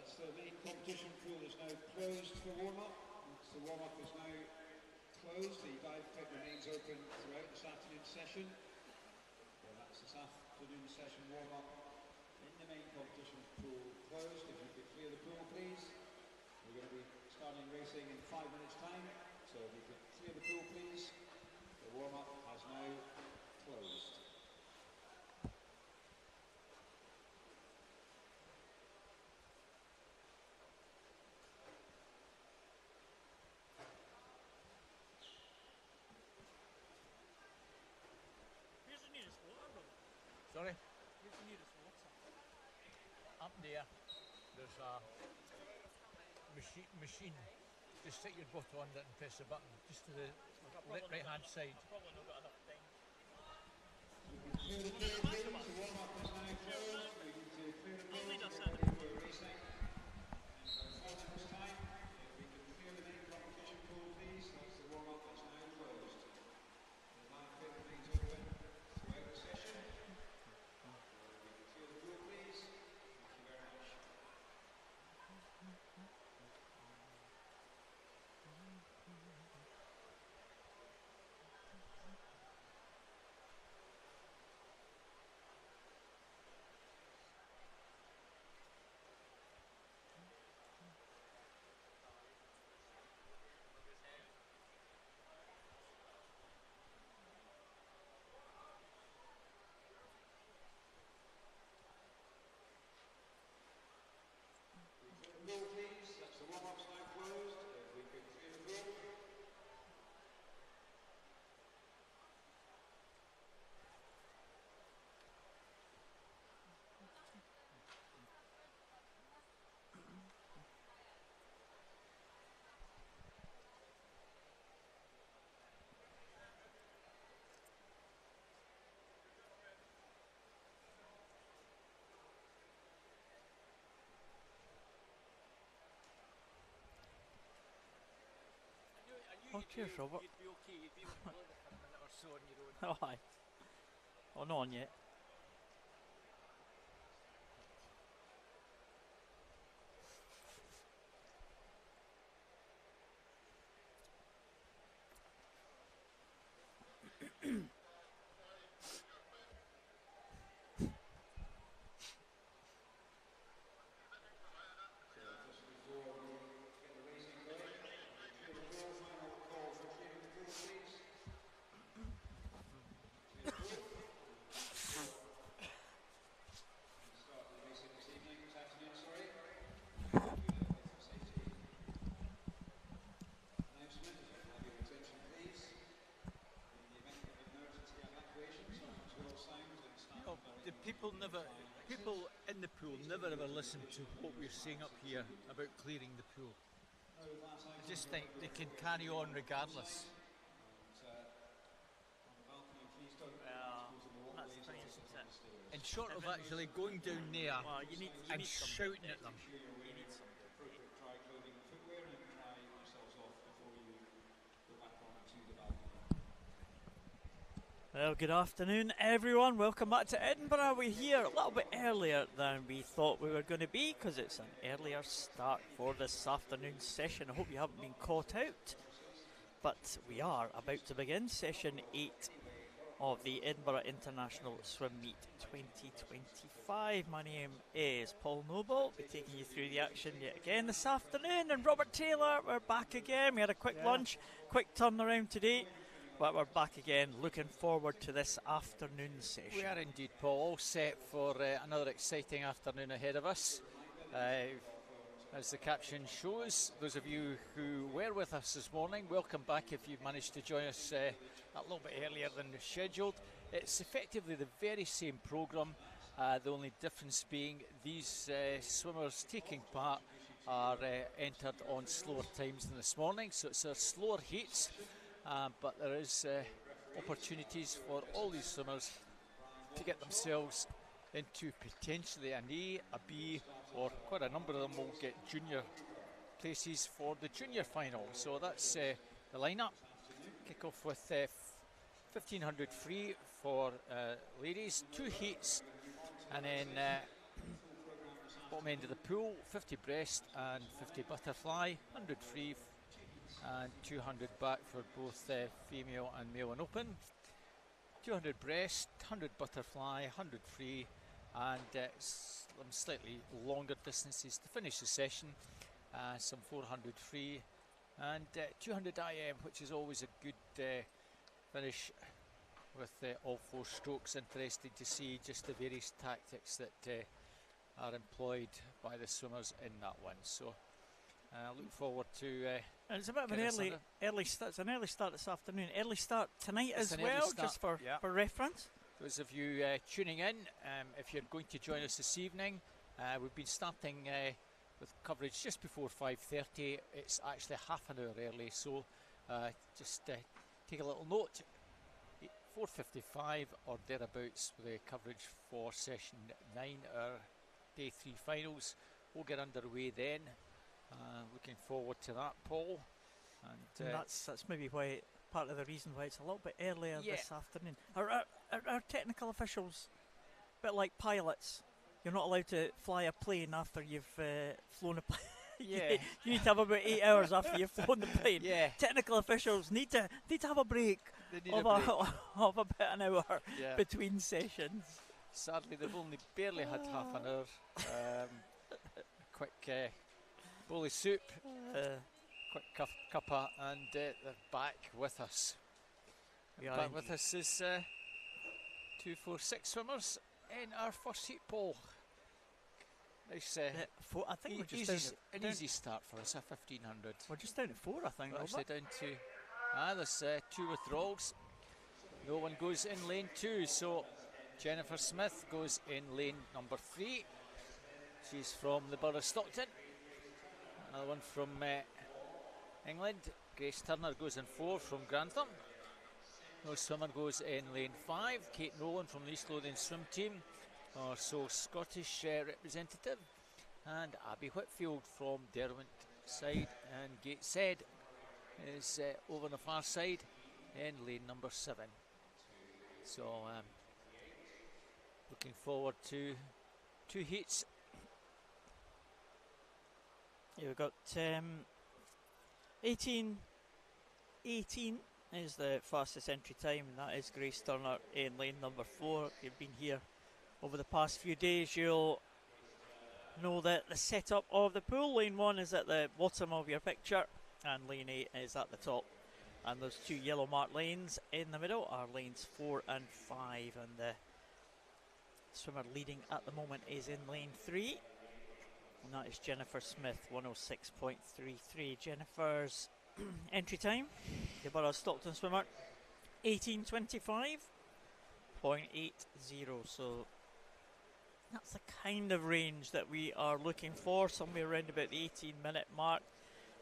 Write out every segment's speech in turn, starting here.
that's the main competition pool is now closed for warm-up. So warm-up is now closed. The dive pit remains open throughout this afternoon session. Well, that's this afternoon session warm-up in the main competition pool closed. If you could clear the pool, please. We're going to be starting racing in 5 minutes' time. So if you could clear the pool, please. The warm-up has now closed. Sorry? Where's the nearest water? Up there, there's a machine. Just stick your bottle under it and press the button, just to the right hand side. I've probably not got enough time. I'll lead us in. Please, that's the warm-up's now closed. If we could clear the pool. Oh, cheers, Robert. You'd be okay, you'd be able to live for a minute or so on your own. Oh, aye. Oh, not on yet. People in the pool never ever listen to what we're saying up here about clearing the pool. I just think they can carry on regardless. Well, that's the thing, isn't it? And short of actually going down there Well, you need and somebody. shouting at them. You need somebody. Dry clothing and footwear and dry yourselves off before you go back on to the balcony. Well, good afternoon, everyone. Welcome back to Edinburgh. We're here a little bit earlier than we thought we were going to be because it's an earlier start for this afternoon's session. I hope you haven't been caught out. But we are about to begin session 8 of the Edinburgh International Swim Meet 2025. My name is Paul Noble. I'll be taking you through the action yet again this afternoon. And Robert Taylor, we're back again. We had a quick lunch, quick turnaround today. But we're back again, looking forward to this afternoon session. We are indeed, Paul, all set for another exciting afternoon ahead of us. As the caption shows, those of you who were with us this morning, welcome back if you've managed to join us a little bit earlier than scheduled. It's effectively the very same programme, the only difference being these swimmers taking part are entered on slower times than this morning, so it's a slower heats. But there is opportunities for all these swimmers to get themselves into potentially an A, a B, or quite a number of them will get junior places for the junior final. So that's the lineup. Kick off with 1500 free for ladies, 2 heats, and then bottom end of the pool, 50 breast and 50 butterfly, 100 free and 200 back for both female and male and open. 200 breast, 100 butterfly, 100 free, and some slightly longer distances to finish the session. Some 400 free and 200 IM, which is always a good finish with all 4 strokes. Interesting to see just the various tactics that are employed by the swimmers in that one. So look forward to. And it's a bit of an early start. It's an early start this afternoon. Early start tonight as well, just for reference. Those of you tuning in, if you're going to join us this evening, we've been starting with coverage just before 5:30. It's actually half an hour early, so just take a little note. 4:55 or thereabouts with the coverage for session 9, our day 3 finals. We'll get underway then. Looking forward to that, Paul. And that's maybe why part of the reason why it's a little bit earlier this afternoon. Are technical officials a bit like pilots? You're not allowed to fly a plane after you've flown a plane. Yeah, you need to have about 8 hours after you've flown the plane. Yeah, technical officials need to have a break of about an hour between sessions. Sadly, they've only barely had half an hour. Quick bowl of soup, quick cuppa, and they're back with us. Back with us is 246 swimmers in our first heat, Paul. Nice, I think we're just an easy start for us, 1500. We're just down to 4, I think. We're actually down to. There's 2 withdrawals. No one goes in lane 2, so Jennifer Smith goes in lane number 3. She's from the Borough of Stockton. Another one from England. Grace Turner goes in 4 from Grantham. No swimmer goes in lane 5. Kate Nolan from the East Lothian swim team, our sole Scottish representative. And Abby Whitfield from Derwent side and Gateshead is over on the far side in lane number 7. So looking forward to 2 heats. Yeah, we've got 18 is the fastest entry time, and that is Grace Turner in lane number 4. If you've been here over the past few days, you'll know that the setup of the pool, lane 1 is at the bottom of your picture and lane 8 is at the top, and those 2 yellow marked lanes in the middle are lanes 4 and 5, and the swimmer leading at the moment is in lane 3, and that is Jennifer Smith, 106.33. Jennifer's entry time, the Borough Stockton swimmer, 18:25.80. So that's the kind of range that we are looking for, somewhere around about the 18-minute mark.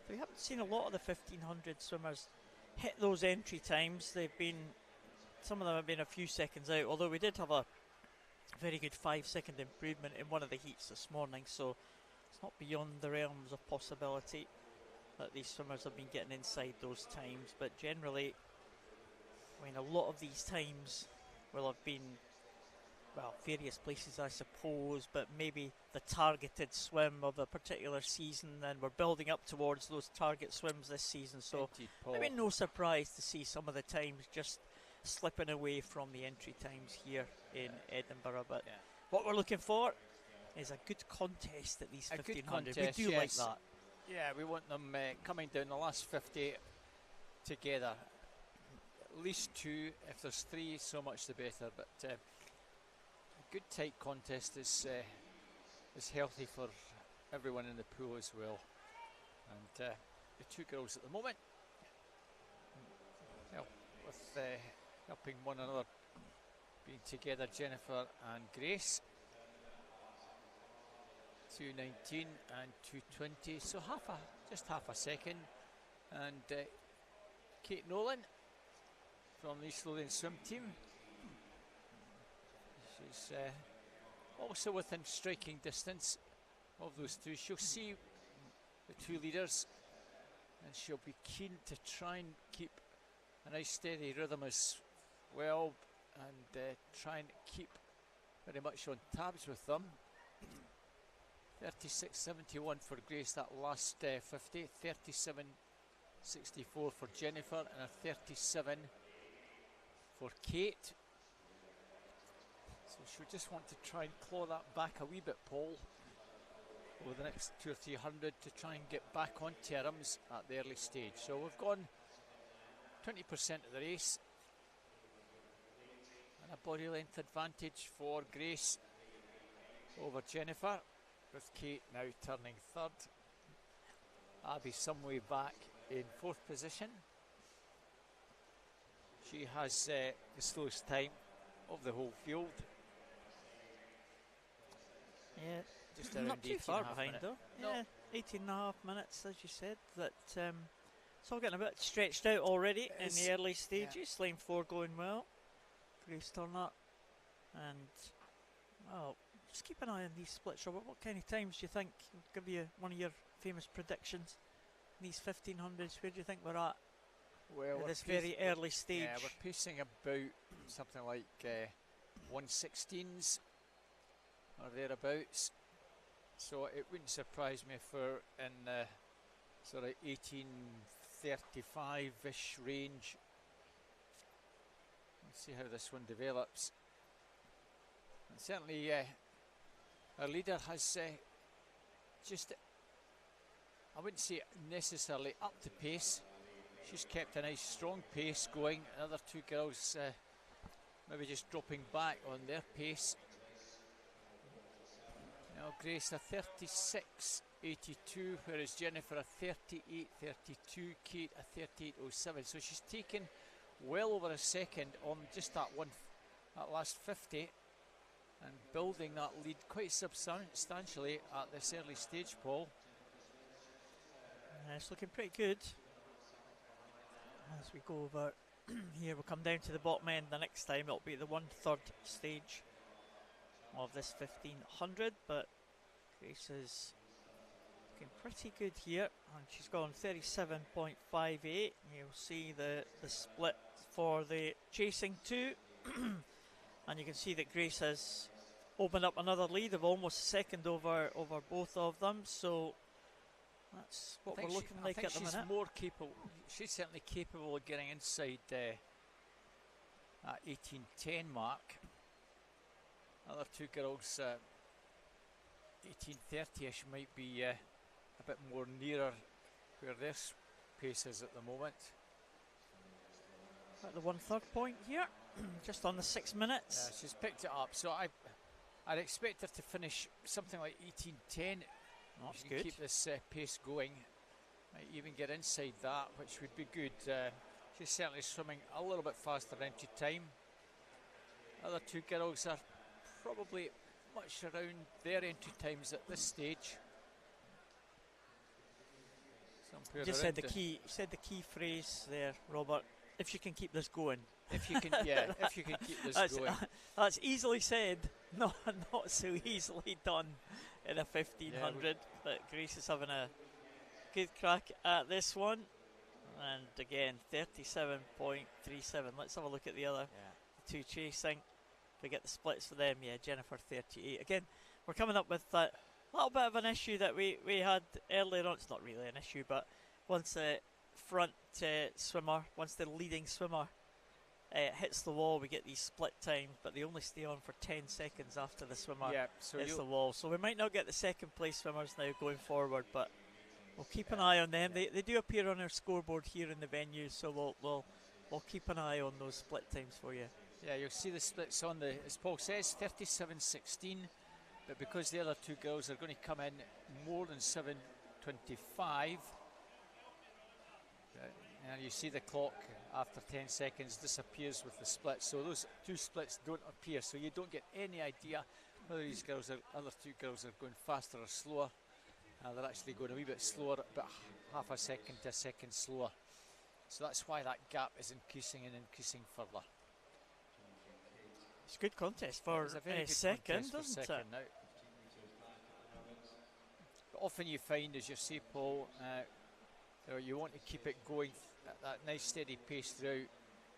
We haven't seen a lot of the 1500 swimmers hit those entry times. Some of them have been a few seconds out, although we did have a very good 5-second improvement in one of the heats this morning, so it's not beyond the realms of possibility that these swimmers have been getting inside those times. But generally, I mean, a lot of these times will have been, well, various places I suppose, but maybe the targeted swim of a particular season, and we're building up towards those target swims this season, so maybe no surprise to see some of the times just slipping away from the entry times here in Edinburgh. But what we're looking for is a good contest at these 1500. We do like that. Yeah, we want them coming down the last 50 together. At least 2, if there's 3, so much the better. But a good tight contest is healthy for everyone in the pool as well. And the 2 girls at the moment, with helping one another, being together, Jennifer and Grace. 2:19 and 2:20, so just half a second. And Kate Nolan from the East Lothian swim team, she's also within striking distance of those 2. She'll see the 2 leaders and she'll be keen to try and keep a nice steady rhythm as well, and try and keep very much on tabs with them. 36.71 for Grace, that last 50. 37.64 for Jennifer, and a 37 for Kate. So she'll just want to try and claw that back a wee bit, Paul, over the next 200 or 300 to try and get back on terms at the early stage. So we've gone 20% of the race, and a body length advantage for Grace over Jennifer, with Kate now turning third. Abby some way back in fourth position. She has the slowest time of the whole field. Yeah, just around not too far behind minute. though. No. Yeah, 18.5 minutes, as you said. That it's all getting a bit stretched out already in the early stages. Yeah. Lane 4 going well. Grace Turner, and well, just keep an eye on these splits, Robert. What kind of times do you think? I'll give you one of your famous predictions. These 1500s, where do you think we're at? Well, at this very early stage. Yeah, we're pacing about something like 116s or thereabouts. So it wouldn't surprise me if we're in the sort of 1835-ish range. Let's see how this one develops. And certainly our leader has just, I wouldn't say necessarily up to pace. She's kept a nice strong pace going. Another two girls maybe just dropping back on their pace. Now Grace a 36.82, whereas Jennifer a 38.32, Kate a 38.07. So she's taken well over a second on just that last 50, and building that lead quite substantially at this early stage, Paul. It's looking pretty good. As we go over here, we'll come down to the bottom end the next time. It'll be the 1/3 stage of this 1500, but Grace is looking pretty good here, and she's gone 37.58. You'll see the split for the chasing two, and you can see that Grace has opened up another lead of almost a second over both of them. So that's what we're looking like at the minute. She's more capable. She's certainly capable of getting inside that 18:10 mark. Other two girls, 18:30ish, might be a bit more nearer where their pace is at the moment. At the 1/3 point here, just on the 6 minutes. Yeah, she's picked it up. So I'd expect her to finish something like 18:10. That's she good. Can keep this pace going. Might even get inside that, which would be good. She's certainly swimming a little bit faster entry time. Other two girls are probably much around their entry times at this stage. You just said the key phrase there, Robert. If you can keep this going. If you can, yeah. If you can keep this going. That's easily said. Not so easily done in a 1500. Yeah, but Grace is having a good crack at this one. And again, 37.37. Let's have a look at the other two chasing. We get the splits for them. Yeah, Jennifer 38. Again, we're coming up with that little bit of an issue that we had earlier on. It's not really an issue, but once the front swimmer, once the leading swimmer hits the wall, we get these split times, but they only stay on for 10 seconds after the swimmer hits the wall. So we might not get the second place swimmers now going forward, but we'll keep an eye on them. They do appear on our scoreboard here in the venue, so we'll keep an eye on those split times for you. Yeah, you'll see the splits on the, as Paul says, 37.16, but because the other two girls are going to come in more than 7.25, and you see the clock after 10 seconds disappears with the splits, so those two splits don't appear, so you don't get any idea whether these girls other two girls are going faster or slower. They're actually going a wee bit slower, about half a second to a second slower, so that's why that gap is increasing and increasing further. It's a good contest for a second, doesn't it? Now. But often you find, as you say, Paul, you want to keep it going at that nice steady pace throughout.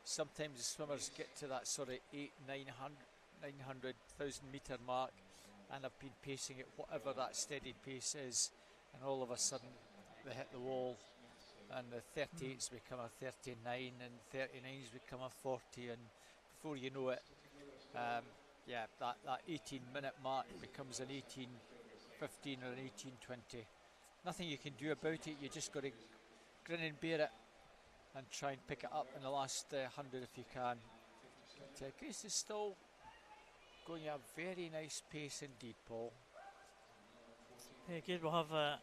Sometimes the swimmers get to that sort of 900,000 metre mark, and have been pacing at whatever that steady pace is, and all of a sudden they hit the wall, and the 38s become a 39, and 39s become a 40, and before you know it, yeah, that 18-minute mark becomes an 18:15 or an 18:20. Nothing you can do about it. You just got to grin and bear it and try and pick it up in the last 100 if you can. But Grace is still going at a very nice pace indeed, Paul. Very good. We'll have an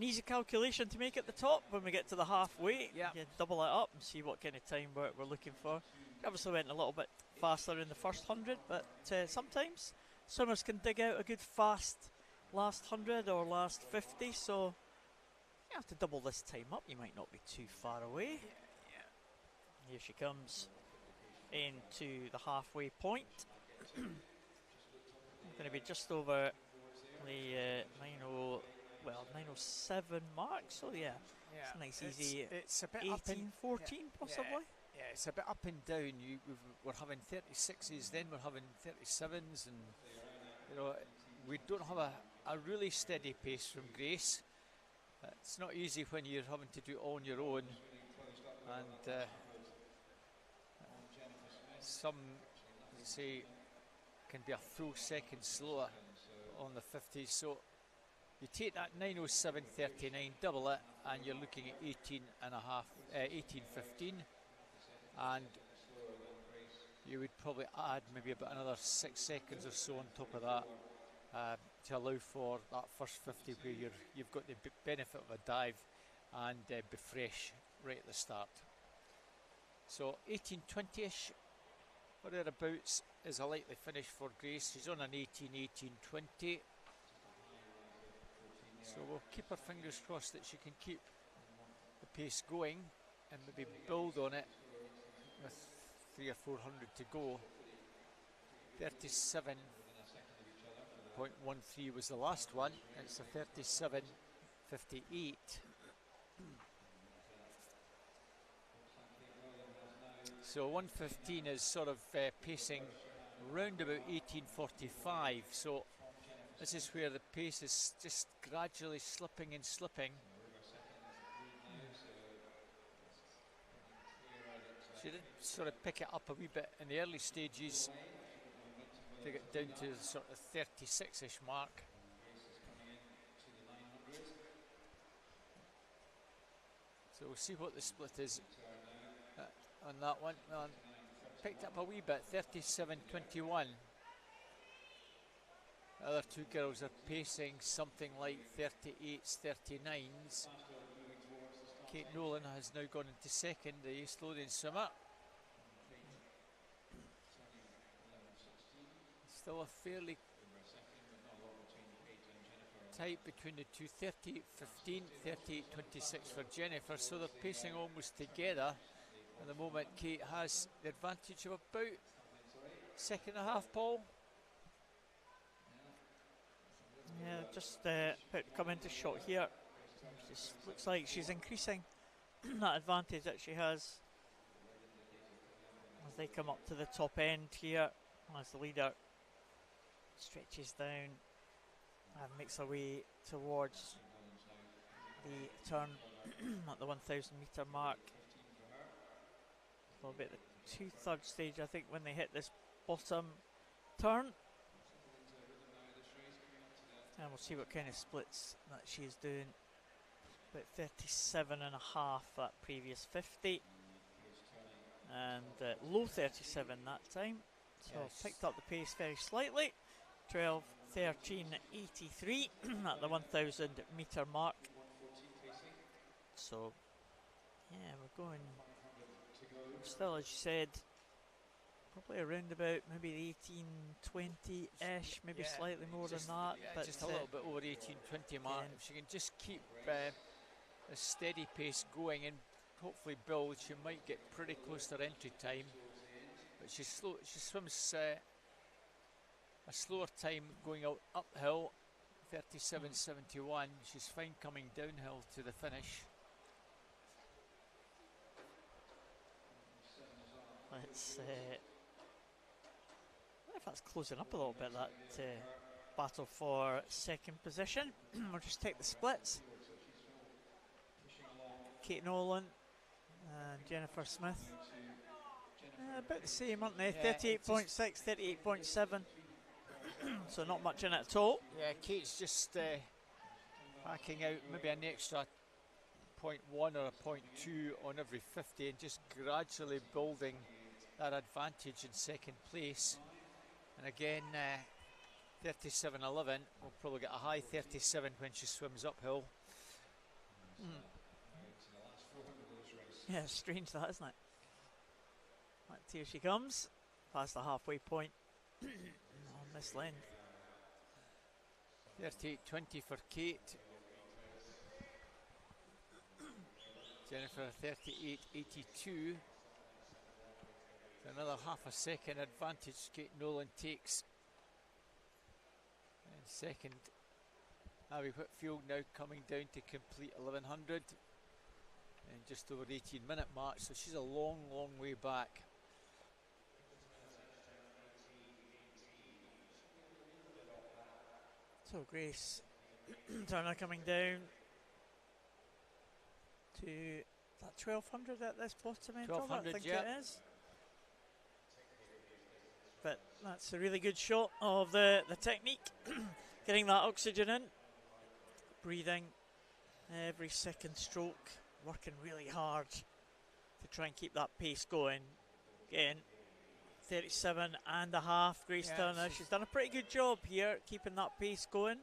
easy calculation to make at the top when we get to the halfway. Yeah. You can double it up and see what kind of time we're looking for. Obviously went a little bit faster in the first 100, but sometimes swimmers can dig out a good fast last 100 or last 50, so you have to double this time up. You might not be too far away. Here she comes into the halfway point. Going to be just over the 907 mark, so yeah, it's a nice easy it's a bit 18, up and 14 possibly. Yeah, it's a bit up and down. We're having 36s, then we're having 37s, and you know, we don't have a really steady pace from Grace. It's not easy when you're having to do it all on your own, and some say can be a full second slower on the 50s. So you take that 907.39, double it, and you're looking at 18:15, and you would probably add maybe about another 6 seconds or so on top of that to allow for that first 50 where you've got the benefit of a dive and be fresh right at the start. So 18:20ish or thereabouts is a likely finish for Grace. She's on an 18:20. So we'll keep our fingers crossed that she can keep the pace going and maybe build on it with 300 or 400 to go. 37.13 was the last one. It's a 37.58. So 1:15 is sort of pacing round about 18:45. So this is where the pace is just gradually slipping and slipping. She did sort of pick it up a wee bit in the early stages to get down to the sort of 36-ish mark. So we'll see what the split is on that one. Picked up a wee bit, 37.21. The other two girls are pacing something like 38s, 39s. Kate Nolan has now gone into second, the East Lothian swimmer. Still a fairly tight between the two, 38.15, 38.26 for Jennifer, so they're pacing almost together. At the moment, Kate has the advantage of about second and a half, Paul. Yeah, just about to come into shot here. Just looks like she's increasing that advantage that she has as they come up to the top end here, as the leader stretches down and makes her way towards the turn at the 1,000 metre mark. A little bit at the 2/3 stage, I think, when they hit this bottom turn. And we'll see what kind of splits that she's doing. About 37.5 that previous 50. And low 37 that time. So yes, picked up the pace very slightly. 12:13.83 at the 1,000 metre mark. So, yeah, we're going still, as you said, probably around about maybe the 18:20-ish, maybe slightly more than that. Yeah, but just a little bit over the 18:20 mark. If she can just keep a steady pace going and hopefully build, she might get pretty close to her entry time. But she's slow. She swims a slower time going out uphill, 37.71. She's fine coming downhill to the finish. wonder if that's closing up a little bit, that battle for second position. We'll just take the splits. Kate Nolan and Jennifer Smith. About the same, aren't they? Yeah, 38.6, 38.7. So not much in it at all. Yeah, Kate's just backing out maybe an extra 0.1 or a 0.2 on every 50 and just gradually building that advantage in second place. And again, 37.11, we'll probably get a high 37 when she swims uphill. Yeah, strange that, isn't it? Right, here she comes, past the halfway point on this length. 38.20 for Kate. Jennifer 38.82. Another half a second advantage Kate Nolan takes. And second, Abby Whitfield now coming down to complete 1100 and just over 18-minute mark, so she's a long, long way back. So Grace Turner coming down to that 1200 at this bottom end. 1200, I think yeah. it is. But that's a really good shot of the technique, getting that oxygen in, breathing every second stroke, working really hard to try and keep that pace going. Again, 37.5, Grace Turner. She's done a pretty good job here, keeping that pace going.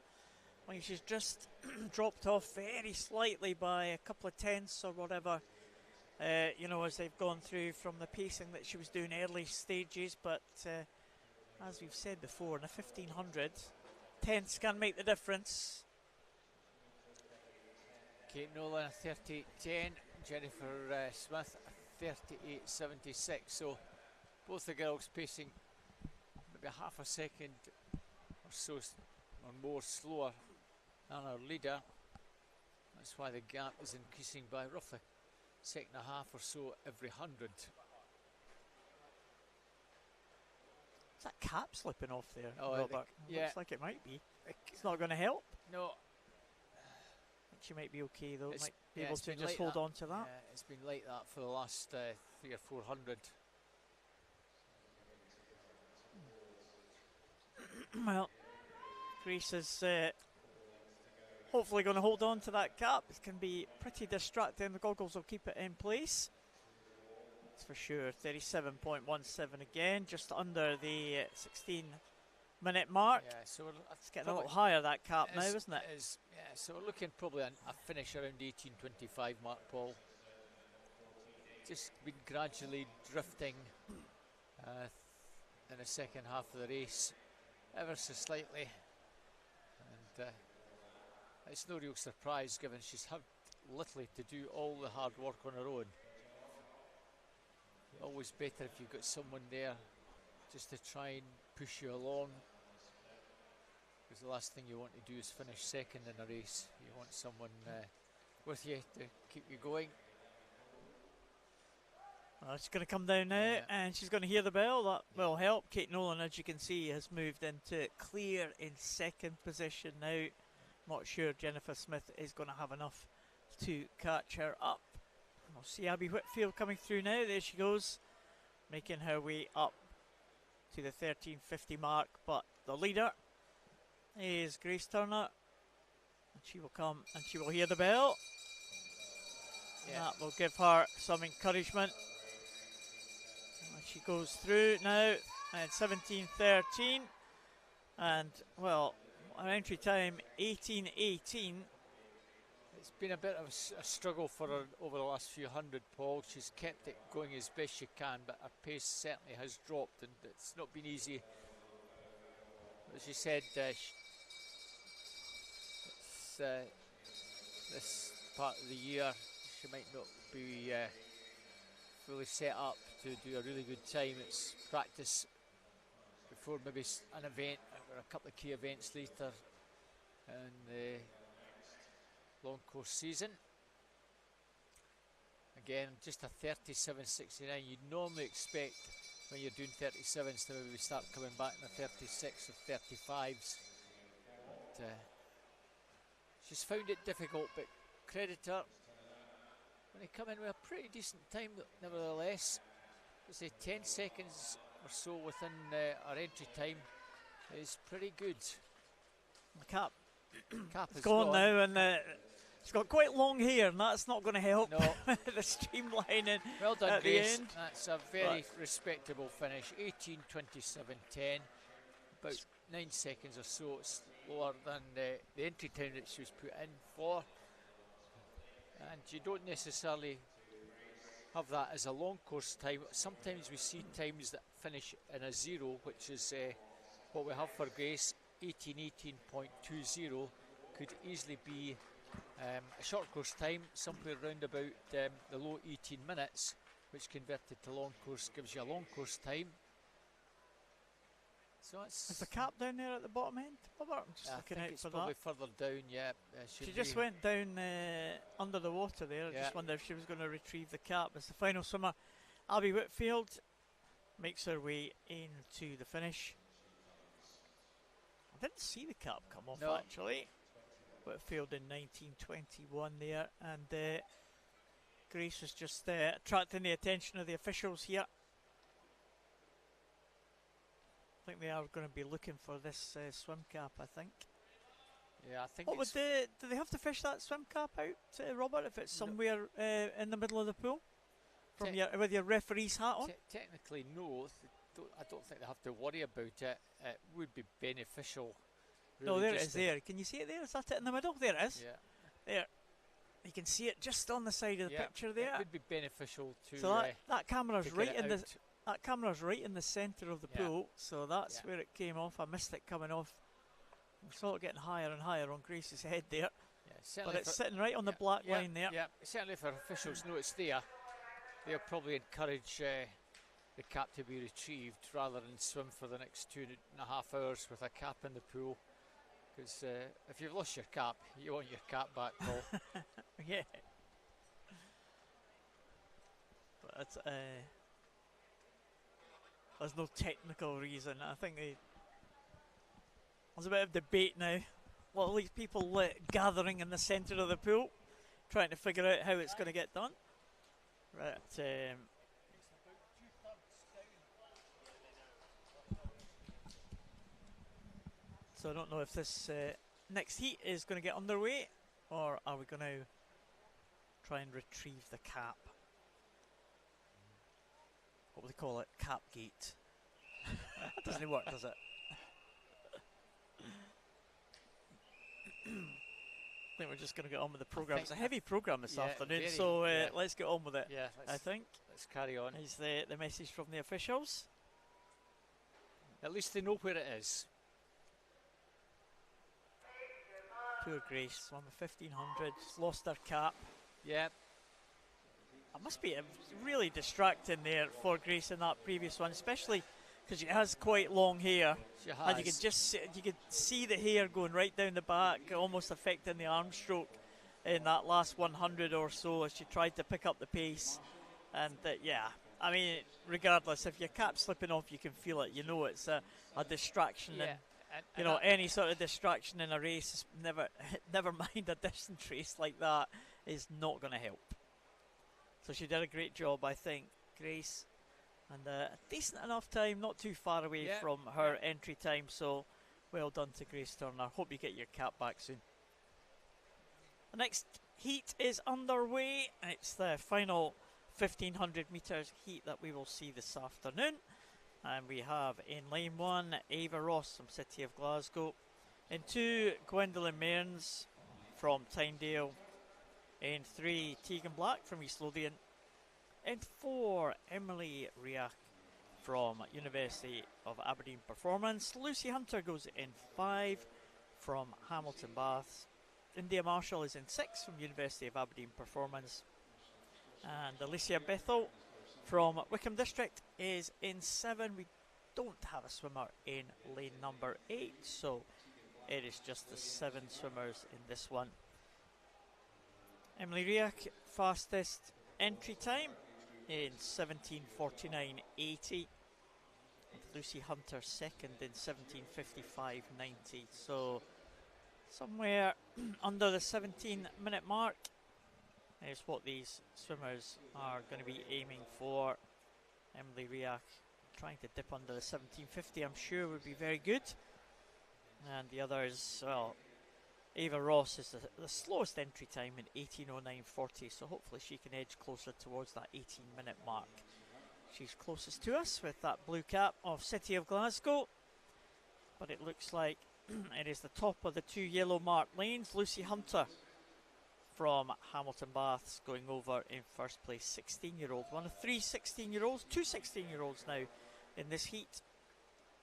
I mean, she's just dropped off very slightly by a couple of tenths or whatever, you know, as they've gone through from the pacing that she was doing early stages. But as we've said before, in a 1500, tenths can make the difference. Kate Nolan 38.10, Jennifer Smith 38.76. So both the girls pacing maybe half a second or so or more slower than our leader. That's why the gap is increasing by roughly a second and a half or so every 100. Is that cap slipping off there, Oh, Robert? yeah. Looks like it might be. It's not going to help. No. I think she might be okay though. It's, might be yeah, able it's to been just like hold that. on to that. Yeah, it's been like that for the last 300 or 400. Well, Grace is hopefully going to hold on to that cap. It can be pretty distracting. The goggles will keep it in place. That's for sure. 37.17 again, just under the 16-minute mark. Yeah, so It's getting a little higher, that cap now, isn't it? Yeah, so we're looking probably a finish around 18.25 mark, Paul. Just been gradually drifting in the second half of the race, ever so slightly. And it's no real surprise given she's had literally to do all the hard work on her own. Always better if you've got someone there just to try and push you along, because the last thing you want to do is finish second in a race. You want someone with you to keep you going. Well, she's going to come down now, and she's going to hear the bell. That will help. Kate Nolan, as you can see, has moved into clear in second position now. Not sure Jennifer Smith is going to have enough to catch her up. We'll see Abby Whitfield coming through now. There she goes, making her way up to the 1350 mark. But the leader is Grace Turner, and she will come and she will hear the bell. Yeah. That will give her some encouragement. And she goes through now at 17:13, and well, our entry time 18:18. It's been a bit of a struggle for her over the last few hundred, Paul. She's kept it going as best she can, but her pace certainly has dropped, and it's not been easy. As she said, this part of the year she might not be fully set up to do a really good time. It's practice before maybe an event or a couple of key events later in the long course season. Again, just a 37.69. You'd normally expect when you're doing 37s to maybe start coming back in the 36 or 35s. But, she's found it difficult, but credit her. When they come in with a pretty decent time, nevertheless, I say 10 seconds or so within our entry time is pretty good. The cap Is gone now, and it's got quite long hair, and that's not going to help. No. The streamlining. Well done, at Grace. the end. That's a very respectable finish. 18:27.10. About 9 seconds or so slower than the entry time that she was put in for. And you don't necessarily have that as a long course time. Sometimes we see times that finish in a 0, which is what we have for Grace. 18:18.20 could easily be a short course time, somewhere around about the low 18 minutes, which converted to long course gives you a long course time. So it's Is the cap down there at the bottom end? I'm just looking out it's for probably that. further down, yeah. She just went down under the water there. I Yeah. just wonder if she was going to retrieve the cap. As the final swimmer, Abby Whitfield, makes her way into the finish. I didn't see the cap come off, actually. Whitfield in 1921 there, and Grace was just attracting the attention of the officials here. I think they are going to be looking for this swim cap, I think. Yeah, I think What would do they have to fish that swim cap out, Robert, if it's somewhere in the middle of the pool? From with your referee's hat on? Technically, no. I don't think they have to worry about it. It would be beneficial. Really, no, there it is there. Can you see it there? Is that it in the middle? There it is. Yeah. There. You can see it just on the side of the picture there. It would be beneficial to. So that camera's right in the. That camera's right in the centre of the pool, so that's where it came off. I missed it coming off. We saw it getting higher and higher on Grace's head there. Yeah, but it's sitting right on the black line there. Yeah, certainly if our officials know it's there, they'll probably encourage the cap to be retrieved rather than swim for the next 2.5 hours with a cap in the pool. Because if you've lost your cap, you want your cap back, Paul. Yeah. But it's, there's no technical reason. I think there's a bit of debate now. Well, these people gathering in the centre of the pool, trying to figure out how it's going to get done. Right. So I don't know if this next heat is going to get underway, or are we going to try and retrieve the cap? What would they call it? Cap gate. That doesn't work, does it? I think we're just going to get on with the programme. It's a heavy programme this afternoon, so let's get on with it. Yeah, I think. Let's carry on. Is the message from the officials? At least they know where it is. Poor Grace, won the 1500, lost her cap. Yeah. It must be really distracting there for Grace in that previous one, especially because she has quite long hair. She has. And you could see the hair going right down the back, almost affecting the arm stroke in that last 100 or so as she tried to pick up the pace. And I mean, regardless, if your cap's slipping off, you can feel it. You know it's a distraction. Yeah. And any sort of distraction in a race, never mind a distance race like that, is not going to help. So she did a great job, I think, Grace. And a decent enough time, not too far away from her entry time. So well done to Grace Turner. Hope you get your cap back soon. The next heat is underway. And it's the final 1500 metres heat that we will see this afternoon. And we have in lane 1, Ava Ross from City of Glasgow. In 2, Gwendolyn Mearns from Tynedale. In 3, Tegan Black from East Lothian. In 4, Emily Riach from University of Aberdeen Performance. Lucy Hunter goes in 5 from Hamilton Baths. India Marshall is in 6 from University of Aberdeen Performance. And Alicia Bethel from Wickham District is in 7. We don't have a swimmer in lane number 8, so it is just the 7 swimmers in this one. Emily Riach, fastest entry time in 17:49.80. Lucy Hunter second in 17:55.90. So somewhere under the 17-minute mark is what these swimmers are going to be aiming for. Emily Riach trying to dip under the 17:50, I'm sure would be very good. And the others, well, Ava Ross is the slowest entry time in 18:09.40, so hopefully she can edge closer towards that 18-minute mark. She's closest to us with that blue cap of City of Glasgow, but it looks like it is the top of the two yellow marked lanes. Lucy Hunter from Hamilton Baths going over in first place, 16-year-old, one of three 16-year-olds, two 16-year-olds now in this heat.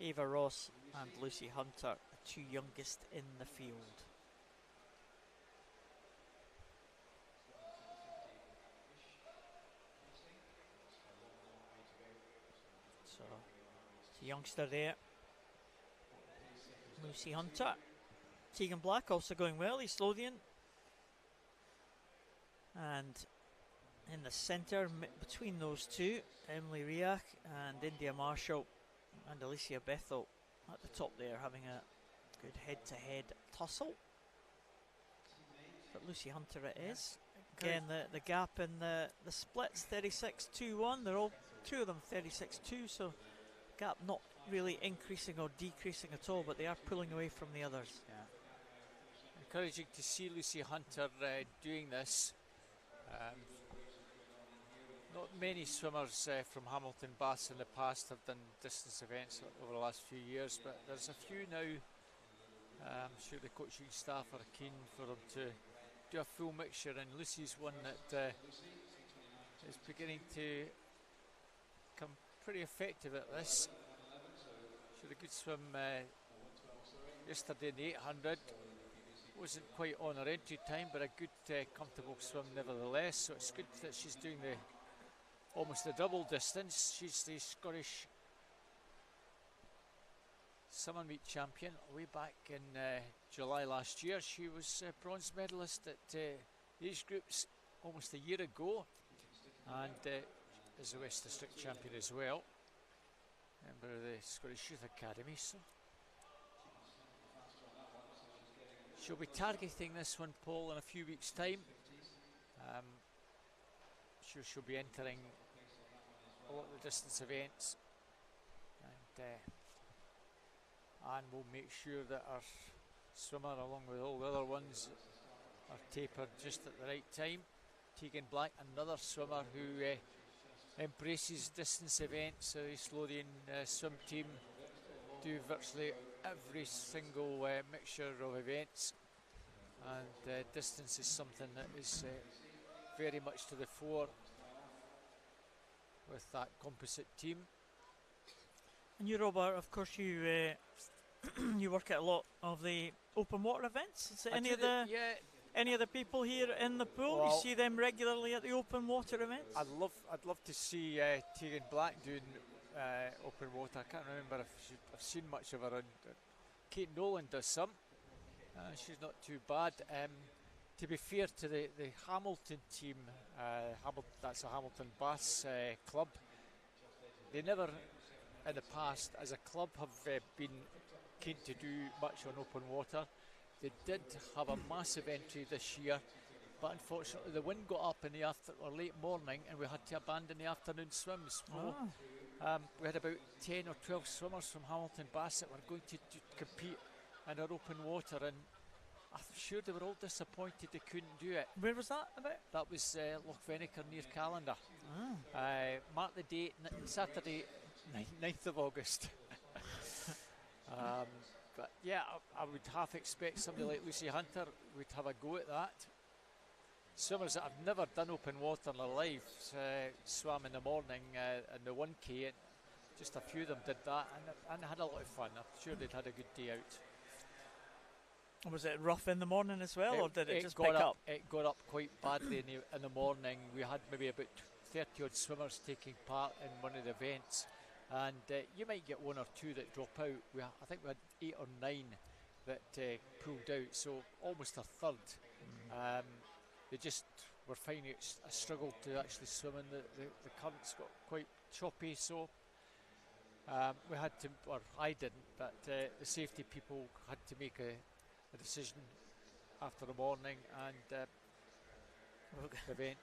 Ava Ross and Lucy Hunter, the two youngest in the field. So, it's a youngster there, Lucy Hunter. Tegan Black also going well, East Lothian. And in the centre, between those two, Emily Riach and India Marshall and Alicia Bethel at the top there, having a good head-to-head tussle. But Lucy Hunter it is. Again, the gap in the splits, 36-2-1. They're all, two of them 36-2, so gap not really increasing or decreasing at all, but they are pulling away from the others. Yeah. Encouraging to see Lucy Hunter doing this. Not many swimmers from Hamilton Baths in the past have done distance events over the last few years, but there's a few now. I'm sure the coaching staff are keen for them to do a full mixture, and Lucy's one that is beginning to become pretty effective at this. She had a good swim yesterday in the 800. Wasn't quite on her entry time, but a good comfortable swim nevertheless, so it's good that she's doing the almost the double distance. She's the Scottish summer meet champion way back in July last year. She was bronze medalist at age groups almost a year ago, and is the West District champion as well, member of the Scottish Youth Academy. So she'll be targeting this one, Paul, in a few weeks' time. Sure, she'll be entering a lot of the distance events, and we'll make sure that our swimmer, along with all the other ones, are tapered just at the right time. Tegan Black, another swimmer who embraces distance events. The East Lothian swim team do virtually every single mixture of events, and distance is something that is very much to the fore with that composite team. And you, Robert, of course, you you work at a lot of the open water events. Is there any of the people here in the pool? Well, you see them regularly at the open water events? I'd love to see Tegan Black doing open water. I can't remember if I've seen much of her. Kate Nolan does some. She's not too bad. To be fair to the Hamilton team, that's a Hamilton Baths club. They never, in the past, as a club, have been keen to do much on open water. They did have a massive entry this year, but unfortunately the wind got up in the late morning, and we had to abandon the afternoon swims. We had about 10 or 12 swimmers from Hamilton Baths that were going to compete in our open water, and I'm sure they were all disappointed they couldn't do it. Where was that about? That was Loch Venacher near Callander. Mark the date, Saturday, 9th of August. But yeah, I would half expect somebody like Lucy Hunter would have a go at that. Swimmers that have never done open water in their lives swam in the morning in the 1K, and just a few of them did that, and had a lot of fun. I'm sure they'd had a good day out. Was it rough in the morning as well, or did it just pick up? It got up quite badly in the morning. We had maybe about 30 odd swimmers taking part in one of the events, and you might get one or two that drop out. I think we had 8 or 9 that pulled out, so almost a third. They just were finding it a struggle to actually swim in. The currents got quite choppy, so We had to, or I didn't, but the safety people had to make a decision after the morning, and the event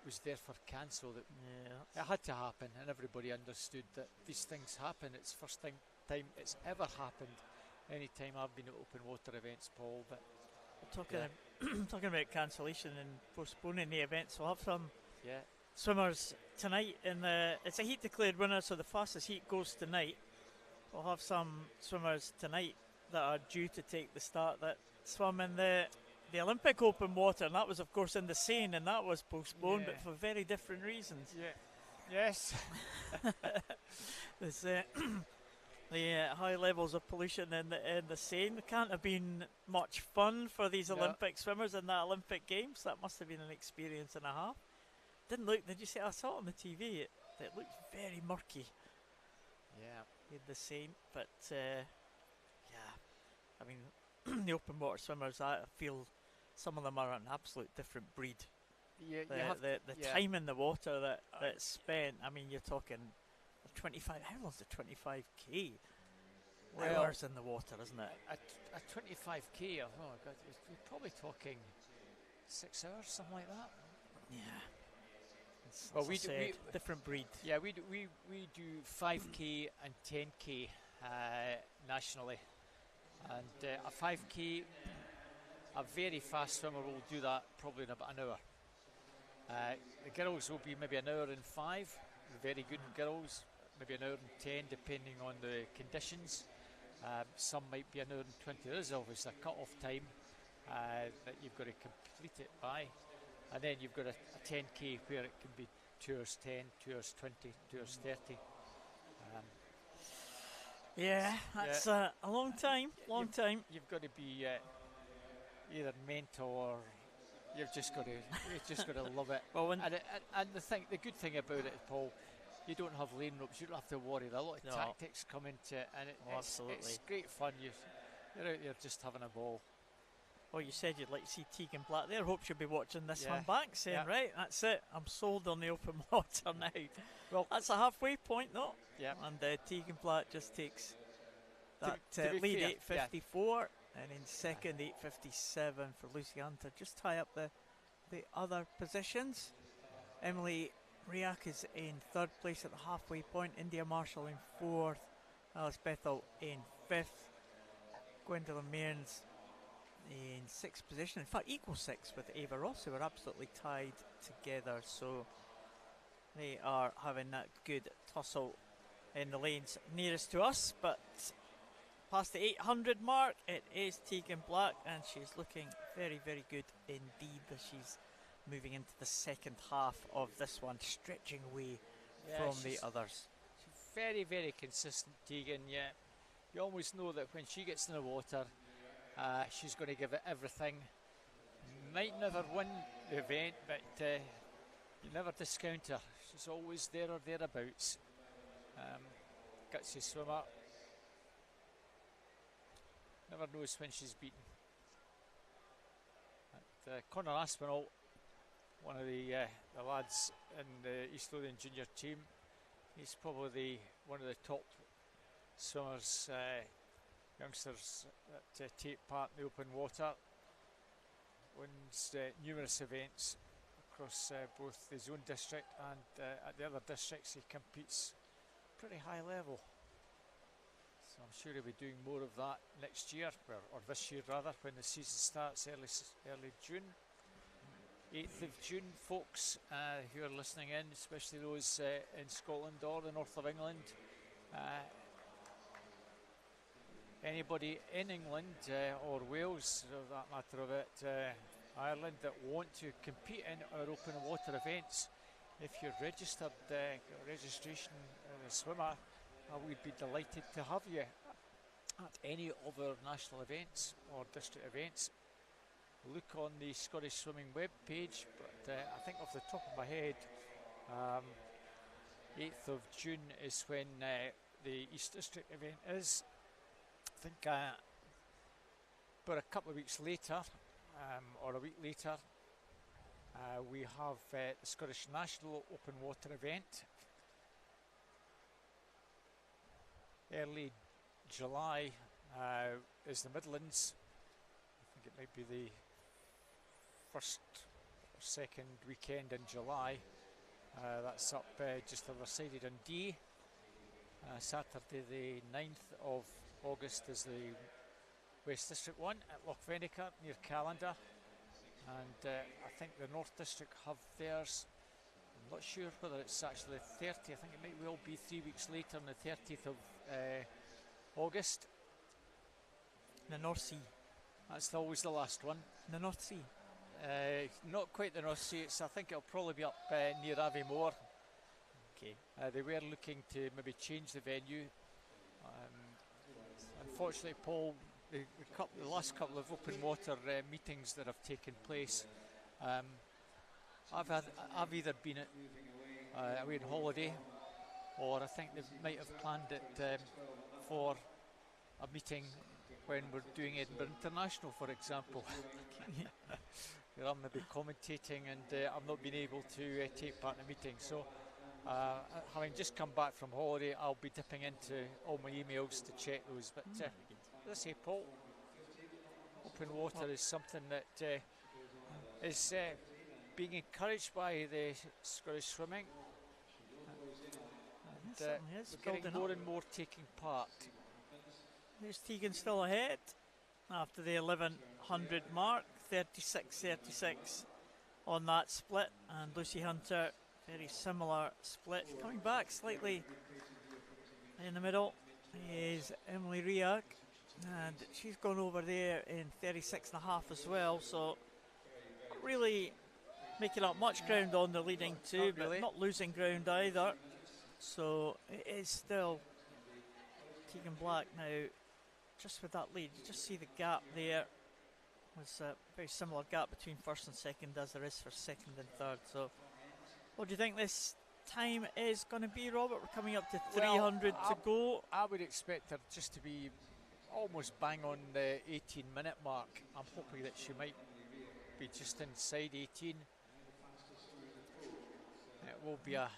was therefore cancelled. It had to happen, and everybody understood that these things happen. It's the first time it's ever happened any time I've been at open water events, Paul. But talking about cancellation and postponing the events, we'll have some swimmers tonight in it's a heat declared winner, so the fastest heat goes tonight. We'll have some swimmers tonight that are due to take the start that swam in the Olympic open water, and that was of course in the Seine, and that was postponed, but for very different reasons. Yes. There's the high levels of pollution in the Seine can't have been much fun for these Olympic swimmers in the Olympic Games. That must have been an experience and a half. Didn't look, did you see, I saw it on the TV, it looked very murky. In the Seine, but I mean, the open water swimmers, I feel some of them are an absolute different breed. The time in the water that's spent, I mean, you're talking 25, how long's the 25k? Hours in the water, isn't it? A 25k, oh my God, we're probably talking 6 hours, something like that. Well, we different breed. Yeah, we do 5k and 10k nationally, and a 5k, a very fast swimmer will do that probably in about an hour. The girls will be maybe an hour and 5, the very good girls, maybe an hour and 10 depending on the conditions. Some might be an hour and 20. There is obviously a cut-off time that you've got to complete it by, and then you've got a 10k where it can be 2 hours 10, 2 hours 20, 2 hours 30. That's a long time. You've got to be either mental or you've just got to love it. Well, and the good thing about it, Paul, you don't have lane ropes. You don't have to worry. There are a lot of tactics come into it, and it's great fun. You're out there just having a ball. Well, you said you'd like to see Tegan Black there. Hope she'll be watching this one back, saying, right, that's it. I'm sold on the open water now. Well, that's a halfway point, though. Yeah. And Tegan Black just takes that lead, 8:54, and in second, 8:57 for Lucy Hunter. Just tie up the other positions. Emily Riak is in third place at the halfway point. India Marshall in fourth. Alice Bethel in fifth. Gwendolyn Mearns in sixth position. In fact, equal sixth with Ava Ross, who are absolutely tied together. So they are having that good tussle in the lanes nearest to us. But past the 800 mark, it is Tegan Black, and she's looking very, very good indeed as she's moving into the second half of this one, stretching away from the others. She's very, very consistent, Tegan. You always know that when she gets in the water, she's going to give it everything. Might never win the event, but you never discount her. She's always there or thereabouts. Gutsy swimmer. Never knows when she's beaten. And, Conor Aspinall, one of the lads in the East Lothian junior team, he's probably one of the top swimmers, youngsters that take part in the open water. Wins numerous events across both the zone district and at the other districts. He competes pretty high level. So I'm sure he'll be doing more of that next year, or this year rather, when the season starts early June. 8th of June, folks who are listening in, especially those in Scotland or the north of England. Anybody in England or Wales, for that matter of it, Ireland, that want to compete in our open water events, if you're registered, registration as a swimmer, we'd be delighted to have you at any of our national events or district events. Look on the Scottish Swimming web page, but I think off the top of my head, 8th of June is when the East District event is. I think about a couple of weeks later, or a week later, we have the Scottish National Open Water event. early July is the Midlands. I think it might be the first or second weekend in July. That's up just the other side of Dundee. Saturday the 9th of August is the West District one at Lochvenica near Callander, and I think the North District have theirs. I'm not sure whether it's actually 30. I think it might well be 3 weeks later on the 30th of August. The North Sea. That's always the last one. The North Sea. Not quite the North Sea. I think it'll probably be up near Aviemore. Okay. They were looking to maybe change the venue. Unfortunately, Paul, the last couple of open water meetings that have taken place, I've either been away on holiday, or I think they might have planned it for a meeting when we're doing Edinburgh International, for example. Where I'm maybe commentating, and I've not been able to take part in the meeting. So, having just come back from holiday, I'll be dipping into all my emails to check those. But let's say, Paul, open water is something that is being encouraged by the Scottish swimming. And we're getting more and more taking part. There's Tegan still ahead after the 1100 mark, 36-36 on that split, and Lucy Hunter, very similar split. Coming back slightly in the middle is Emily Riag, and she's gone over there in 36.5 as well, so not really making up much ground on the leading two, but not losing ground either. So it is still Tegan Black now just with that lead. You just see the gap there. It's a very similar gap between first and second as there is for second and third. So what do you think this time is going to be, Robert? We're coming up to 300 to go. I would expect her just to be almost bang on the 18-minute mark. I'm hoping that she might be just inside 18. It will be a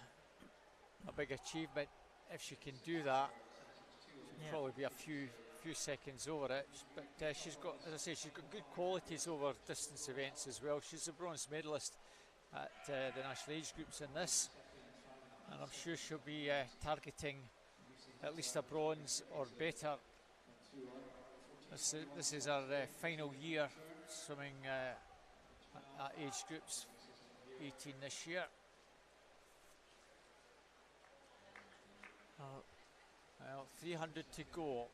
big achievement if she can do that. She'll probably be a few seconds over it, but she's got, as I say, she's got good qualities over distance events as well. She's a bronze medalist at the national age groups in this, and I'm sure she'll be targeting at least a bronze or better. This is our final year swimming at age groups, 18 this year. Well, 300 to go.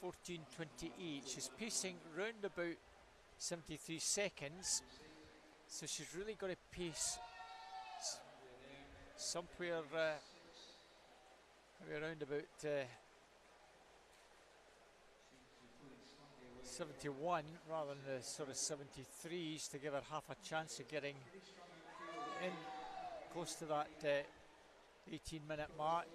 14:28. She's pacing round about 73 seconds, so she's really got to pace somewhere around about 71 rather than the sort of 73s to give her half a chance of getting in close to that 18-minute mark.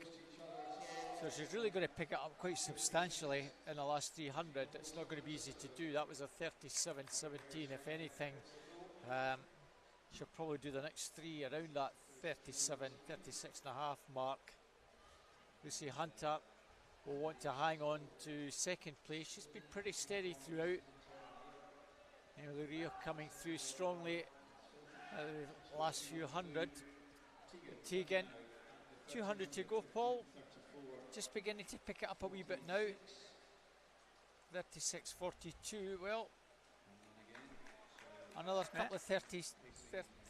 So she's really going to pick it up quite substantially in the last 300. It's not going to be easy to do. That was a 37.17. If anything, she'll probably do the next three around that 37, 36.5 mark. Lucy Hunter will want to hang on to second place. She's been pretty steady throughout. Emily Rio coming through strongly the last few hundred. Tegan, 200 to go, Paul. Just beginning to pick it up a wee bit now. 36.42. Well, another couple of 36s,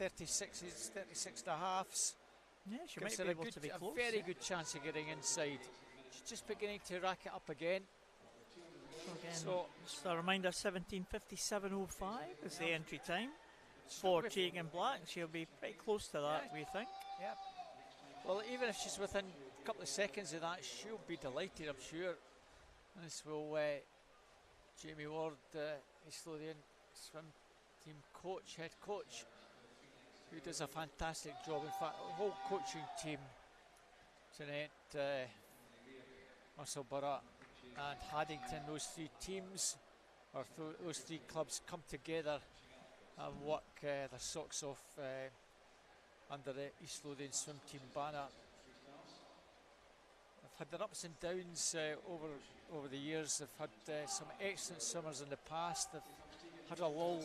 36.5s. Yeah, she might be able to be close. A very good chance of getting inside. She's just beginning to rack it up again. So just a reminder, 17:57.05 is the entry time for Tegan Black. She'll be pretty close to that, we think. Yeah. Well, even if she's within a couple of seconds of that, she'll be delighted, I'm sure. This will Jamie Ward, East Lothian swim team coach, head coach, who does a fantastic job. In fact, the whole coaching team, Jeanette, Musselburgh and Haddington, those three teams, or those three clubs come together and work their socks off under the East Lothian swim team banner. had their ups and downs over the years. They've had some excellent summers in the past. They've had a lull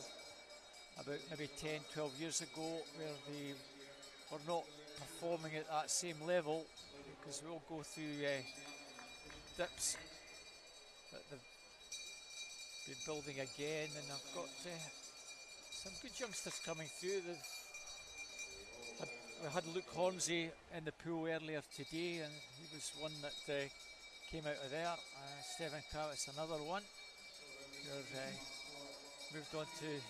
about maybe 10, 12 years ago where they were not performing at that same level, because we all go through dips that they've been building again, and I've got some good youngsters coming through. We had Luke Hornsey in the pool earlier today, and he was one that came out of there. Stephen Kravitz, another one, who moved on to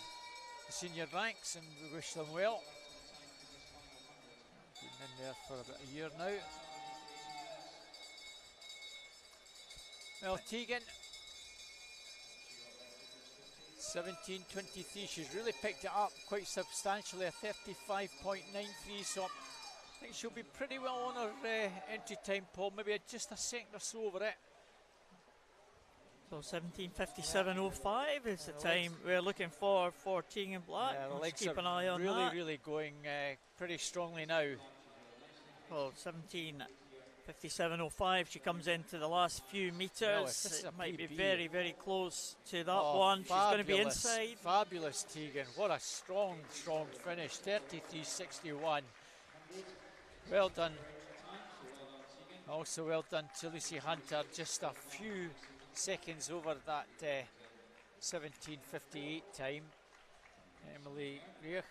the senior ranks, and we wish them well. Been in there for about a year now. Well, Tegan, 17.23. She's really picked it up quite substantially, a 35.93. So I think she'll be pretty well on her entry time, Paul. Maybe just a second or so over it. So 17:57.05 is the time we're looking for Tegan Black. Yeah, the Let's legs keep are an eye on that. really going pretty strongly now. Well, 17:57.05. She comes into the last few meters. It might be very, very close to that one. She's going to be inside. Fabulous, Tegan. What a strong finish. 33.61. Well done. Also well done to Lucy Hunter. Just a few seconds over that 17:58 time. Emily Reich,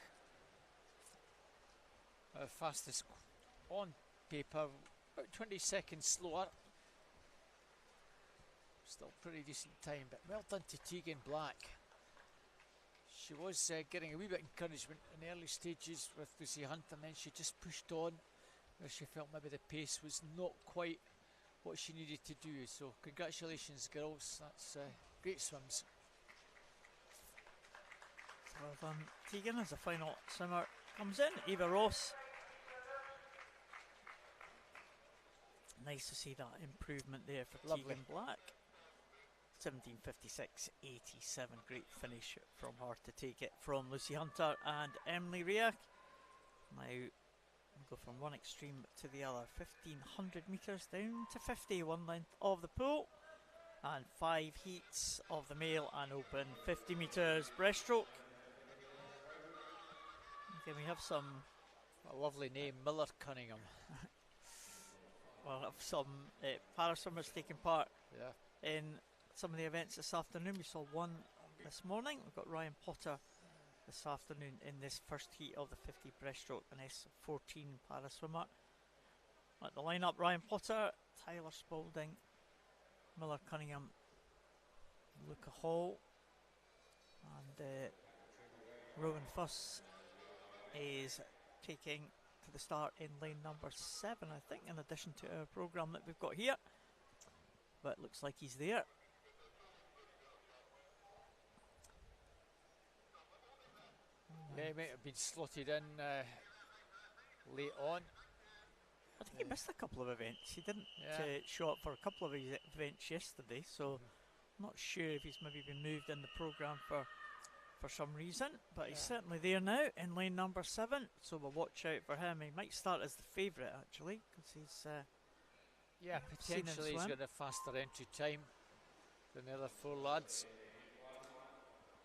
fastest on paper, about 20 seconds slower. Still pretty decent time, but well done to Tegan Black. She was getting a wee bit of encouragement in the early stages with Lucy Hunter, and then she just pushed on where she felt maybe the pace was not quite what she needed to do. So congratulations, girls. That's great swims. Well done, Tegan, as the final swimmer comes in. Eva Ross. Nice to see that improvement there for Lovely. Tegan Black. 17:56.87. Great finish from her to take it from Lucy Hunter and Emily Reich. Now we'll go from one extreme to the other. 1,500 metres down to 50, one length of the pool, and 5 heats of the male and open 50 metres breaststroke. Okay, we have some. A lovely name, Miller Cunningham. Well, have some para swimmers taking part Yeah. in some of the events this afternoon. We saw one this morning. We've got Ryan Potter this afternoon in this first heat of the 50 breaststroke, an S14 para swimmer. At the lineup, Ryan Potter, Tyler Spalding, Miller Cunningham, Luca Hall, and Rowan Fuss is taking to the start in lane number 7, I think, in addition to our programme that we've got here. But it looks like he's there. Yeah, he might have been slotted in late on. I think he missed a couple of events. He didn't Yeah. show up for a couple of his events yesterday, so I'm not sure if he's maybe been moved in the programme for some reason, but he's certainly there now in lane number 7, so we'll watch out for him. He might start as the favourite actually, because he's Yeah, potentially he's got a faster entry time than the other 4 lads.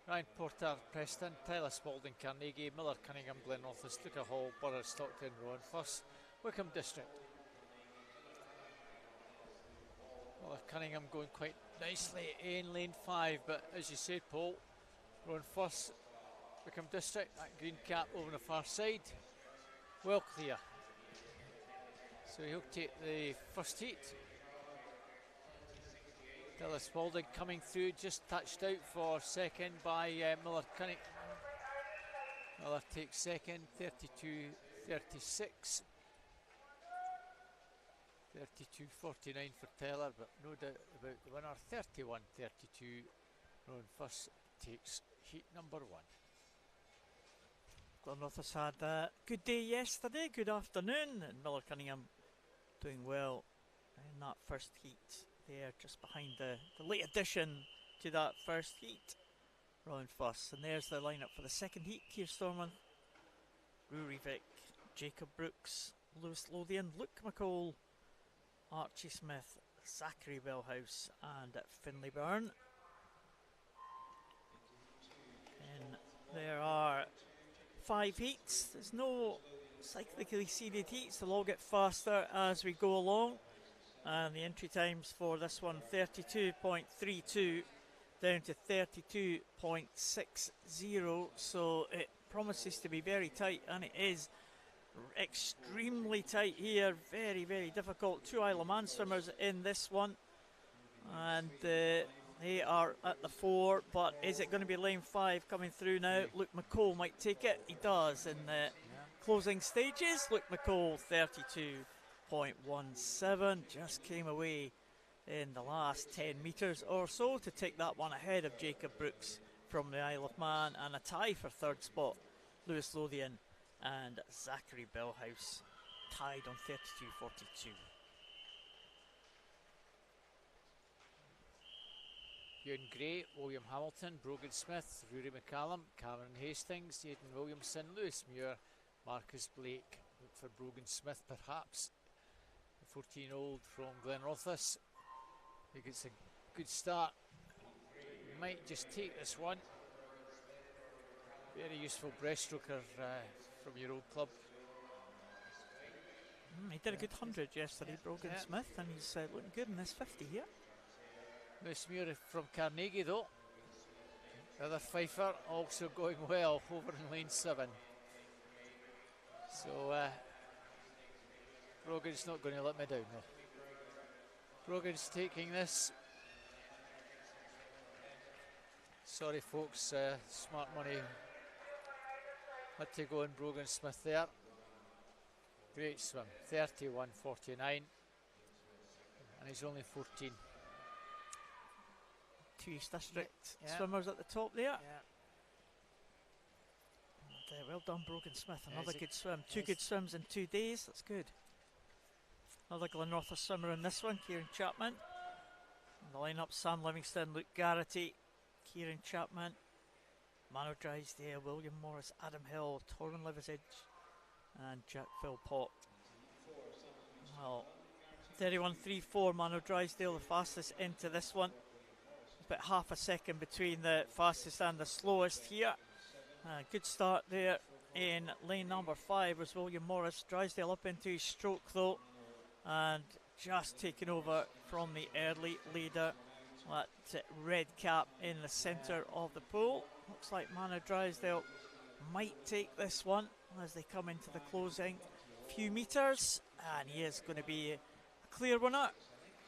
Ryan Porter, Preston, Tyler Spalding, Carnegie, Miller Cunningham, Glenrothes, Luca Hall, Burrow, Stockton, Rowan Fuss, Wickham District. Miller Cunningham going quite nicely in lane 5, but as you said, Paul, Rowan Fuss, Wickham District, that green cap over the far side, well clear. So he'll take the first heat. Tyler Spalding coming through, just touched out for second by Miller Cunningham. Miller takes second, 32.36. 32.49 for Taylor, but no doubt about the winner. 31.32. Rowan Fuss takes heat number 1. Glenrothes had a good day yesterday, good afternoon, and Miller Cunningham doing well in that first heat there, just behind the late addition to that first heat, Rowan Fuss. And there's the lineup for the second heat: Keir Stormont, Rory Vick, Jacob Brooks, Lewis Lothian, Luke McCall, Archie Smith, Zachary Bellhouse and Finlay Byrne. And there are 5 heats. There's no cyclically seeded heats. They'll all get faster as we go along. And the entry times for this one, 32.32 down to 32.60. So it promises to be very tight, and it is extremely tight here. Very, very difficult. 2 Isle of Man swimmers in this one. And they are at the 4, but is it going to be lane 5 coming through now? Luke McCall might take it. He does in the closing stages. Luke McCall, 32.17, just came away in the last 10 metres or so to take that one ahead of Jacob Brooks from the Isle of Man, and a tie for 3rd spot. Lewis Lothian and Zachary Bellhouse tied on 32.42. Ewan Gray, William Hamilton, Brogan Smith, Rory McCallum, Cameron Hastings, Aidan Williamson, Lewis Muir, Marcus Blake. Look for Brogan Smith, perhaps. The 14-year-old from Glenrothes. I think it's a good start. Might just take this one. Very useful breaststroker from your old club. He did a good 100 yesterday, Brogan Smith, and he's looking good in this 50 here. Lewis Muir from Carnegie, though. The other Fifer also going well over in lane 7. So Brogan's not going to let me down, though. Brogan's taking this. Sorry, folks, smart money had to go in Brogan Smith there. Great swim, 31.49, and he's only 14. 2 East District swimmers at the top there. And, well done, Brogan Smith. Another good swim. 2 good swims in 2 days. That's good. Another Glenrothes swimmer in this one, Kieran Chapman. In the lineup, Sam Livingston, Luke Garrity, Kieran Chapman, Mano Drysdale, William Morris, Adam Hill, Torrin Liversidge, and Jack Philpott. Well, 31.34, Mano Drysdale, the fastest into this one. About half a second between the fastest and the slowest here. Good start there in lane number 5 was William Morris. Drysdale up into his stroke though, and just taking over from the early leader. That red cap in the centre of the pool. Looks like Mano Drysdale might take this one as they come into the closing few metres, and he is going to be a clear winner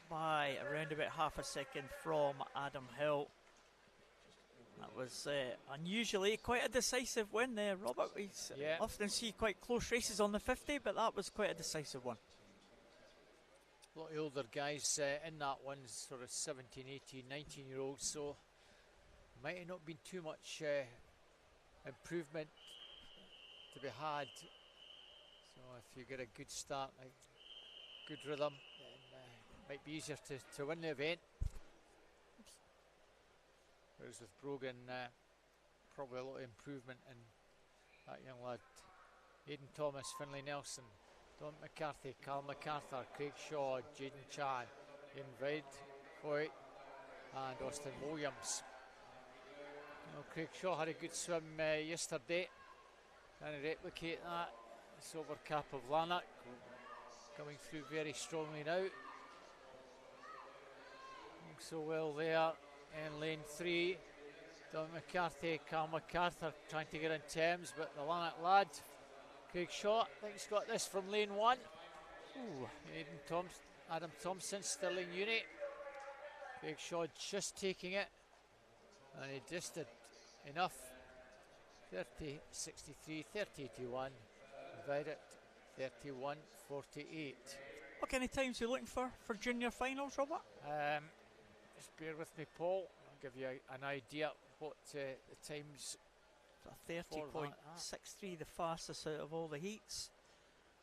by around about half a second from Adam Hill. That was unusually quite a decisive win there, Robert. We often see quite close races on the 50, but that was quite a decisive one. A lot of older guys in that one, sort of 17, 18, 19-year-olds, so might have not been too much improvement to be had. So if you get a good start, like good rhythm, then might be easier to win the event. Whereas with Brogan, probably a lot of improvement in that young lad. Aidan Thomas, Finlay Nelson, Don McCarthy, Carl MacArthur, Craig Shaw, Jaden Chan, Ian Vred, Hoyt, and Austin Williams. Craig Shaw had a good swim yesterday. Can he replicate that? Silver cap of Lanark, coming through very strongly now. Doing so well there in lane 3. Don McCarthy, Carl MacArthur trying to get in terms, but the Lanark lad, Craig Shaw, I think he's got this from lane 1. Adam Thompson still in uni. Craig Shaw just taking it, and he just did enough. 30.63, 30.81, divided 31.48. What kind of times are you looking for junior finals, Robert? Just bear with me, Paul. I'll give you an idea what the times. 30.63, the fastest out of all the heats.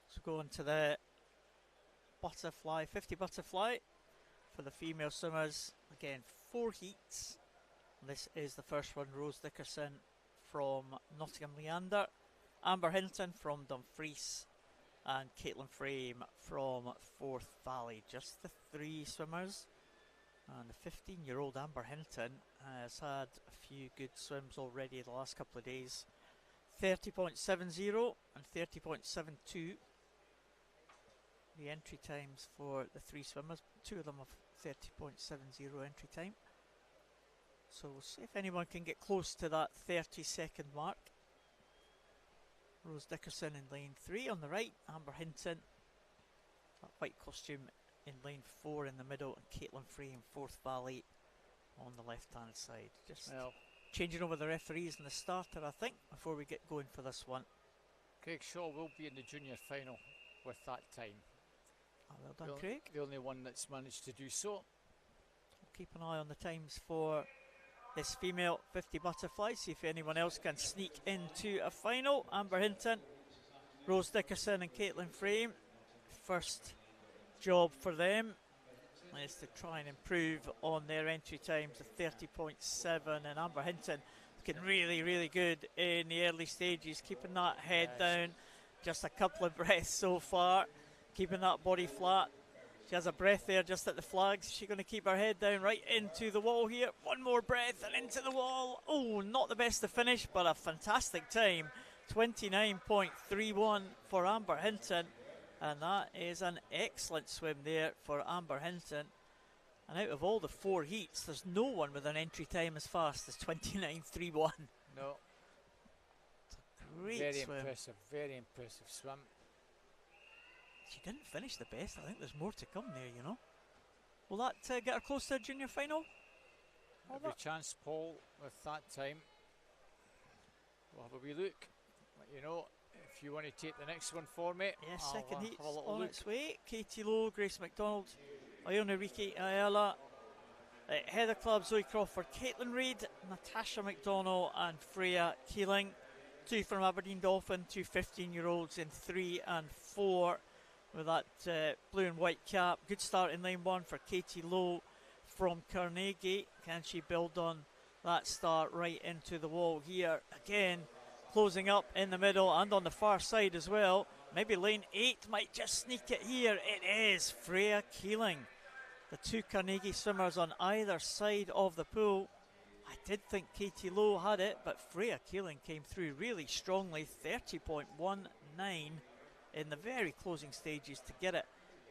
So going to the butterfly, 50 butterfly for the female swimmers. Again, 4 heats. This is the first one, Rose Dickerson from Nottingham Leander, Amber Hinton from Dumfries, and Caitlin Frame from Forth Valley. Just the 3 swimmers. And the 15-year-old Amber Hinton has had a few good swims already the last couple of days. 30.70 and 30.72. The entry times for the 3 swimmers. 2 of them have 30.70 entry time. So we'll see if anyone can get close to that 30-second mark. Rose Dickerson in lane 3 on the right. Amber Hinton, that white costume, in lane 4 in the middle, and Caitlin Frame, Forth Valley, on the left-hand side. Just changing over the referees in the starter, I think, before we get going for this one. Craig Shaw will be in the junior final with that time. Oh, well done, Craig. The only one that's managed to do so. Keep an eye on the times for this female 50 butterfly, see if anyone else can sneak into a final. Amber Hinton, Rose Dickerson and Caitlin Frame. First job for them is to try and improve on their entry times of 30.7, and Amber Hinton looking really, really good in the early stages, keeping that head down. Just a couple of breaths so far, keeping that body flat. She has a breath there just at the flags. She's going to keep her head down right into the wall here. One more breath and into the wall. Oh, not the best to finish, but a fantastic time. 29.31 for Amber Hinton. And that is an excellent swim there for Amber Hinton. And out of all the 4 heats, there's no one with an entry time as fast as 29.31. No. It's a great very swim. Very impressive swim. She didn't finish the best. I think there's more to come there, you know. Will that get her close to a junior final? Every chance, Paul, with that time. We'll have a wee look. Let you know. If you want to take the next one for me. Yeah, second heat have a little on look. its way. Katie Lowe, Grace McDonald, Iona Riki Ayala, Heather Club, Zoe Crawford, Caitlin Reid, Natasha McDonald and Freya Keeling. 2 from Aberdeen Dolphin, 2 15-year-olds in 3 and 4 with that blue and white cap. Good start in lane 1 for Katie Lowe from Carnegie. Can she build on that start right into the wall here? Again, closing up in the middle and on the far side as well. Maybe lane 8 might just sneak it here. It is Freya Keeling. The 2 Carnegie swimmers on either side of the pool. I did think Katie Lowe had it, but Freya Keeling came through really strongly. 30.19 in the very closing stages to get it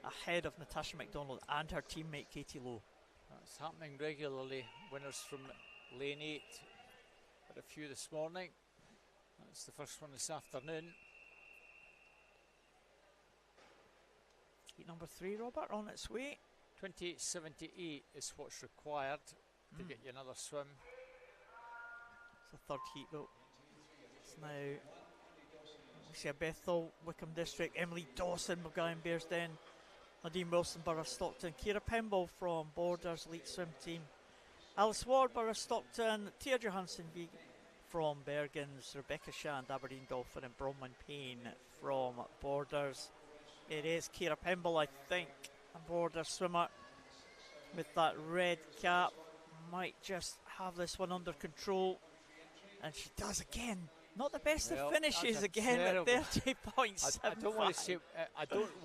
ahead of Natasha McDonald and her teammate Katie Lowe. That's happening regularly. Winners from lane 8. But a few this morning. That's the first one this afternoon. Heat number 3, Robert, on its way. 28.78 is what's required to get you another swim. It's the 3rd heat though. It's now Alicia Bethel, Wickham District, Emily Dawson, Mulgine Bearsden, Nadine Wilson, Borough Stockton, Kira Pemble from Borders Elite Swim Team, Alice Ward, Borough Stockton, Tia Johansson from Bergens, Rebecca Shand, Aberdeen Dolphin, and Bronwyn Payne from Borders. It is Kira Pemble, I think, a Borders swimmer with that red cap. Might just have this one under control, and she does again. Not the best of finishes again at 30.75. I don't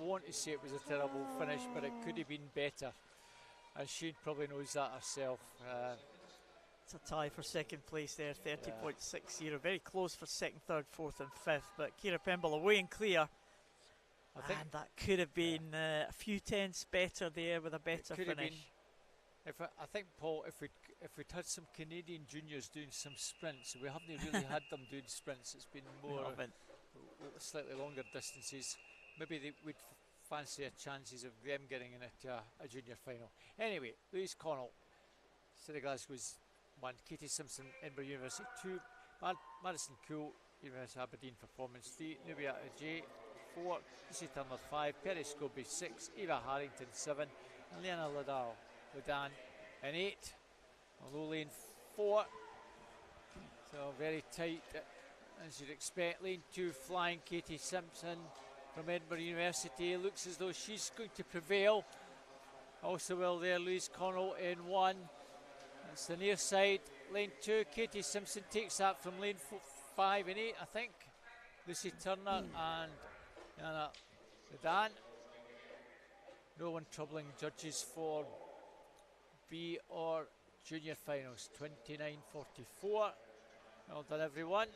want to say it was a terrible finish, but it could have been better, and she probably knows that herself. It's a tie for second place there, 30.60. Very close for second, third, fourth and fifth, but Kira Pemble away and clear. And that could have been a few tenths better there with a better finish. I think, Paul, if we'd had some Canadian juniors doing some sprints, we haven't really had them doing sprints. It's been more slightly longer distances. Maybe we'd fancy a chances of them getting into a junior final. Anyway, Louise Connell, City Glasgow's 1, Katie Simpson, Edinburgh University 2, Madison Cool, University of Aberdeen Performance 3, Nubia J 4, Lucy Turner 5, Perry Scobie 6, Eva Harrington 7, and Leanna Ledan in 8, low lane 4. So very tight, as you'd expect. Lane 2 flying Katie Simpson from Edinburgh University. Looks as though she's going to prevail. Also well there, Louise Connell in 1. That's the near side. Lane 2, Katie Simpson takes that from lane 5 and 8, I think. Lucy Turner and Anna Dan. No one troubling judges for B or junior finals. 29.44. Well done, everyone.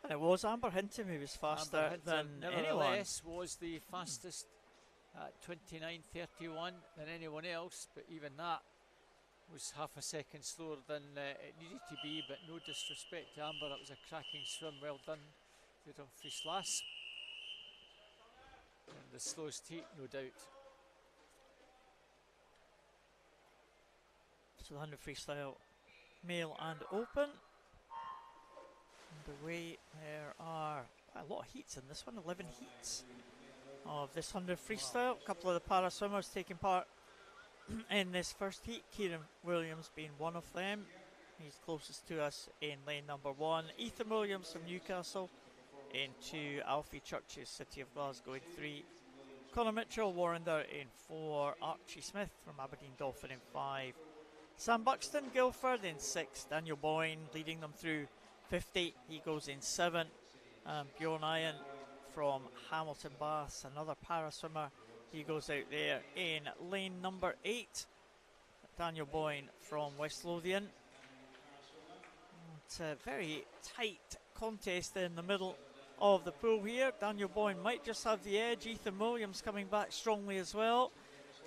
And it was Amber Hinton who was faster than anyone. Nevertheless, was the fastest at 29.31 than anyone else, but even that was half a second slower than it needed to be, but no disrespect to Amber, that was a cracking swim, well done to Humphrey Slass. And the slowest heat, no doubt. So the 100 freestyle, male and open. Underway, there are a lot of heats in this one, 11 heats of this 100 freestyle. A couple of the para swimmers taking part in this first heat, Kieran Williams being one of them. He's closest to us in lane number 1. Ethan Williams from Newcastle in 2. Alfie Churches, City of Glasgow in 3. Conor Mitchell, Warrender in 4. Archie Smith from Aberdeen Dolphin in 5. Sam Buxton, Guildford in 6. Daniel Boyne leading them through 50. He goes in 7. Bjorn Iron from Hamilton Baths, another para swimmer. He goes out there in lane number 8. Daniel Boyne from West Lothian. It's a very tight contest in the middle of the pool here. Daniel Boyne might just have the edge. Ethan Williams coming back strongly as well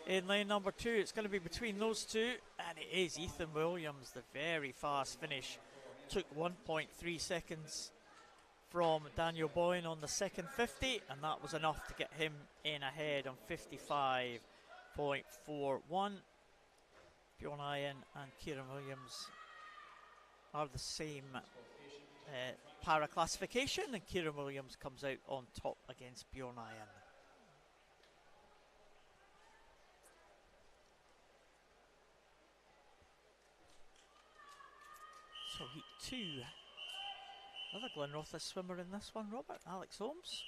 in lane number 2. It's going to be between those two, and it is Ethan Williams. The very fast finish took 1.3 seconds from Daniel Boyne on the second 50, and that was enough to get him in ahead on 55.41. Bjorn Iron and Kieran Williams are the same para classification, and Kieran Williams comes out on top against Bjorn Iron. So heat 2. Another Glenrothes swimmer in this one, Robert, Alex Holmes.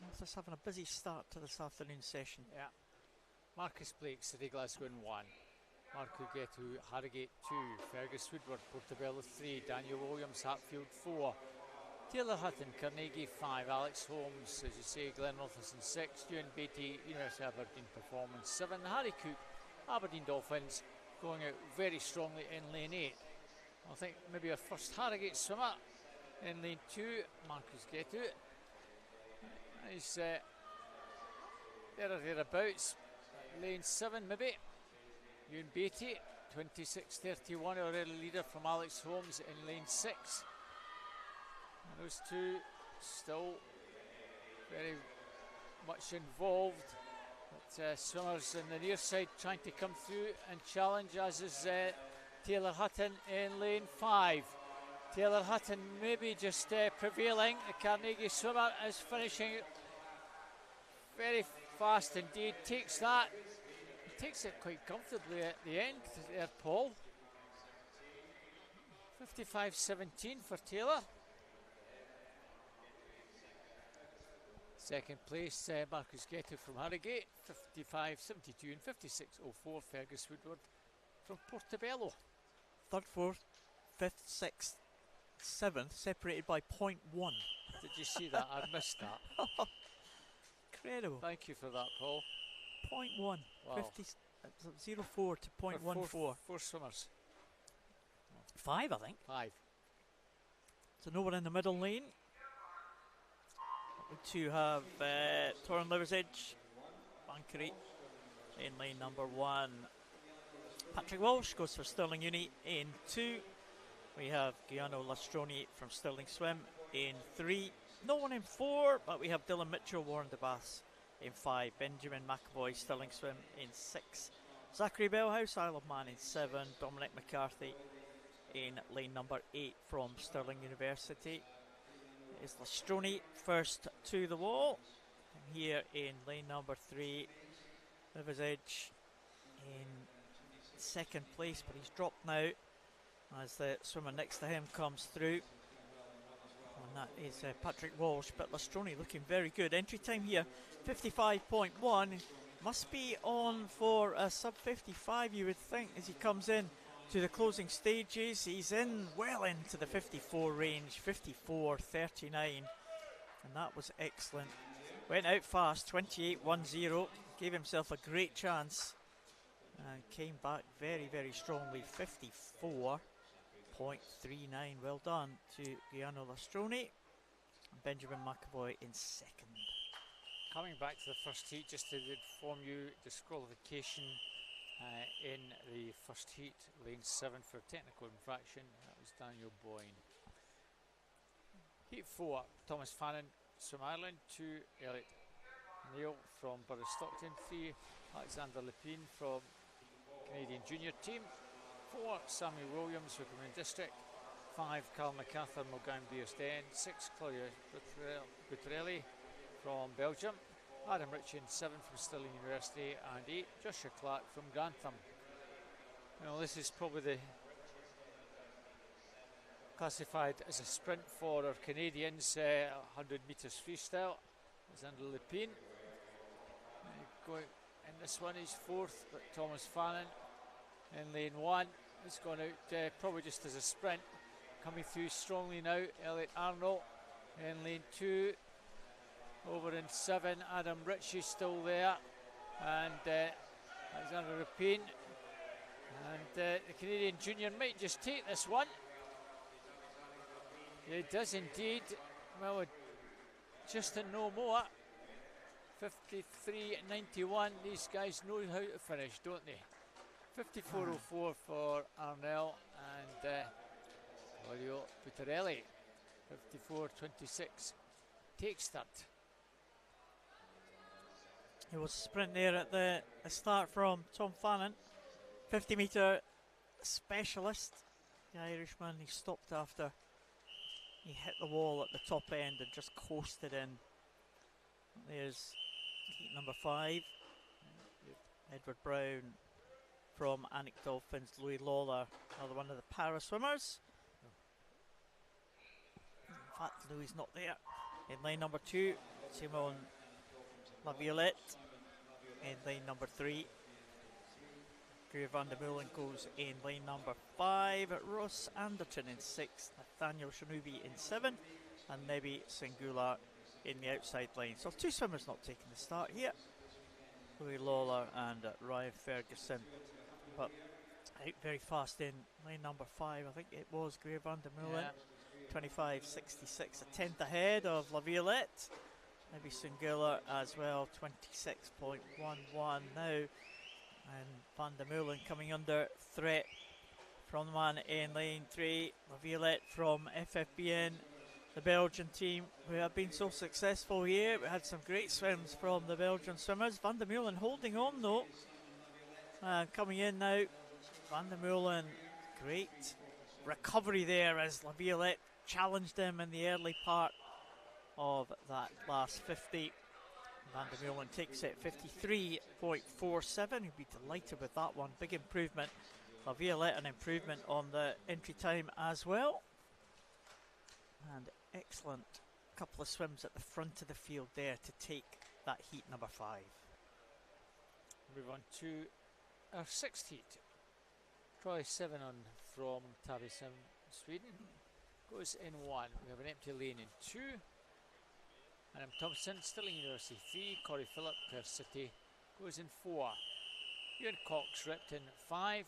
Glenrothes having a busy start to this afternoon session. Yeah. Marcus Blake, City Glasgow in 1. Marco Ghetto, Harrogate 2. Fergus Woodward, Portobello 3. Daniel Williams, Hatfield 4. Taylor Hutton, Carnegie 5. Alex Holmes, as you say, Glenrothes in 6. Ewan Beatty, University of Aberdeen Performance 7. Harry Cook, Aberdeen Dolphins, going out very strongly in lane 8. I think maybe our first Harrogate swimmer in lane 2, Marcus Ghetto. He's there or thereabouts. Lane 7 maybe. Ewan Beatty, 26.31, our early leader from Alex Holmes in lane 6. And those two still very much involved. But swimmers in the near side trying to come through and challenge, as is Taylor Hutton in lane 5. Taylor Hutton maybe just prevailing. The Carnegie swimmer is finishing very fast indeed. Takes that. He takes it quite comfortably at the end there, Paul. 55.17 for Taylor. Second place, Marcus Ghetto from Harrogate, 55.72, and 56.04, Fergus Woodward from Portobello. 3rd, 4th, 5th, 6th, 7th, separated by 0.1. Did you see that? I missed that. Incredible. Thank you for that, Paul. 0.1. Wow. 0.04 to 0.14. Four swimmers. 5, I think. 5. So no one in the middle lane. To have Torren Liver's Edge, Bankery in lane number 1. Patrick Walsh goes for Stirling Uni in 2. We have Giano Lastroni from Stirling Swim in 3. No one in 4, but we have Dylan Mitchell, Warren de Bass in 5. Benjamin McAvoy, Stirling Swim in 6. Zachary Bellhouse, Isle of Man in 7. Dominic McCarthy in lane number 8 from Stirling University. Is Lastroni first to the wall. And here in lane number 3, River's Edge in second place, but he's dropped now as the swimmer next to him comes through. And that is Patrick Walsh, but Lastroni looking very good. Entry time here, 55.1. Must be on for a sub 55, you would think, as he comes in to the closing stages. He's in well into the 54 range, 54.39 And that was excellent. Went out fast, 28-1-0. Gave himself a great chance. And came back very, very strongly, 54.39. Well done to Giano Lastroni. And Benjamin McAvoy in second. Coming back to the first heat, just to inform you, disqualification in the first heat, lane 7 for technical infraction. That was Daniel Boyne. Heat 4, Thomas Fannin from Ireland, 2, Elliot Neal from Bury Stockton, 3, Alexander Lepine from Canadian Junior Team, 4, Samuel Williams from Common District, 5, Carl MacArthur, Mulgown Bearsden, 6, Claudia Butrelli from Belgium, Adam Richin, 7 from Stirling University, and 8, Joshua Clark from Grantham. Well, this is probably classified as a sprint for our Canadians, 100 metres freestyle. Alexander Lepine going in this one, he's 4th, but Thomas Fannin in lane 1 has gone out probably just as a sprint. Coming through strongly now, Elliot Arnold in lane 2. Over in 7, Adam Ritchie still there, and Alexander Lepine. And the Canadian Junior might just take this one. It does indeed. Well, just in no more. 53.91. These guys know how to finish, don't they? 54.04 for Arnell and Claudio Butarelli. 54.26. Take start. It was a sprint there at the start from Tom Fannin. 50 metre specialist. The Irishman, he stopped after he hit the wall at the top end and just coasted in. There's heat number 5. Edward Brown from Anik Dolphins. Louis Lawler, another one of the para swimmers. In fact, Louis not there. In lane number 2, Simone Laviolette. In lane number 3, Greer van der Meulen goes in lane number 5. Ross Anderton in 6th. Nathaniel Shanubi in 7th. And Nebi Singula in the outside lane. So 2 swimmers not taking the start here. Louis Lawler and Ryan Ferguson. But out very fast in lane number 5. I think it was Greer van der Meulen. 25.66. A 10th ahead of Laviolette. Maybe Singula as well, 26.11 now. And Van der Meulen coming under threat from the man in lane 3. Laviolette from FFBN, the Belgian team who have been so successful here. We had some great swims from the Belgian swimmers. Van der Meulen holding on though. And coming in now, Van der Meulen, great recovery there as Laviolette challenged him in the early part of that last 50. Van der Meulen takes it 53.47. He'll be delighted with that one. Big improvement. Laviolette an improvement on the entry time as well. And excellent couple of swims at the front of the field there to take that heat number 5. Move on to our 6th heat. Troy Sevenon from Tavisem, Sweden, goes in 1. We have an empty lane in 2. Adam Thompson, Stirling University 3, Corey Phillip, Perth City, goes in 4. Ewan Cox, Repton 5,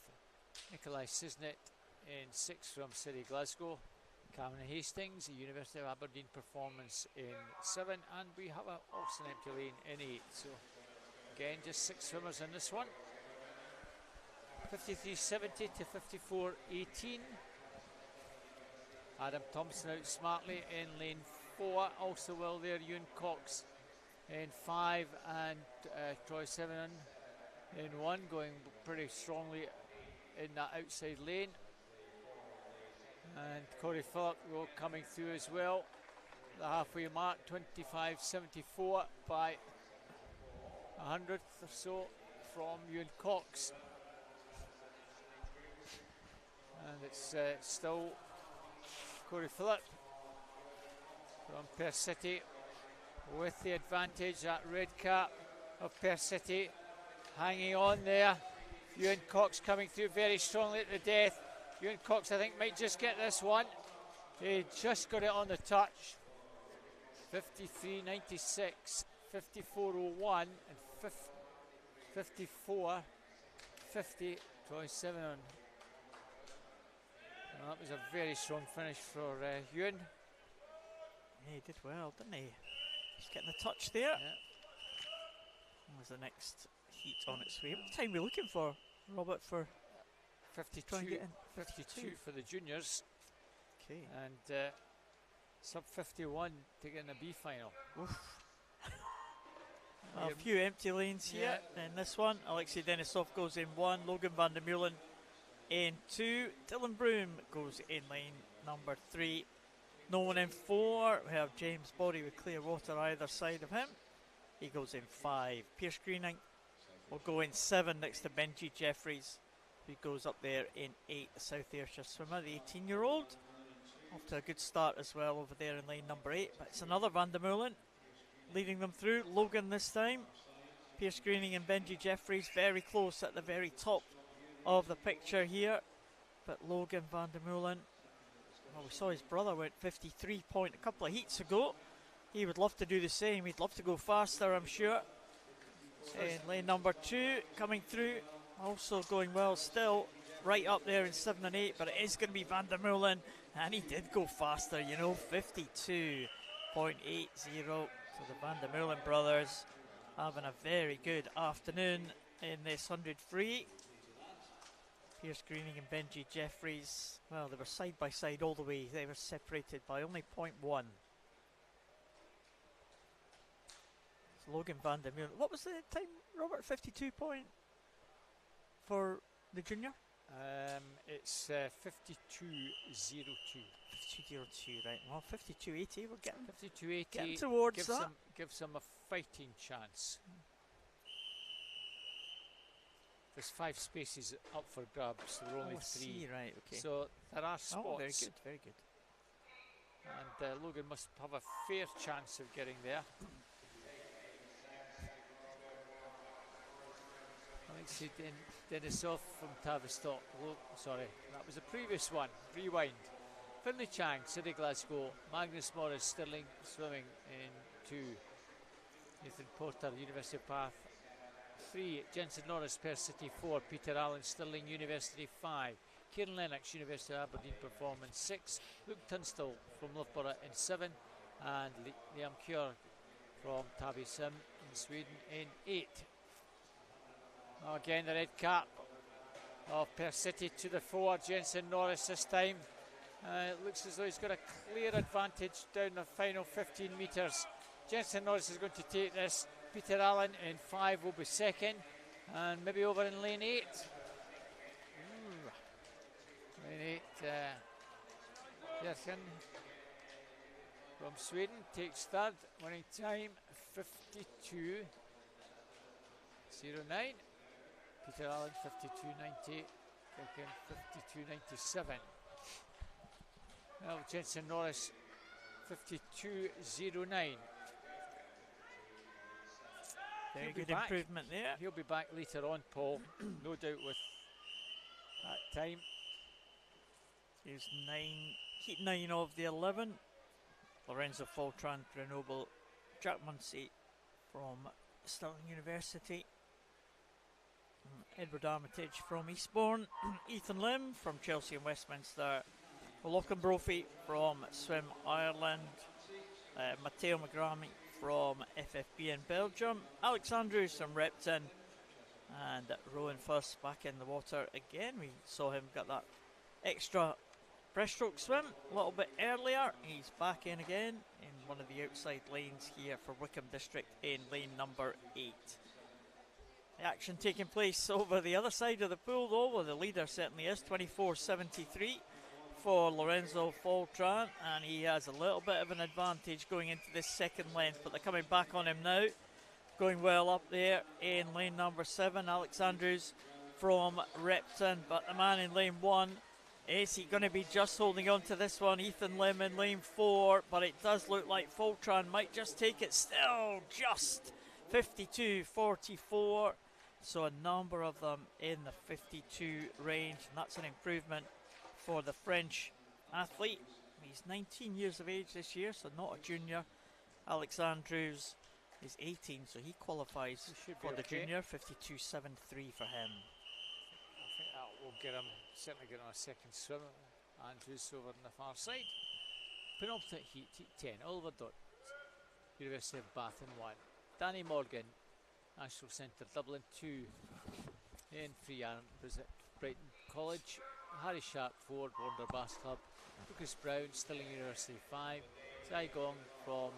Nikolai Cisnet in 6 from City Glasgow, Cameron Hastings, the University of Aberdeen Performance in 7, and we have also an empty lane in 8. So again, just 6 swimmers in this one. 53.70 to 54.18. Adam Thompson out smartly in lane 4, also well there, Ewan Cox in 5 and Troy Sevenon in 1, going pretty strongly in that outside lane. And Corey Phillip coming through as well. The halfway mark, 25.74 by a 100th or so from Ewan Cox. And it's still Corey Phillip from Perth City with the advantage. That red cap of Perth City hanging on there. Ewan Cox coming through very strongly at the death. Ewan Cox, I think, might just get this one. He just got it on the touch. 53.96, 54.01, and 54.50, 27 on. Well, that was a very strong finish for Ewan. Yeah, he did well, didn't he? Just getting the touch there. Yeah. Was the next heat on its way? What time are we looking for, Robert, for 52, 52 for the juniors. Okay. And sub 51 to get in the B final. Well, a few empty lanes here in this one. Alexei Denisov goes in 1, Logan van der Meulen in 2, Dylan Broom goes in lane number 3. No one in 4. We have James Body with clear water either side of him. He goes in 5. Pierce Greening will go in 7 next to Benji Jeffries, who goes up there in 8, the South Ayrshire swimmer, the 18-year-old. Off to a good start as well over there in lane number 8. But it's another Van der Meulen leading them through. Logan this time. Pierce Greening and Benji Jeffries very close at the very top of the picture here. But Logan Van der Meulen, well, we saw his brother went 53 point a couple of heats ago. He would love to do the same. He'd love to go faster, I'm sure. In lane number 2 coming through, also going well still, right up there in 7 and 8, but it is going to be Van der Meulen, and he did go faster, you know, 52.80. So the Van der Meulen brothers having a very good afternoon in this 100 free. Pierce Greening and Benji Jeffries, well, they were side by side all the way. They were separated by only 0.1. Logan Van der Meulen. What was the time, Robert? 52 point for the junior? It's 52.02. 52.02, right. Well, 52.80, we're getting 52.80 getting towards that. Gives them a fighting chance. There's 5 spaces up for grabs, so there are only 3. See, right, okay. So there are spots. Oh, very good, very good. And Logan must have a fair chance of getting there. Alexei Denisov from Tavistock. Sorry, that was the previous one. Rewind. Finlay Chang, City Glasgow. Magnus Morris, Stirling Swimming in 2. Nathan Porter, University of Bath 3. Jensen Norris, Perth City 4. Peter Allen, Stirling University 5. Kieran Lennox, University of Aberdeen Performance 6. Luke Tunstall from Loughborough in 7. And Liam Kjör from Tavi Sim in Sweden in 8. Again, the red cap of Perth City to the fore. Jensen Norris this time. It looks as though he's got a clear advantage down the final 15 metres. Jensen Norris is going to take this. Peter Allen in 5 will be second. And maybe over in lane 8. Lane 8. Jerken from Sweden takes third. Winning time 52.09. Peter Allen 52.90, Jerken 52.97. Well, Jensen Norris 52.09. Very good improvement there. He'll be back later on, Paul, no doubt with that time. Here's heat 9 of the 11. Lorenzo Foltran, Grenoble, Jack Munsey from Stirling University. Edward Armitage from Eastbourne, Ethan Lim from Chelsea and Westminster, Lachlan Brophy from Swim Ireland, Matteo Magrami from FFB in Belgium, Alex Andrews from Repton, and Rowan Fuss back in the water again. We saw him get that extra breaststroke swim a little bit earlier. He's back in again in one of the outside lanes here for Wickham District in lane number 8. The action taking place over the other side of the pool though, where the leader certainly is, 24.73 for Lorenzo Foltran, and he has a little bit of an advantage going into this second length, but they're coming back on him now. Going well up there in lane number 7, Alex Andrews from Repton, but the man in lane 1, is he going to be just holding on to this one? Ethan Lim in lane 4, but it does look like Foltran might just take it still, just 52.44. So a number of them in the 52 range, and that's an improvement for the French athlete. He's 19 years of age this year, so not a junior. Alex Andrews is 18, so he qualifies He should be for the okay. junior. 52.73 for him. I think that will get him, certainly get him a second swim. Andrews over on the far side. Penultimate heat, heat 10, Oliver Dot, University of Bath in 1. Danny Morgan, National Centre, Dublin 2. Then 3 Aaron Visit Brighton College. Harry Sharp 4, Warner Bass Club. Lucas Brown, Stirling University 5. Zai Gong from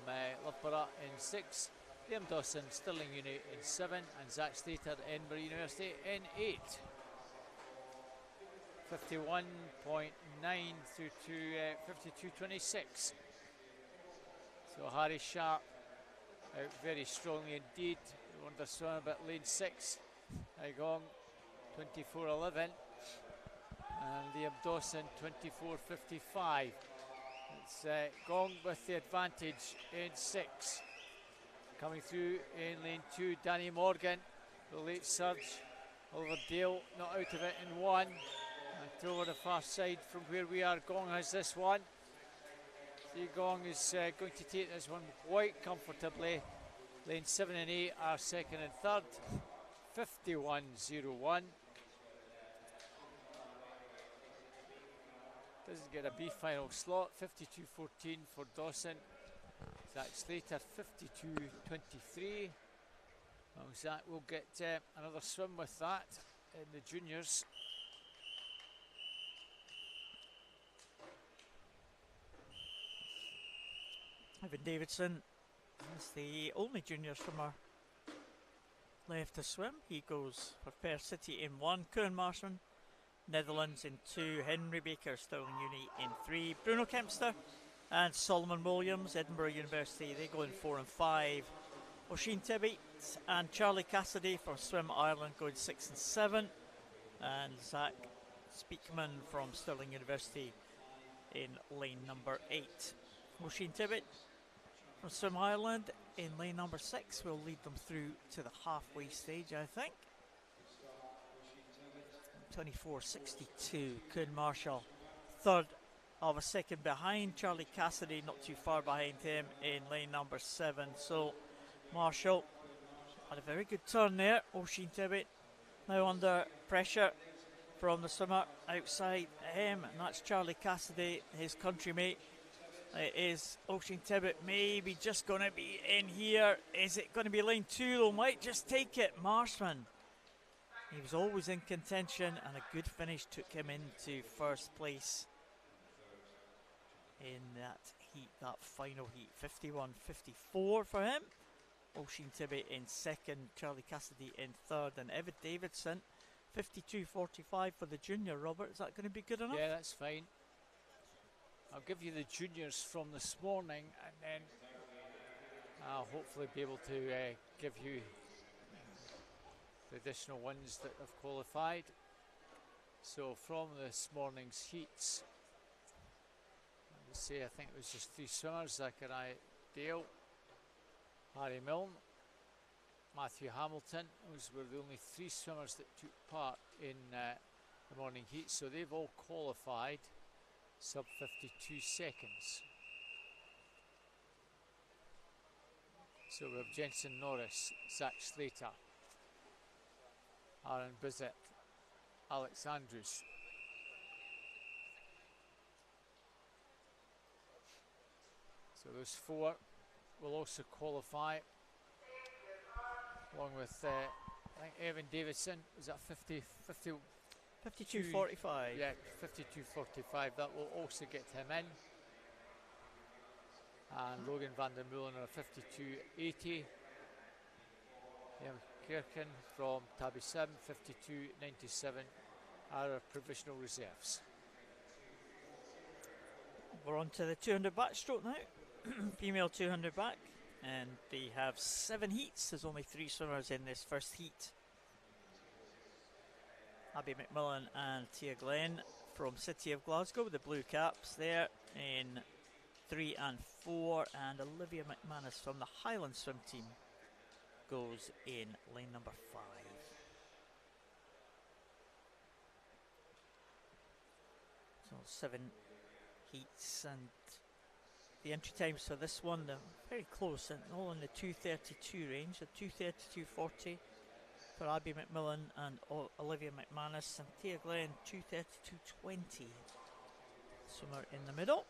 Loughborough in 6. Liam Dawson, Stirling Uni in 7. And Zach Slater, Edinburgh University in 8. 51.9 through to 52.26. So Harry Sharp out very strongly indeed. Wonder Swan about lane 6. Gong 24.11. And Liam Dawson 24.55. It's Gong with the advantage in 6. Coming through in lane 2, Danny Morgan. The late surge. Oliver Dale not out of it in 1. And over the far side from where we are, Gong has this one. See, Gong is going to take this one quite comfortably. Lane 7 and 8 are second and third. 51.01. Doesn't get a B final slot. 52.14 for Dawson. Zach Slater 52.23. Well, Zach will get another swim with that in the juniors. Evan Davidson is the only junior swimmer left to swim. He goes for Perth City in 1. Koen Marsman, Netherlands in 2. Henry Baker, Stirling Uni in 3. Bruno Kempster and Solomon Williams, Edinburgh University, they go in 4 and 5. Oisin Tibbett and Charlie Cassidy from Swim Ireland go in 6 and 7. And Zach Speakman from Stirling University in lane number 8. Oisin Tibbett from Swim Ireland in lane number 6 will lead them through to the halfway stage, I think. 24.62. Koen Marshall, third of a second behind. Charlie Cassidy not too far behind him in lane number 7. So Marshall had a very good turn there. Oisin Tibbett now under pressure from the swimmer outside him, and that's Charlie Cassidy, his countrymate. It is Oisin Tibbett maybe just going to be in here. Is it going to be lane 2 though? Might just take it. Marshman, he was always in contention, and a good finish took him into first place in that heat, that final heat. 51.54 for him. Oisin Tibbett in second, Charlie Cassidy in third, and Evan Davidson 52.45 for the junior. Robert, is that going to be good enough? Yeah, that's fine. I'll give you the juniors from this morning, and then I'll hopefully be able to give you the additional ones that have qualified. So from this morning's heats, let's say I think it was just 3 swimmers: Zachariah Dale, Harry Milne, Matthew Hamilton. Those were the only 3 swimmers that took part in the morning heat, so they've all qualified sub 52 seconds. So we have Jensen Norris, Zach Slater, Aaron Bissett, Alex Andrews. So those 4 will also qualify, along with I think Evan Davidson. Was that 52.45? Yeah, 52.45. That will also get him in. And Logan van der Meulen on a 52.80. Kirken from Tabby Sim, 52.97 are our provisional reserves. We're on to the 200 backstroke now. Female 200 back, and they have 7 heats. There's only 3 swimmers in this first heat. Abby McMillan and Tia Glenn from City of Glasgow with the blue caps there in 3 and 4, and Olivia McManus from the Highland swim team goes in lane number 5. So 7 heats, and the entry times for this one, they're very close and all in the 2:32 range, the 2:32.40 for Abby McMillan and Olivia McManus, and Tia Glenn 2:32.20. Swimmer in the middle.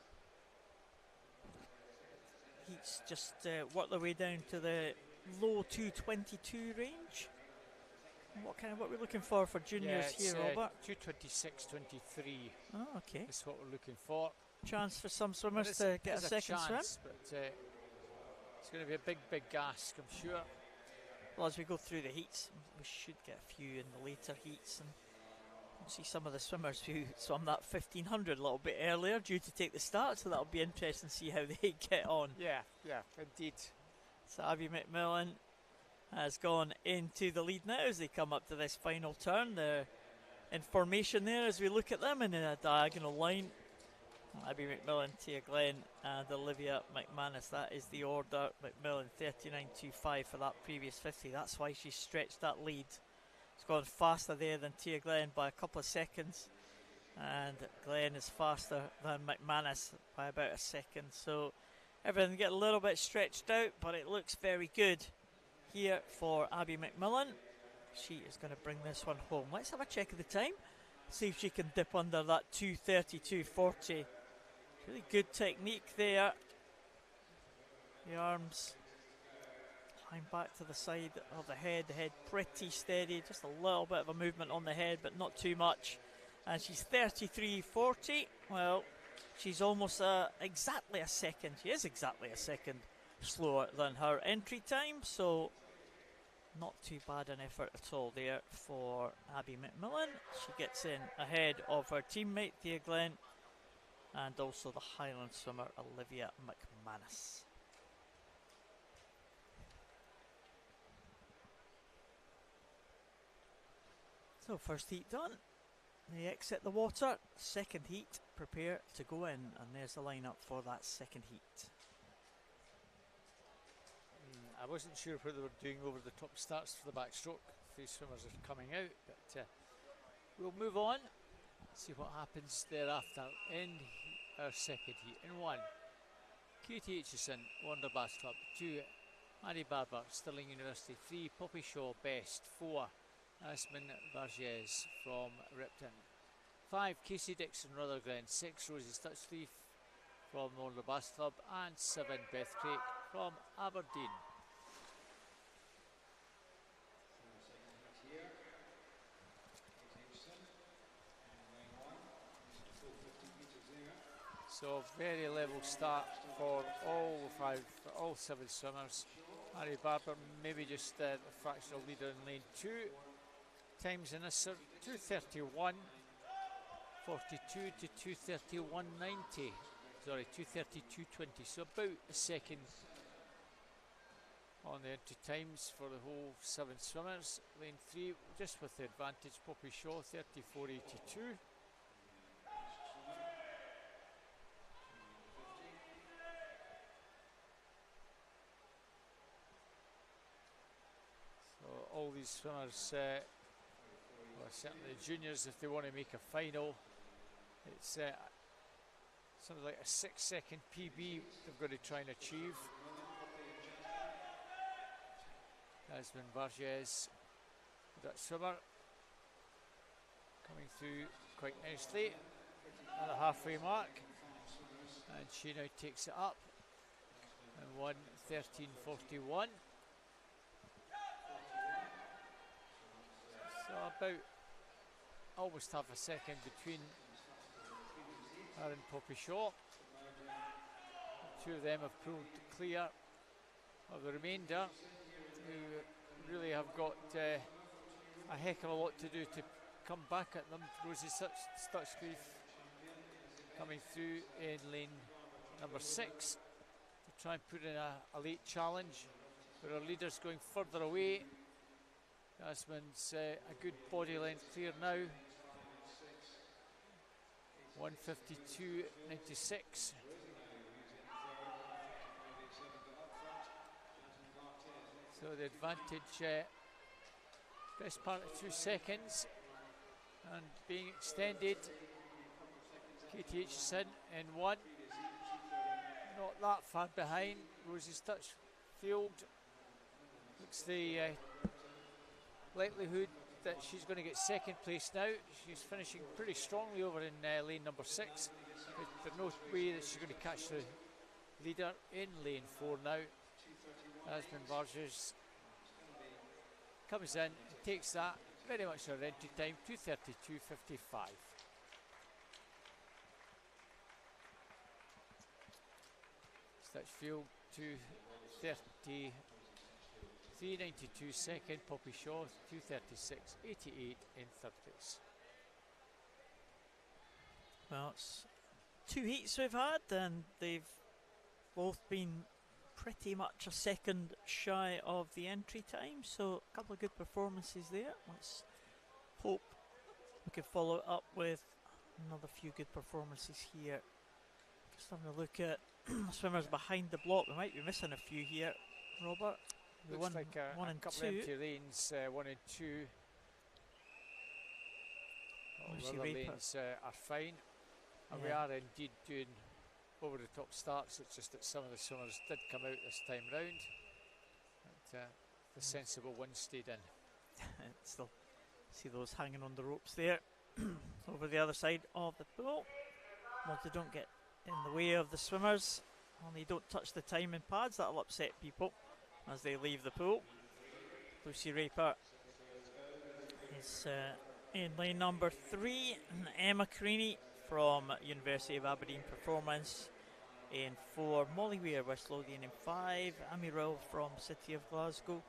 Heats just work their way down to the low 2:22 range. What we're looking for juniors here, Robert? 2:26.23. Oh, okay. That's what we're looking for. Chance for some swimmers to get a second swim. But it's going to be a big ask, I'm sure. Well, as we go through the heats, we should get a few in the later heats, and we'll see some of the swimmers who swam that 1500 a little bit earlier due to take the start, so that'll be interesting to see how they get on. Yeah, indeed. So Abby McMillan has gone into the lead now as they come up to this final turn. They're in formation there as we look at them in a diagonal line. Abby McMillan, Tia Glenn and Olivia McManus. That is the order. McMillan 39.25 for that previous 50. That's why she stretched that lead. It's gone faster there than Tia Glenn by a couple of seconds, and Glenn is faster than McManus by about a second. So everything get a little bit stretched out, but it looks very good here for Abby McMillan. She is going to bring this one home. Let's have a check of the time, see if she can dip under that 2:32.40. Really good technique there. The arms climb back to the side of the head pretty steady, just a little bit of a movement on the head but not too much, and she's 33.40. Well, she's almost exactly a second, she is exactly a second slower than her entry time, so not too bad an effort at all there for Abby McMillan. She gets in ahead of her teammate Tia Glenn and also the Highland swimmer Olivia McManus. So first heat done, they exit the water. Second heat, prepare to go in, and there's the lineup for that second heat. I wasn't sure whether they were doing over the top starts for the backstroke. Three swimmers are coming out, but we'll move on, see what happens thereafter in our second heat. In one, Katie Aitchison, Wanderbass Club. 2, Annie Barber, Stirling University. 3, Poppy Shaw, Best. 4, Asmin Vargez from Ripton. 5, Casey Dixon, Rutherglen. 6, Rosie Stutchleaf from Wanderbass Club. And 7, Beth Craik from Aberdeen. So very level start for all 7 swimmers. Harry Barber maybe just the fractional leader in lane 2. Times in this 2:31.42 to 2:31.90. Sorry, 2:32.20. So about a second on the entry times for the whole 7 swimmers. Lane 3 just with the advantage. Poppy Shaw 34.82. All these swimmers, well, certainly the juniors, if they want to make a final, it's something like a 6-second PB they've got to try and achieve. Asmin Vargez, that swimmer, coming through quite nicely at the halfway mark, and she now takes it up and 1:13.41. So about almost half a second between her and Poppy Shaw. The 2 of them have pulled clear of the remainder, who really have got a heck of a lot to do to come back at them. Rosie Stutchleaf coming through in lane number 6 to try and put in a late challenge, but our leader's going further away. Asmin's a good body length clear now. 1:52.96. So the advantage, best part of 2 seconds, and being extended. Katie Aitchison in 1. not that far behind. Rosie's Touchfield looks the likelihood that she's going to get second place now. She's finishing pretty strongly over in lane number 6. There's no way that she's going to catch the leader in lane 4 now. Aspen Vargas comes in and takes that. Very much her entry time, 2:32.55. Stitchfield 2:33.92 second. Poppy Shaw 2:36.88 in third place. Well, it's 2 heats we've had, and they've both been pretty much a second shy of the entry time, so a couple of good performances there. Let's hope we can follow it up with another few good performances here. Just having a look at swimmers behind the block. We might be missing a few here, Robert. Looks like a couple of empty lanes, 1 and 2. Other lanes are fine, and we are indeed doing over the top starts. It's just that some of the swimmers did come out this time round, but the sensible one stayed in. Still see those hanging on the ropes there. Over the other side of the pool. Well, they don't get in the way of the swimmers, and they don't touch the timing pads. That'll upset people as they leave the pool. Lucy Raper is in lane number 3. Emma Creaney from University of Aberdeen Performance in 4. Molly Weir, West Lothian in 5. Amy Rill from City of Glasgow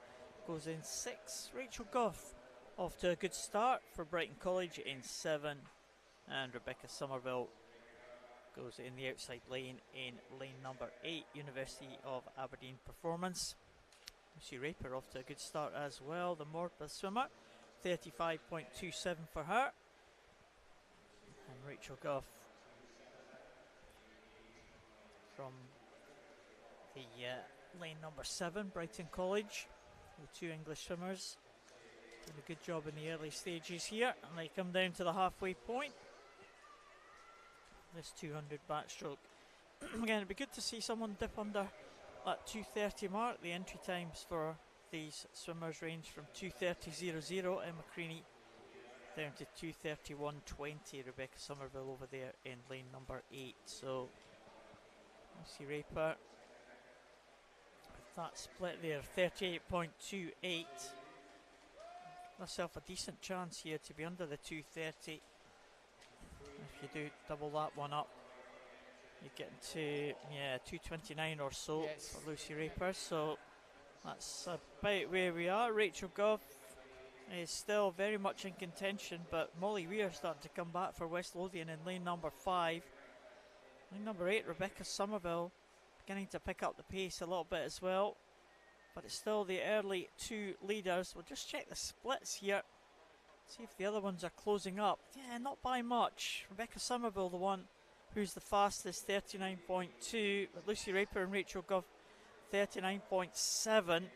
goes in 6. Rachel Goff off to a good start for Brighton College in 7. And Rebecca Somerville goes in the outside lane in lane number 8. University of Aberdeen Performance. Lucy Raper off to a good start as well, the Morpeth swimmer. 35.27 for her. And Rachel Goff from the lane number 7, Brighton College. The 2 English swimmers doing a good job in the early stages here, and they come down to the halfway point. This 200 backstroke. Again, it'd be good to see someone dip under that 2:30 mark. The entry times for these swimmers range from 2:30.00 Emma Creaney down to 2:31.20 Rebecca Somerville over there in lane number 8. So Lucy Raper with that split there, 38.28. Myself a decent chance here to be under the 2:30. If you do double that one up, you get to 2:29 or so for Lucy Raper. So that's about where we are. Rachel Goff is still very much in contention, but Molly Weir starting to come back for West Lothian in lane number 5. Lane number 8, Rebecca Somerville, beginning to pick up the pace a little bit as well. But it's still the early 2 leaders. We'll just check the splits here, see if the other ones are closing up. Yeah, not by much. Rebecca Somerville, the one who's the fastest, 39.2. But Lucy Raper and Rachel Goff, 39.7.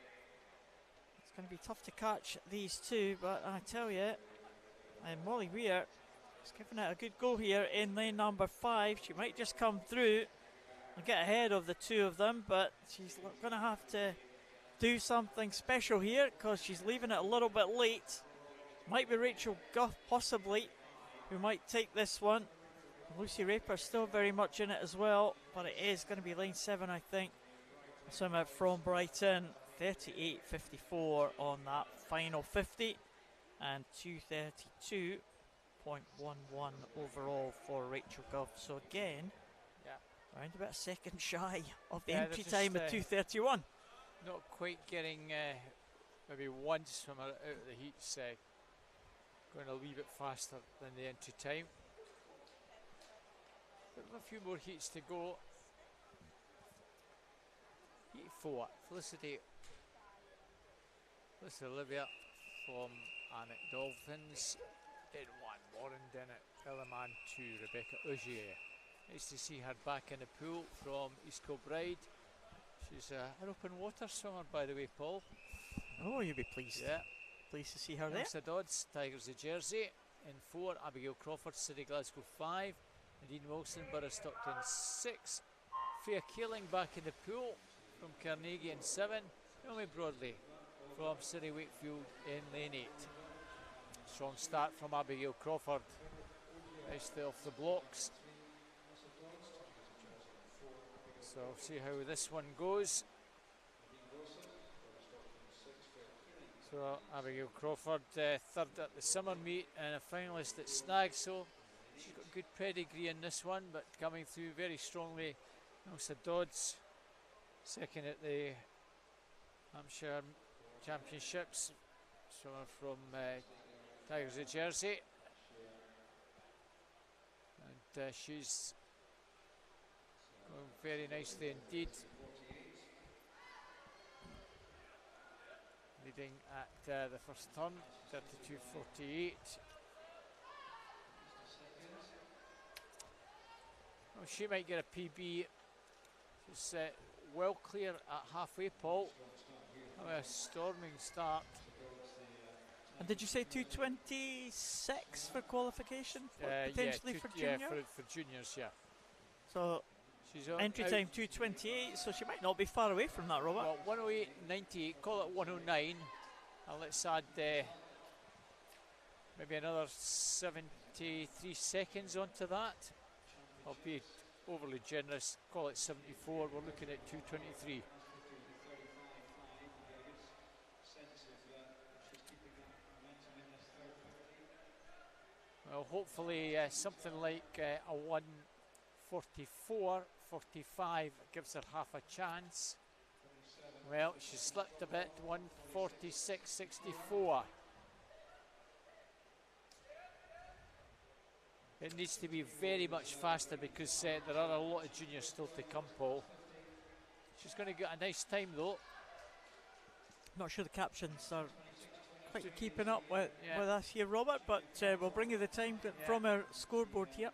It's going to be tough to catch these two, but I tell you, Molly Weir is giving it a good go here in lane number 5. She might just come through and get ahead of the 2 of them, but she's going to have to do something special here because she's leaving it a little bit late. Might be Rachel Goff possibly who might take this one. Lucy Raper still very much in it as well, but it is going to be lane 7, I think. Swimmer from Brighton, 38.54 on that final 50, and 2:32.11 overall for Rachel Goff. So again, around about a second shy of the entry time at 2:31. Not quite getting maybe one swimmer out of the heats going a wee bit faster than the entry time. But a few more heats to go. Heat 4, Felicity Olivia from Anik Dolphins in 1. Warren Dennett, Illiman 2, Rebecca Ogier. Nice to see her back in the pool from East Kilbride. She's an open water swimmer, by the way, Paul. Oh, you'll be pleased. Yeah. Pleased to see her there. Youngster Dodds, Tigers of Jersey in 4. Abigail Crawford, City Glasgow 5. Nadine Wilson, Borough Stockton 6. Freya Keeling back in the pool from Carnegie in 7. Naomi Broadley from City Wakefield in lane 8. Strong start from Abigail Crawford. Nicely off the blocks. So we'll see how this one goes. So Abigail Crawford, third at the summer meet and a finalist at Snag, so she's got good pedigree in this one, but coming through very strongly. Elsa Dodds, second at the Hampshire Championships, swimmer from Tigers of Jersey, and she's going very nicely indeed. Leading at the first turn, 32.48. Well, she might get a PB. She's well clear at halfway, Paul. A storming start. And did you say 2:26 for qualification? Potentially for junior? Yeah, for juniors, yeah. So she's on entry time 2:28, so she might not be far away from that, Robert. Well, 108.98, call it 109, and let's add maybe another 73 seconds onto that. I'll be overly generous, call it 74, we're looking at 2:23. Well, hopefully something like a 1:44.45 gives her half a chance. Well, she slipped a bit, 1:46.64. It needs to be very much faster because there are a lot of juniors still to come, Paul. She's going to get a nice time though. Not sure the captions are quite keeping up with us here, Robert, but we'll bring you the time from our scoreboard here.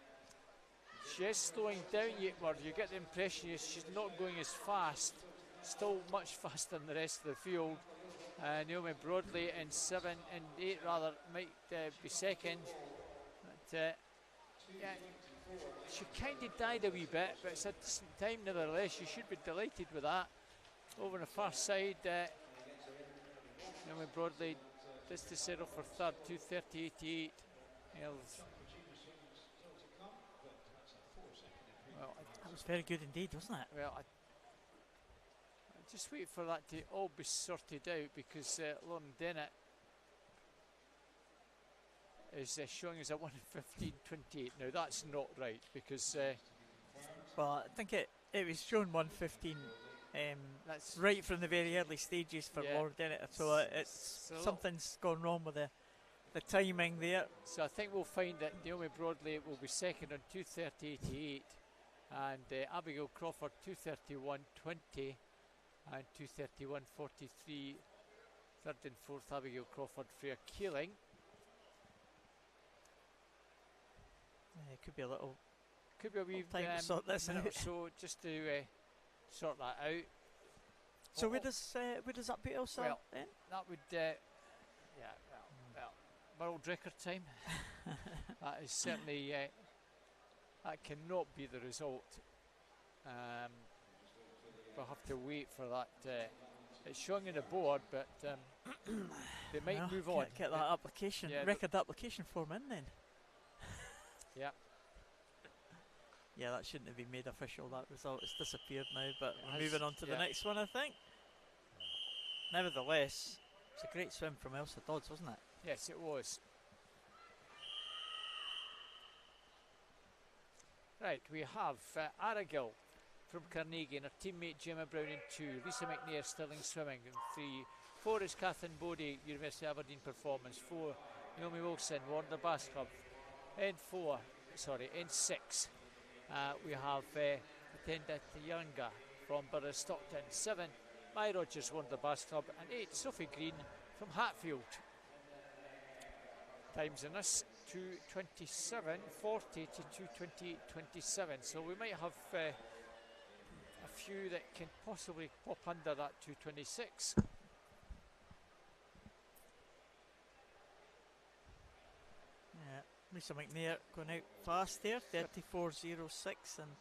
She is slowing down, you get the impression she's not going as fast, still much faster than the rest of the field. Naomi Broadley in 7 and 8 rather might be second. But, yeah, she kind of died a wee bit, but it's a decent time nevertheless. You should be delighted with that. Over on the far side, Naomi Broadley just to settle for third, 2:30.88. Well, that was very good indeed, wasn't it? Well, I just wait for that to all be sorted out because Lauren Dennett is showing us a 1:15.28. Now that's not right because well, I think it was shown 1:15 that's right from the very early stages for Lauren Dennett, so it's something's gone wrong with the timing there. So I think we'll find that Naomi Broadley will be second on 2:30.88 and Abigail Crawford 2:31.20 and 2:31.43. Third and fourth Abigail Crawford, Freya Keeling. It could be a little. Could be a wee time to sort this minute out. or so just to sort that out. So where does that put Elsa then? That would world record time. That is certainly that cannot be the result. We'll have to wait for that. It's showing in the board, but they might move on. Get that application, record application form in then. Yeah. Yeah, that shouldn't have been made official, that result. It's disappeared now, but we're moving on to the next one, I think. Nevertheless, it's a great swim from Elsa Dodds, wasn't it? Yes, it was. Right, we have Aragill from Carnegie and her teammate Gemma Brown in 2, Lisa McNair Stirling swimming in 3, 4 is Kathleen Bodie, University of Aberdeen Performance, 4 Naomi Wilson, Warner Bass Club, in 6 we have Attendant Younger from Borough Stockton, 7 Mai Rogers, Warner Bass Club, and 8 Sophie Green from Hatfield. Times in this 2:27.40 to 2:28.27, so we might have a few that can possibly pop under that 2:26. Yeah, Lisa McNair going out fast there, 34.06, and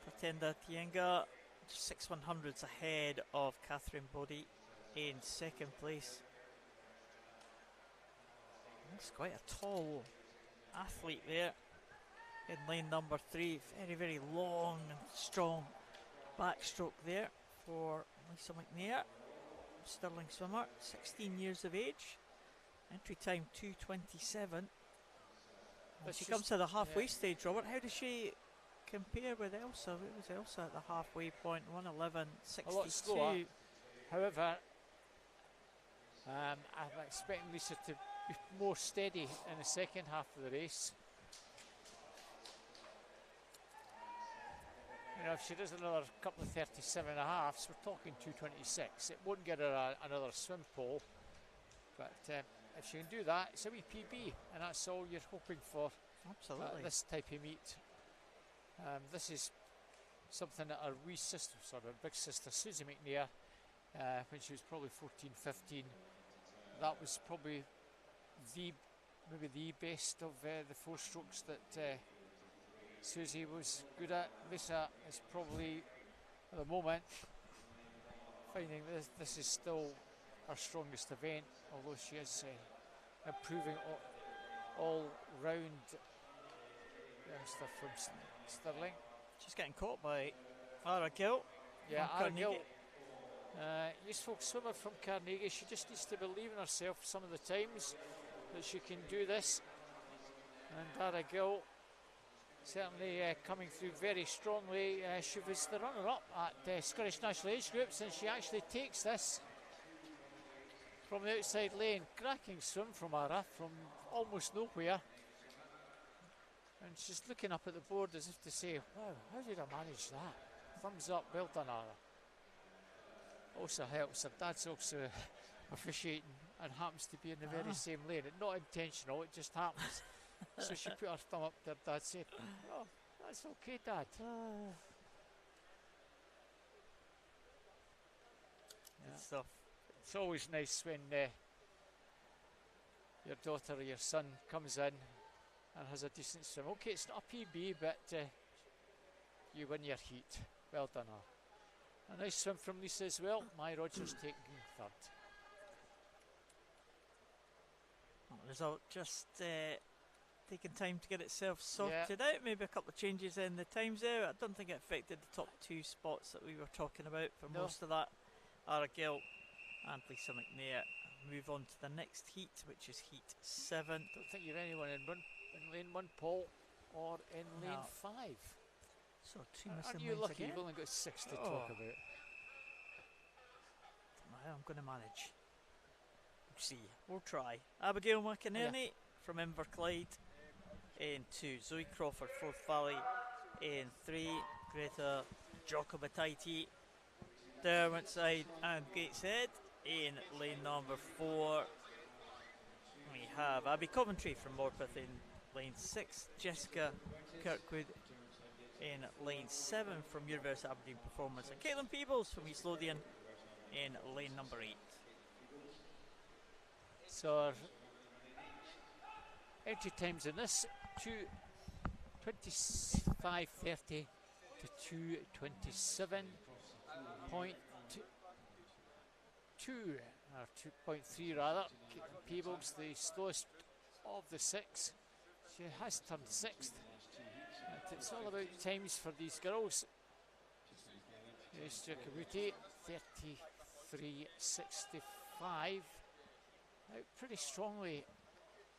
Pretender Tienga, 6/100ths ahead of Catherine Bodie in second place. That's quite a tall athlete there in lane number 3. Very, very long and strong backstroke there for Lisa McNair. Stirling swimmer, 16 years of age. Entry time 2:27. She comes to the halfway stage, Robert. How does she compare with Elsa? It was Elsa at the halfway point, 1:11.62. A lot slower. However, I'm expecting Lisa to be more steady in the second half of the race. You know, if she does another couple of 37.5s, we're talking 2:26. It won't get her another swim pole, but if she can do that, it's a wee PB, and that's all you're hoping for. Absolutely. This type of meet. This is something that our wee sister, sort of big sister, Susie McNair, when she was probably 14, 15, that was probably maybe the best of the 4 strokes that Susie was good at. Lisa is probably, at the moment, finding this is still her strongest event, although she is improving all round. Stuff from Stirling. She's getting caught by Ara Gill. Yeah, Ara Gill. Useful swimmer from Carnegie. She just needs to believe in herself some of the times that she can do this. And Ara Gill certainly coming through very strongly. She was the runner-up at Scottish National Age Groups, and she actually takes this from the outside lane. Cracking swim from Ara from almost nowhere. And she's looking up at the board as if to say, wow, how did I manage that? Thumbs up, well done, Ara. Also helps, her dad's also officiating and happens to be in the very same lane. It's not intentional, it just happens. So she put her thumb up to her dad, said, oh, that's okay, Dad. Good stuff. It's always nice when your daughter or your son comes in and has a decent swim. Okay, it's not a PB, but you win your heat. Well done, her. A nice swim from Lisa as well. Maya Rogers taking third. Result just taking time to get itself sorted out. Maybe a couple of changes in the times there. I don't think it affected the top 2 spots that we were talking about for most of that. Ara Gill and Lisa McNair move on to the next heat, which is heat 7. Don't think you're anyone in lane 1, Paul, or in lane 5. So 2 missing Aren't you lanes lucky? again? You've only got 6 to talk about. I'm going to manage. We'll see. We'll try. Abigail McInerney from Inverclyde in 2. Zoe Crawford, Forth Valley in 3. Greta Jacobitaiti, Derwentside and Gateshead in lane number 4. We have Abby Coventry from Morpeth in lane 6. Jessica Kirkwood in lane 7 from University of Aberdeen Performance. And Caitlin Peebles from East Lothian in lane number 8. So our entry times in this 2:25:30 to 2:27.2 or 2.3 rather. Caitlin Peebles, the slowest of the 6. She has turned 6th. But it's all about times for these girls. Here's Jacobuti, 33.65. Out pretty strongly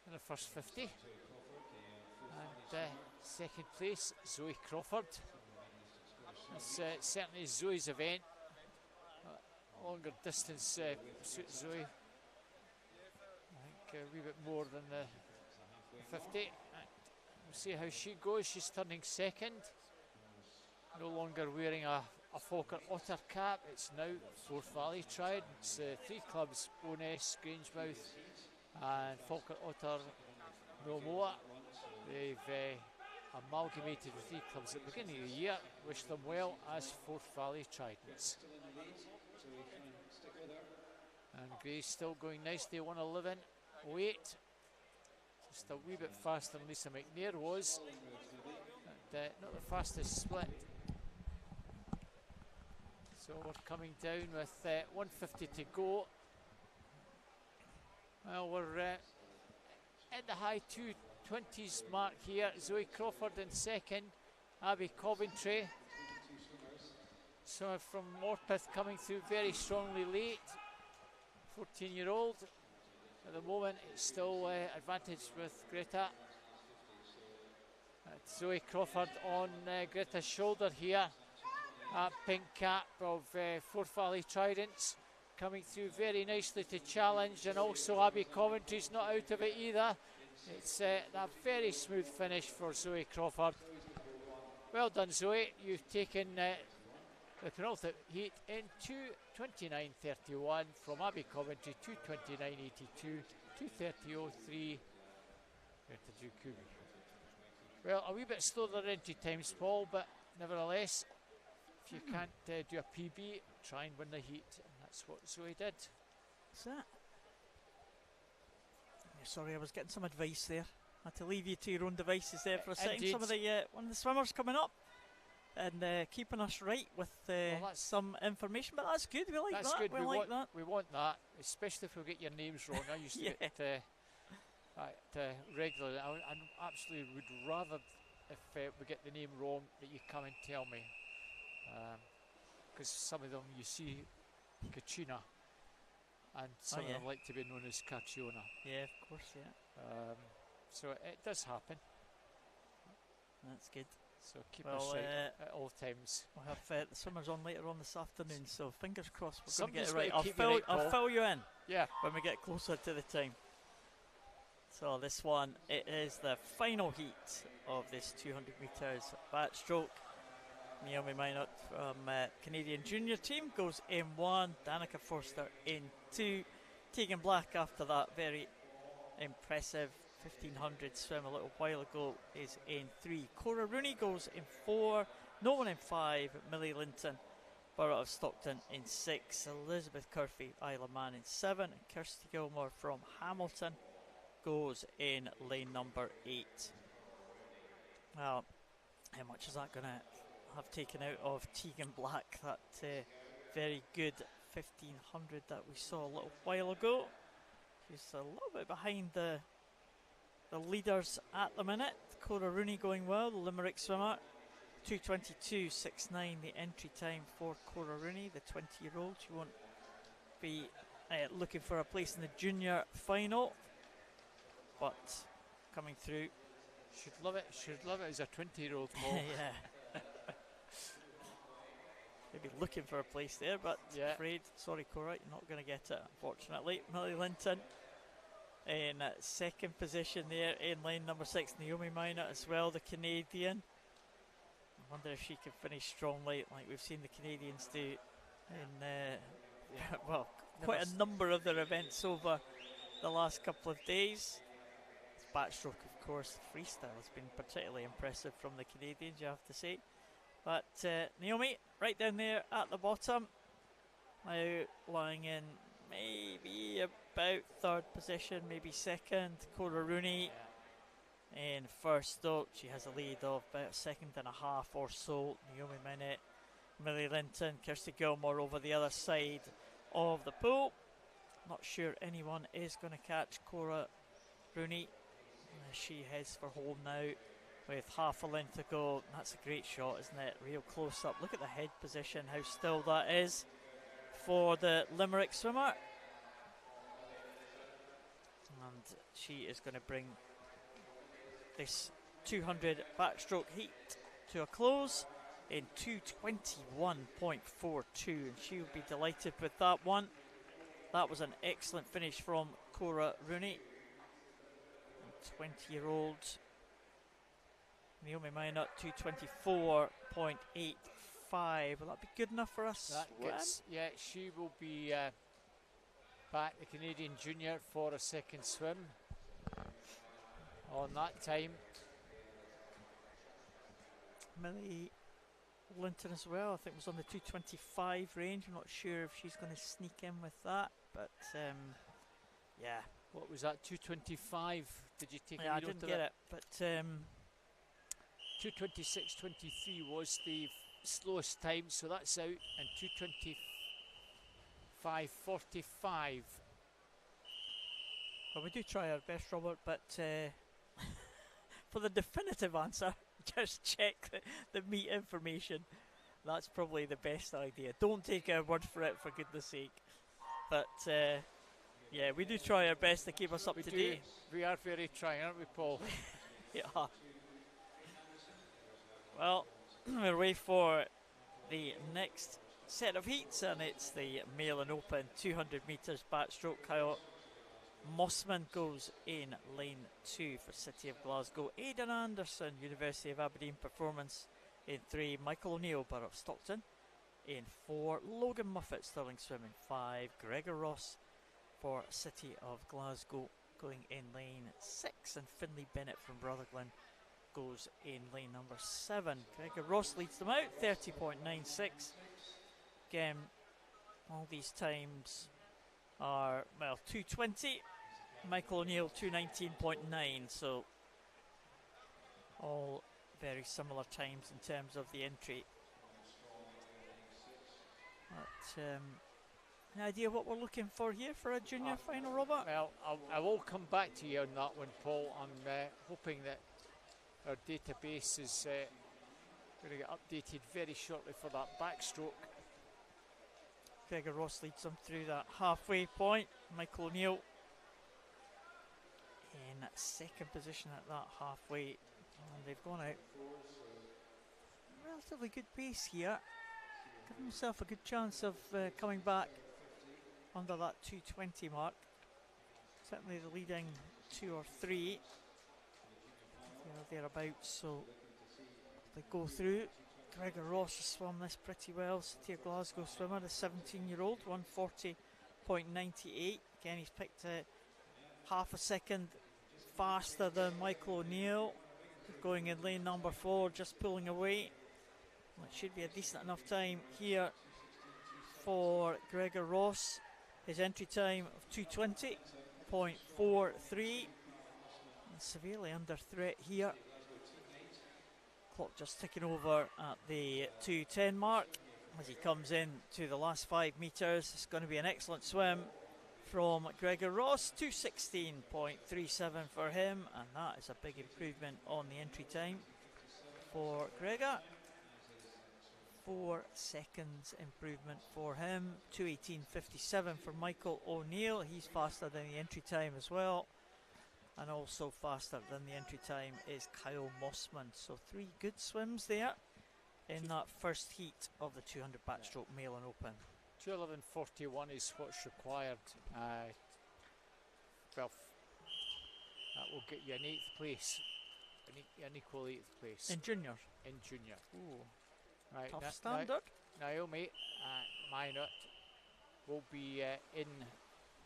in the first 50. And second place, Zoe Crawford. It's certainly Zoe's event. Longer distance suits Zoe. I think a wee bit more than the 50. We'll see how she goes. She's turning 2nd. No longer wearing a Falkirk Otter cap. It's now Forth Valley Tried. It's 3 clubs, Bo'ness, Grangemouth and Falkirk Otter Milmoa. They've amalgamated the 3 clubs at the beginning of the year. Wish them well as Forth Valley Tridents. And Gray's still going nicely, 1:11.08. Just a wee bit faster than Lisa McNair was. And, not the fastest split So we're coming down with 150 to go. Well, we're at the high 220s mark here. Zoe Crawford in second, Abby Coventry. Someone from Morpeth coming through very strongly late. 14-year-old. At the moment, it's still advantage with Greta. Zoe Crawford on Greta's shoulder here. Pink cap of Forth Valley Tridents coming through very nicely to challenge, and also Abby Coventry's not out of it either. It's a very smooth finish for Zoe Crawford. Well done, Zoe. You've taken the penultimate heat in 2:29.31 from Abby Coventry, 2:29.82, 2:30.03. Well, a wee bit slower than entry times, Paul, but nevertheless, if you can't do a PB, try and win the heat, and that's what Zoe did. What's that? Sorry, I was getting some advice there. I had to leave you to your own devices there for a second. Indeed. Some of the one of the swimmers coming up and keeping us right with some information, but that's good. We like that's that. Good. We like that. We want that, especially if we get your names wrong. I used to get that regularly. I absolutely would rather, if we get the name wrong, that you come and tell me. Because some of them you see Katrina, and some of them like to be known as Catriona. Yeah, of course, yeah. So it does happen. That's good. So keep us right at all times. We'll have the swimmers on later on this afternoon, so fingers crossed we're going to get Somebody's it right. gotta keep you right, I'll fill you in Yeah. when we get closer to the time. So this one, it is the final heat of this 200 metres backstroke. Naomi Minot from Canadian junior team goes in 1, Danica Forster in 2, Tegan Black after that very impressive 1500 swim a little while ago is in 3, Cora Rooney goes in 4, no one in 5, Millie Linton Borough of Stockton in 6, Elizabeth Curfey Isle of Man in 7, and Kirsty Gilmore from Hamilton goes in lane number 8. Well, how much is that going to have taken out of Tegan Black, that very good 1500 that we saw a little while ago? She's a little bit behind the leaders at the minute. Cora Rooney going well, the Limerick swimmer. 2:22.69 the entry time for Cora Rooney, the 20-year-old. She won't be looking for a place in the junior final, but coming through. Should love it. Should love it as a 20-year-old. Yeah. Maybe looking for a place there, but afraid, sorry Cora, you're not going to get it, unfortunately. Millie Linton in second position there in lane number 6. Naomi Minot as well, the Canadian. I wonder if she can finish strongly like we've seen the Canadians do in well, quite a number of their events over the last couple of days. Backstroke, of course, freestyle has been particularly impressive from the Canadians, you have to say. But Naomi, right down there at the bottom, now lying in maybe about third position, maybe second. Cora Rooney in first, though. She has a lead of about a second and a half or so. Naomi Minot, Millie Linton, Kirsty Gilmore over the other side of the pool. Not sure anyone is going to catch Cora Rooney. She heads for home now with half a length to go. That's a great shot, isn't it? Real close up. Look at the head position, how still that is for the Limerick swimmer. And she is going to bring this 200 backstroke heat to a close in 2:21.42, and she will be delighted with that one. That was an excellent finish from Cora Rooney. 20-year-old Naomi Minot, 2:24.85. Will that be good enough for us? Yeah, she will be back the Canadian junior for a second swim on that time. Millie Linton as well, I think was on the 2:25 range. I'm not sure if she's going to sneak in with that, but yeah. What was that, 2:25? Did you take a I didn't get it, but 2:26.23 was the slowest time, so that's out, and 2:25:45. Well, we do try our best, Robert, but for the definitive answer, just check the meet information. That's probably the best idea. Don't take our word for it, for goodness sake. But yeah, we do try our best to keep us up to date. We are very trying, aren't we, Paul? Yeah. Well, we're away for the next set of heats, and it's the Male and Open 200 metres backstroke. Kyle Mossman goes in lane 2 for City of Glasgow. Aidan Anderson, University of Aberdeen Performance in 3. Michael O'Neill, Borough of Stockton in 4. Logan Muffet, Stirling Swim in 5. Gregor Ross for City of Glasgow going in lane 6. And Finlay Bennett from Rutherglen goes in lane number 7. Gregor Ross leads them out, 30.96. Again, all these times are, well, 2:20. Michael O'Neill 2:19.9, so all very similar times in terms of the entry. But an idea what we're looking for here for a junior final, Robert? Well, I will come back to you on that one, Paul. I'm hoping that our database is going to get updated very shortly for that backstroke. Gregor Ross leads them through that halfway point. Michael O'Neill in second position at that halfway, and they've gone out relatively good pace here, giving himself a good chance of coming back under that 2:20 mark. Certainly the leading 2 or 3 thereabouts, so they go through. Gregor Ross has swum this pretty well. City of Glasgow swimmer, the 17-year-old, 140.98. Again, he's picked half a second faster than Michael O'Neill, going in lane number 4, just pulling away. Well, it should be a decent enough time here for Gregor Ross. His entry time of 2:20.43. Severely under threat here. Clock just ticking over at the 2:10 mark as he comes in to the last 5 metres. It's going to be an excellent swim from Gregor Ross. 2:16.37 for him, and that is a big improvement on the entry time for Gregor. 4 seconds improvement for him. 2:18.57 for Michael O'Neill. He's faster than the entry time as well. And also faster than the entry time is Kyle Mossman. So 3 good swims there in that first heat of the 200 backstroke Male and Open. 2:11.41 is what's required. Well, that will get you an 8th place, an equal 8th place. In junior? In junior. Ooh, right, tough standard. Naomi Minot will be in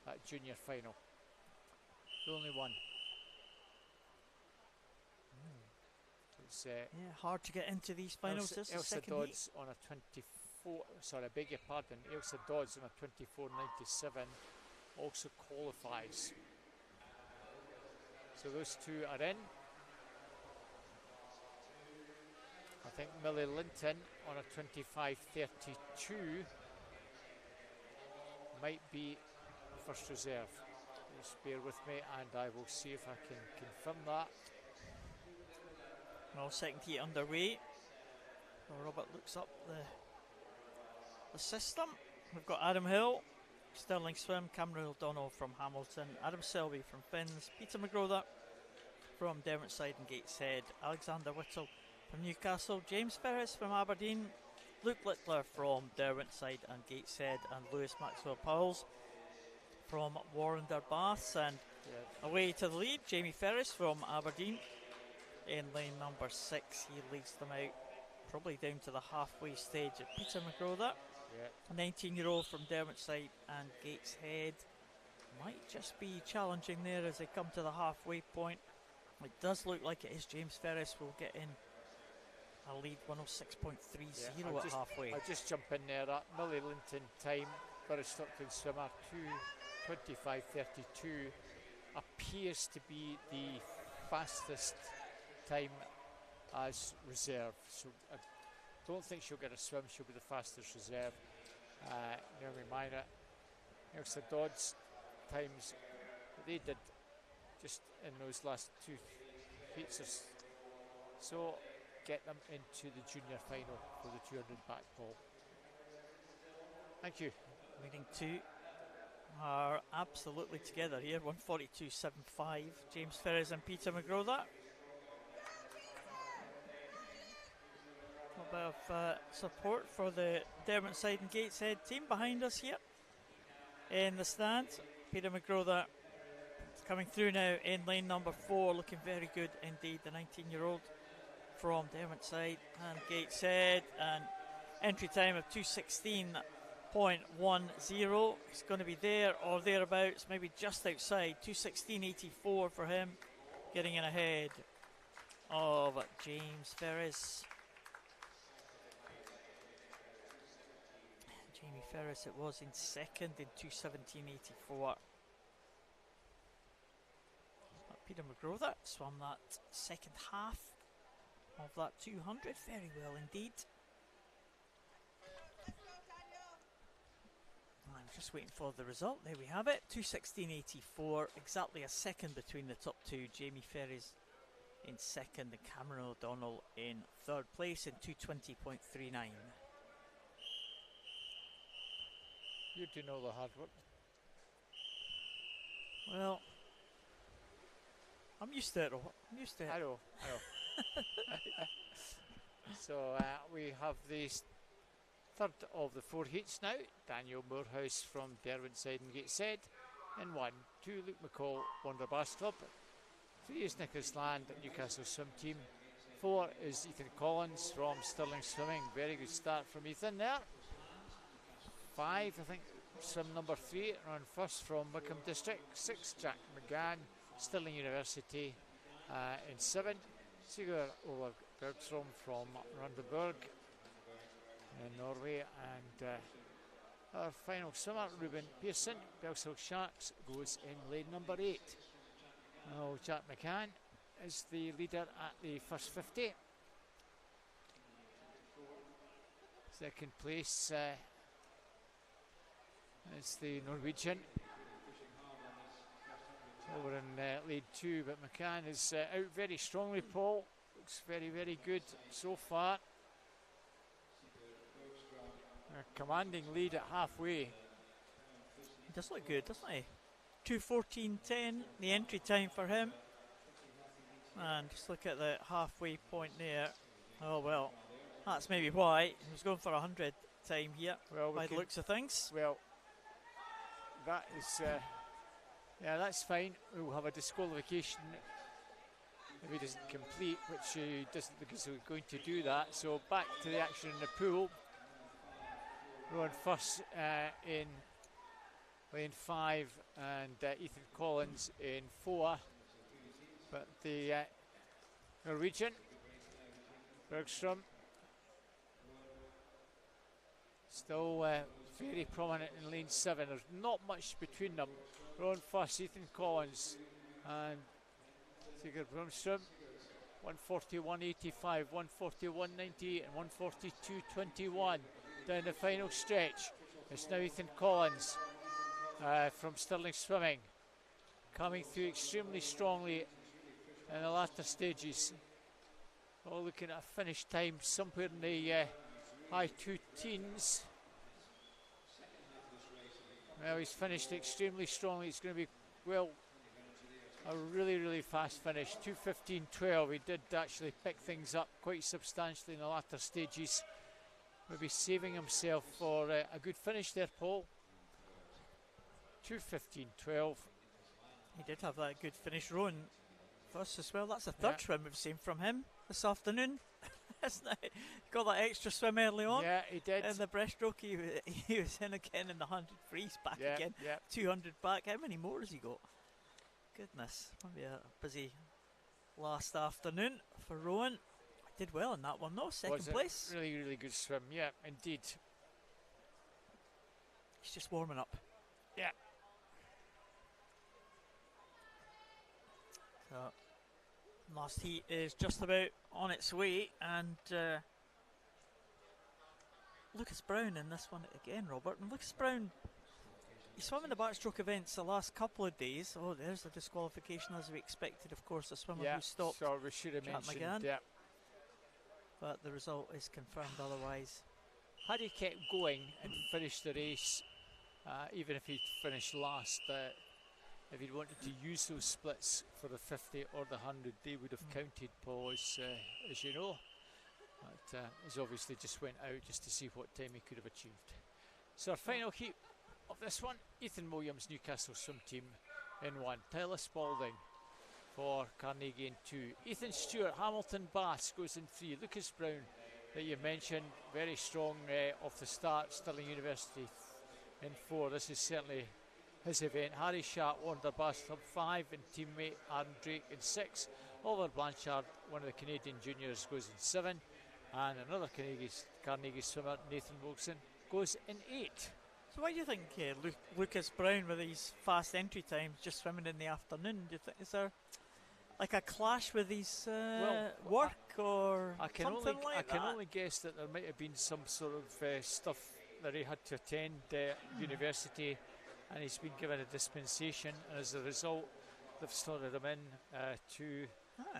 that junior final. The only one. It's, yeah, hard to get into these finals. Elsa Dodds on a 24. Sorry, I beg your pardon. Elsa Dodds on a 24.97 also qualifies. So those 2 are in. I think Millie Linton on a 25.32 might be first reserve. Just bear with me and I will see if I can confirm that. Well, second heat underway. Well, Robert looks up the system. We've got Adam Hill, Stirling Swim, Cameron O'Donnell from Hamilton, Adam Selby from Finns, Peter McGrother from Derwentside and Gateshead, Alexander Whittle from Newcastle, James Ferris from Aberdeen, Luke Littler from Derwentside and Gateshead, and Lewis Maxwell Powells from Warrender Baths. And away to the lead, Jamie Ferris from Aberdeen in lane number 6. He leads them out probably down to the halfway stage at Peter McGrother. A 19-year-old from Derwentside and Gateshead might just be challenging there as they come to the halfway point. It does look like it is James Ferris will get in a lead 106.30 at halfway. I'll just jump in there. That Millie Linton time for a Stockton swimmer, 2:25.32, appears to be the fastest time as reserve. So don't think she'll get a swim. She'll be the fastest reserve. Naomi Minor, Elsa Dodds times that they did just in those last 2 heats or so get them into the junior final for the 200 back pole. Thank you. Leading two are absolutely together here. 142.75. James Ferris and Peter McGraw. That a bit of support for the Derwentside and Gateshead team behind us here in the stand. Peter McGraw that coming through now in lane number 4, looking very good indeed. The 19-year-old from Derwentside and Gateshead, and entry time of 2:16.10. He's going to be there or thereabouts, maybe just outside. 2:16.84 for him, getting in ahead of James Ferris. Jamie Ferris it was in second in 2:17.84. Peter McGraw that swam that second half of that 200 very well indeed. I'm just waiting for the result. There we have it. 2:16.84, exactly a second between the top two. Jamie Ferris in second and Cameron O'Donnell in third place in 2:20.39. You're doing all the hard work. Well, I'm used to it. I'm used to it. I know. So we have the third of the 4 heats now. Daniel Moorhouse from Derwentside and Gateshead in 1. 2, Luke McCall, Wonderbass Club. 3 is Nicholas Land at Newcastle Swim Team. 4 is Ethan Collins from Stirling Swimming. Very good start from Ethan there. 5, I think, swim number 3, run first from Wickham District. 6, Jack McGann, Stirling University. In 7, Sigurd Olav Bergstrom from Randaberg in Norway. And our final swimmer, Ruben Pearson, Belshill Sharks, goes in lane number 8. Now Jack McCann is the leader at the first 50. Second place is the Norwegian over in lead 2, but McCann is out very strongly. Paul looks very, very good so far. A commanding lead at halfway. He does look good, doesn't he? 2:14.10 the entry time for him, and just look at the halfway point there. Oh well, that's maybe why he was going for 100 time here, well, by the looks of things. Well, that is yeah, that's fine. We'll have a disqualification if he doesn't complete, which he doesn't, because we're going to do that. So back to the action in the pool. Rowan first in lane 5, and Ethan Collins in 4. But the Norwegian Bergstrom still very prominent in lane 7. There's not much between them. Rowan first, Ethan Collins and Sigurd Bergstrom. 141.85, 141.98 and 142.21 down the final stretch. It's now Ethan Collins from Stirling Swimming coming through extremely strongly in the latter stages. All looking at a finish time somewhere in the high 2 teens. Well, he's finished extremely strongly. It's going to be, well, a really, really fast finish. 2:15.12. He did actually pick things up quite substantially in the latter stages. Maybe saving himself for a good finish there, Paul. 2:15.12. He did have that good finish. Rowan first as well. That's the third swim we've seen from him this afternoon. Isn't it? Got that extra swim early on. Yeah, he did. In the breaststroke, he was in again in the 100 freeze, back again. 200 back. How many more has he got? Goodness, maybe a busy last afternoon for Rowan. Did well in that one though, second place. Really, really good swim, yeah, indeed. He's just warming up. Yeah. So, last heat is just about on its way, and Lucas Brown in this one again, Robert. And Lucas Brown, he swam in the backstroke events the last couple of days. Oh, there's the disqualification as we expected, of course, the swimmer who stopped. So we should have mentioned, yeah. But the result is confirmed otherwise. Had he kept going and finished the race, even if he'd finished last, if he'd wanted to use those splits for the 50 or the 100, they would have counted, Paul, as you know. But he's obviously just went out just to see what time he could have achieved. So our final heat of this one, Ethan Williams, Newcastle swim team in 1. Tyler Spalding for Carnegie in 2. Ethan Stewart, Hamilton Bass goes in 3. Lucas Brown, that you mentioned, very strong off the start, Stirling University in 4. This is certainly his event. Harry Sharp, Warner Bass from 5, and teammate Aaron Drake in 6. Oliver Blanchard, one of the Canadian juniors, goes in 7. And another Carnegie swimmer, Nathan Wilson, goes in 8. So why do you think Lucas Brown, with these fast entry times, just swimming in the afternoon, do you think, is there like a clash with his work or something like that? I can only guess that there might have been some sort of stuff that he had to attend university, and he's been given a dispensation, and as a result they've slotted him in to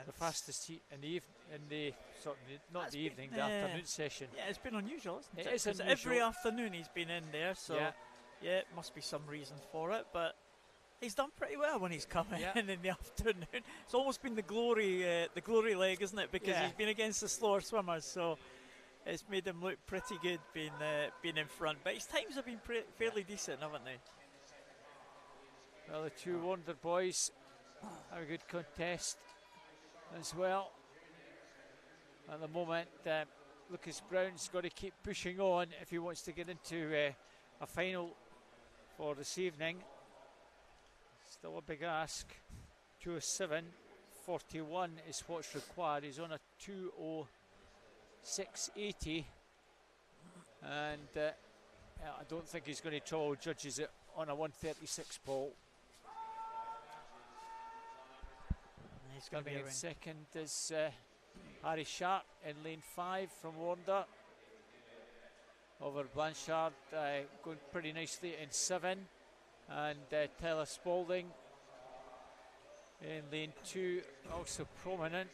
the fastest heat in the the afternoon session. Yeah, it's been unusual, isn't it? It is unusual. Every afternoon he's been in there, so yeah, it must be some reason for it, but he's done pretty well when he's come in the afternoon. It's almost been the glory leg, isn't it? Because he's been against the slower swimmers, so it's made him look pretty good being in front. But his times have been fairly decent, haven't they? Well, the two Wonder boys have a good contest as well. At the moment, Lucas Brown's got to keep pushing on if he wants to get into a final for this evening. Still a big ask. 2:07.41 is what's required. He's on a 2:06.80, and I don't think he's going to trouble judges it on a 1:36, Paul. He's going to be in second is Harry Sharp in lane 5 from Warnder. Over Blanchard going pretty nicely in 7, and Tyler Spalding in lane 2 also prominent.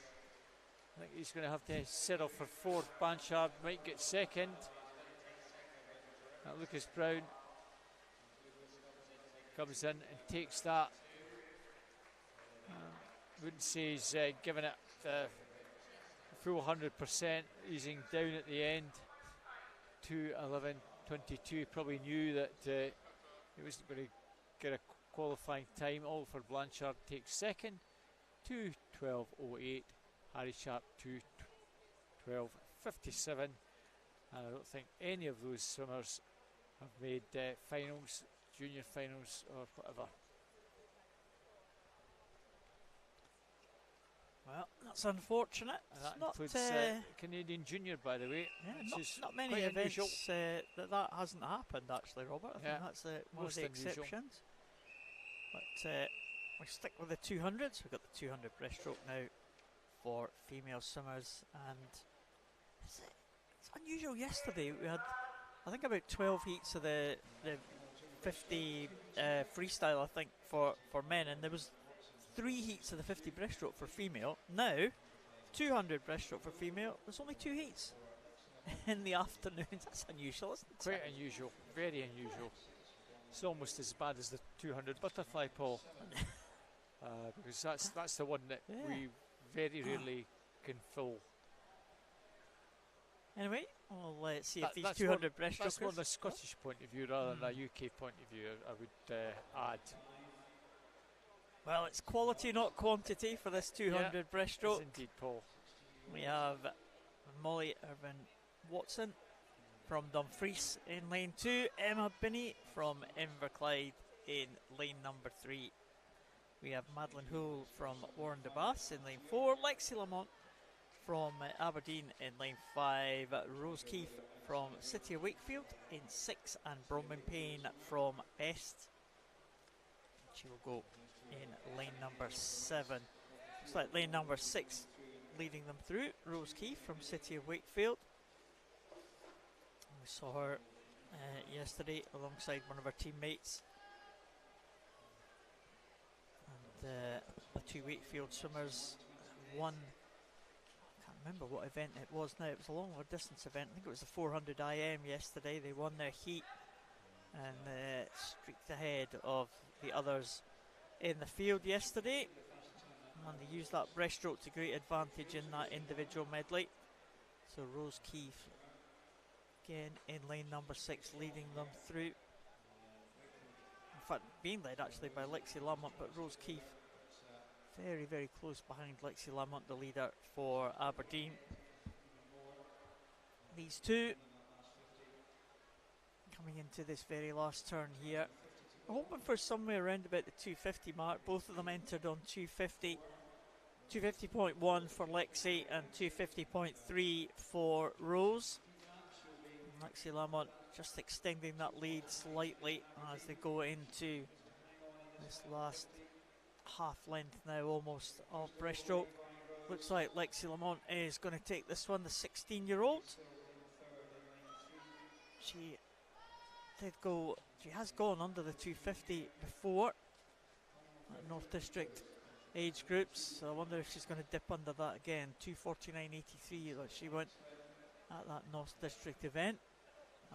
I think he's going to have to settle for 4th. Blanchard might get second. Lucas Brown comes in and takes that. Wouldn't say he's given it the full 100%, easing down at the end. 2:11.22. Probably knew that he wasn't going to get a qualifying time. Oliver Blanchard takes second. 2:12.08. Harry Sharp 2:12.57. And I don't think any of those swimmers have made finals, junior finals or whatever. Well, that's unfortunate. And that includes Canadian junior, by the way. Yeah, not many events that hasn't happened, actually, Robert. I think that's one of the exceptions. But we stick with the 200s. We've got the 200 breaststroke now for female swimmers, and it's unusual. Yesterday we had, I think, about 12 heats of the 50 freestyle, I think, for men, and there was 3 heats of the 50 breaststroke for female. Now, 200 breaststroke for female, there's only 2 heats in the afternoons. That's unusual, isn't it? Quite unusual, very unusual. It's almost as bad as the 200 butterfly, Paul. Because that's the one that we very rarely can fill. Anyway, well, let's see if these 200 breaststrokers... That's more the Scottish point of view rather than a UK point of view, I would add. Well, it's quality, not quantity, for this 200 breaststroke. Yes, indeed, Paul. We have Molly Irvin Watson from Dumfries in lane 2, Emma Binney from Inverclyde in lane number 3. We have Madeline Hull from Warren de Bass in lane 4, Lexi Lamont from Aberdeen in lane 5, Rose Keefe from City of Wakefield in 6, and Bronwyn Payne from Best. She will go in lane number 7. Looks like lane number 6 leading them through. Rose Keefe from City of Wakefield. We saw her yesterday alongside one of her teammates. And the two Wakefield swimmers won. I can't remember what event it was now. It was a longer distance event. I think it was the 400 IM yesterday. They won their heat and streaked ahead of the others in the field yesterday. And they used that breaststroke to great advantage in that individual medley. So Rose Keefe again in lane number 6, leading them through. In fact, being led actually by Lexi Lamont, but Rose Keefe very, very close behind Lexi Lamont, the leader for Aberdeen. These two coming into this very last turn here. I'm hoping for somewhere around about the 250 mark. Both of them entered on 250. 250.1 for Lexi and 250.3 for Rose. And Lexi Lamont just extending that lead slightly as they go into this last half length now almost of breaststroke. Looks like Lexi Lamont is going to take this one, the 16-year-old. She has gone under the 250 before at North District age groups, so I wonder if she's going to dip under that again. 249.83 like she went at that North District event,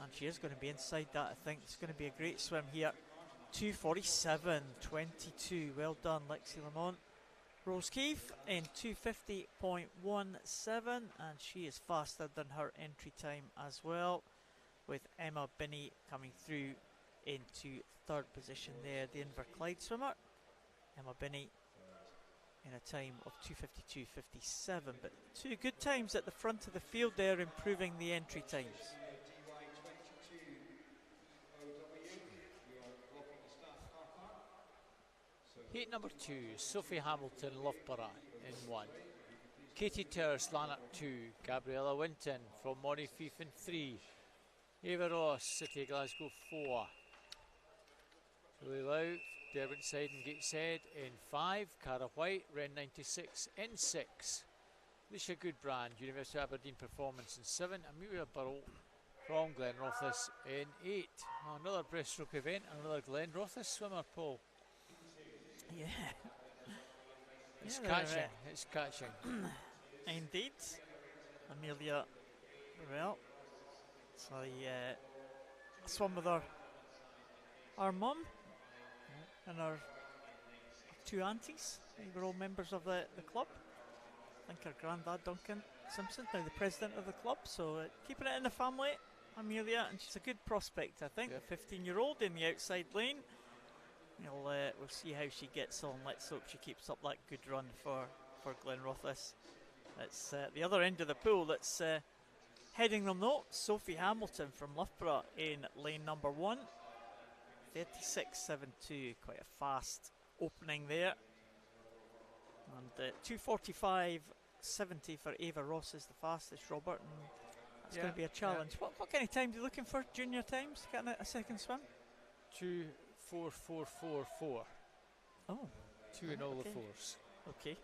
and she is going to be inside that. I think it's going to be a great swim here. 247.22, well done Lexi Lamont. Rose Keefe in 250.17, and she is faster than her entry time as well, with Emma Binney coming through into third position there, the Inverclyde swimmer. Emma Binney in a time of 252.57, but two good times at the front of the field there, improving the entry times. Heat number 2, Sophie Hamilton, Loughborough in 1. Katie Towers, Lanark 2. Gabriella Winton from Montefief in 3. Eva Ross, City of Glasgow 4. Julie Lau, Derwentsside and Gateshead in 5. Cara White, Ren 96 in 6. Alicia Goodbrand, University of Aberdeen Performance in 7. Amelia Burrell from Glenrothes in 8. Oh, another breaststroke event, another Glenrothes swimmer, Paul. Yeah. It's catching, it's catching. Indeed. Amelia Burrell. So I swam with her mum and her two aunties. They were all members of the club. I think her granddad, Duncan Simpson, now the president of the club. So keeping it in the family, Amelia, and she's a good prospect, I think. Yep. A 15-year-old in the outside lane. We'll see how she gets on. Let's hope she keeps up that good run for Glenrothes. It's the other end of the pool that's heading them though. Sophie Hamilton from Loughborough in lane number 1. 36.72, quite a fast opening there. And 245.70 for Eva Ross is the fastest, Robert. And that's going to be a challenge. Yeah. What kind of time are you looking for? Junior times? Getting a second swim? 2:44.44. Oh. 2 in all the fours. Okay.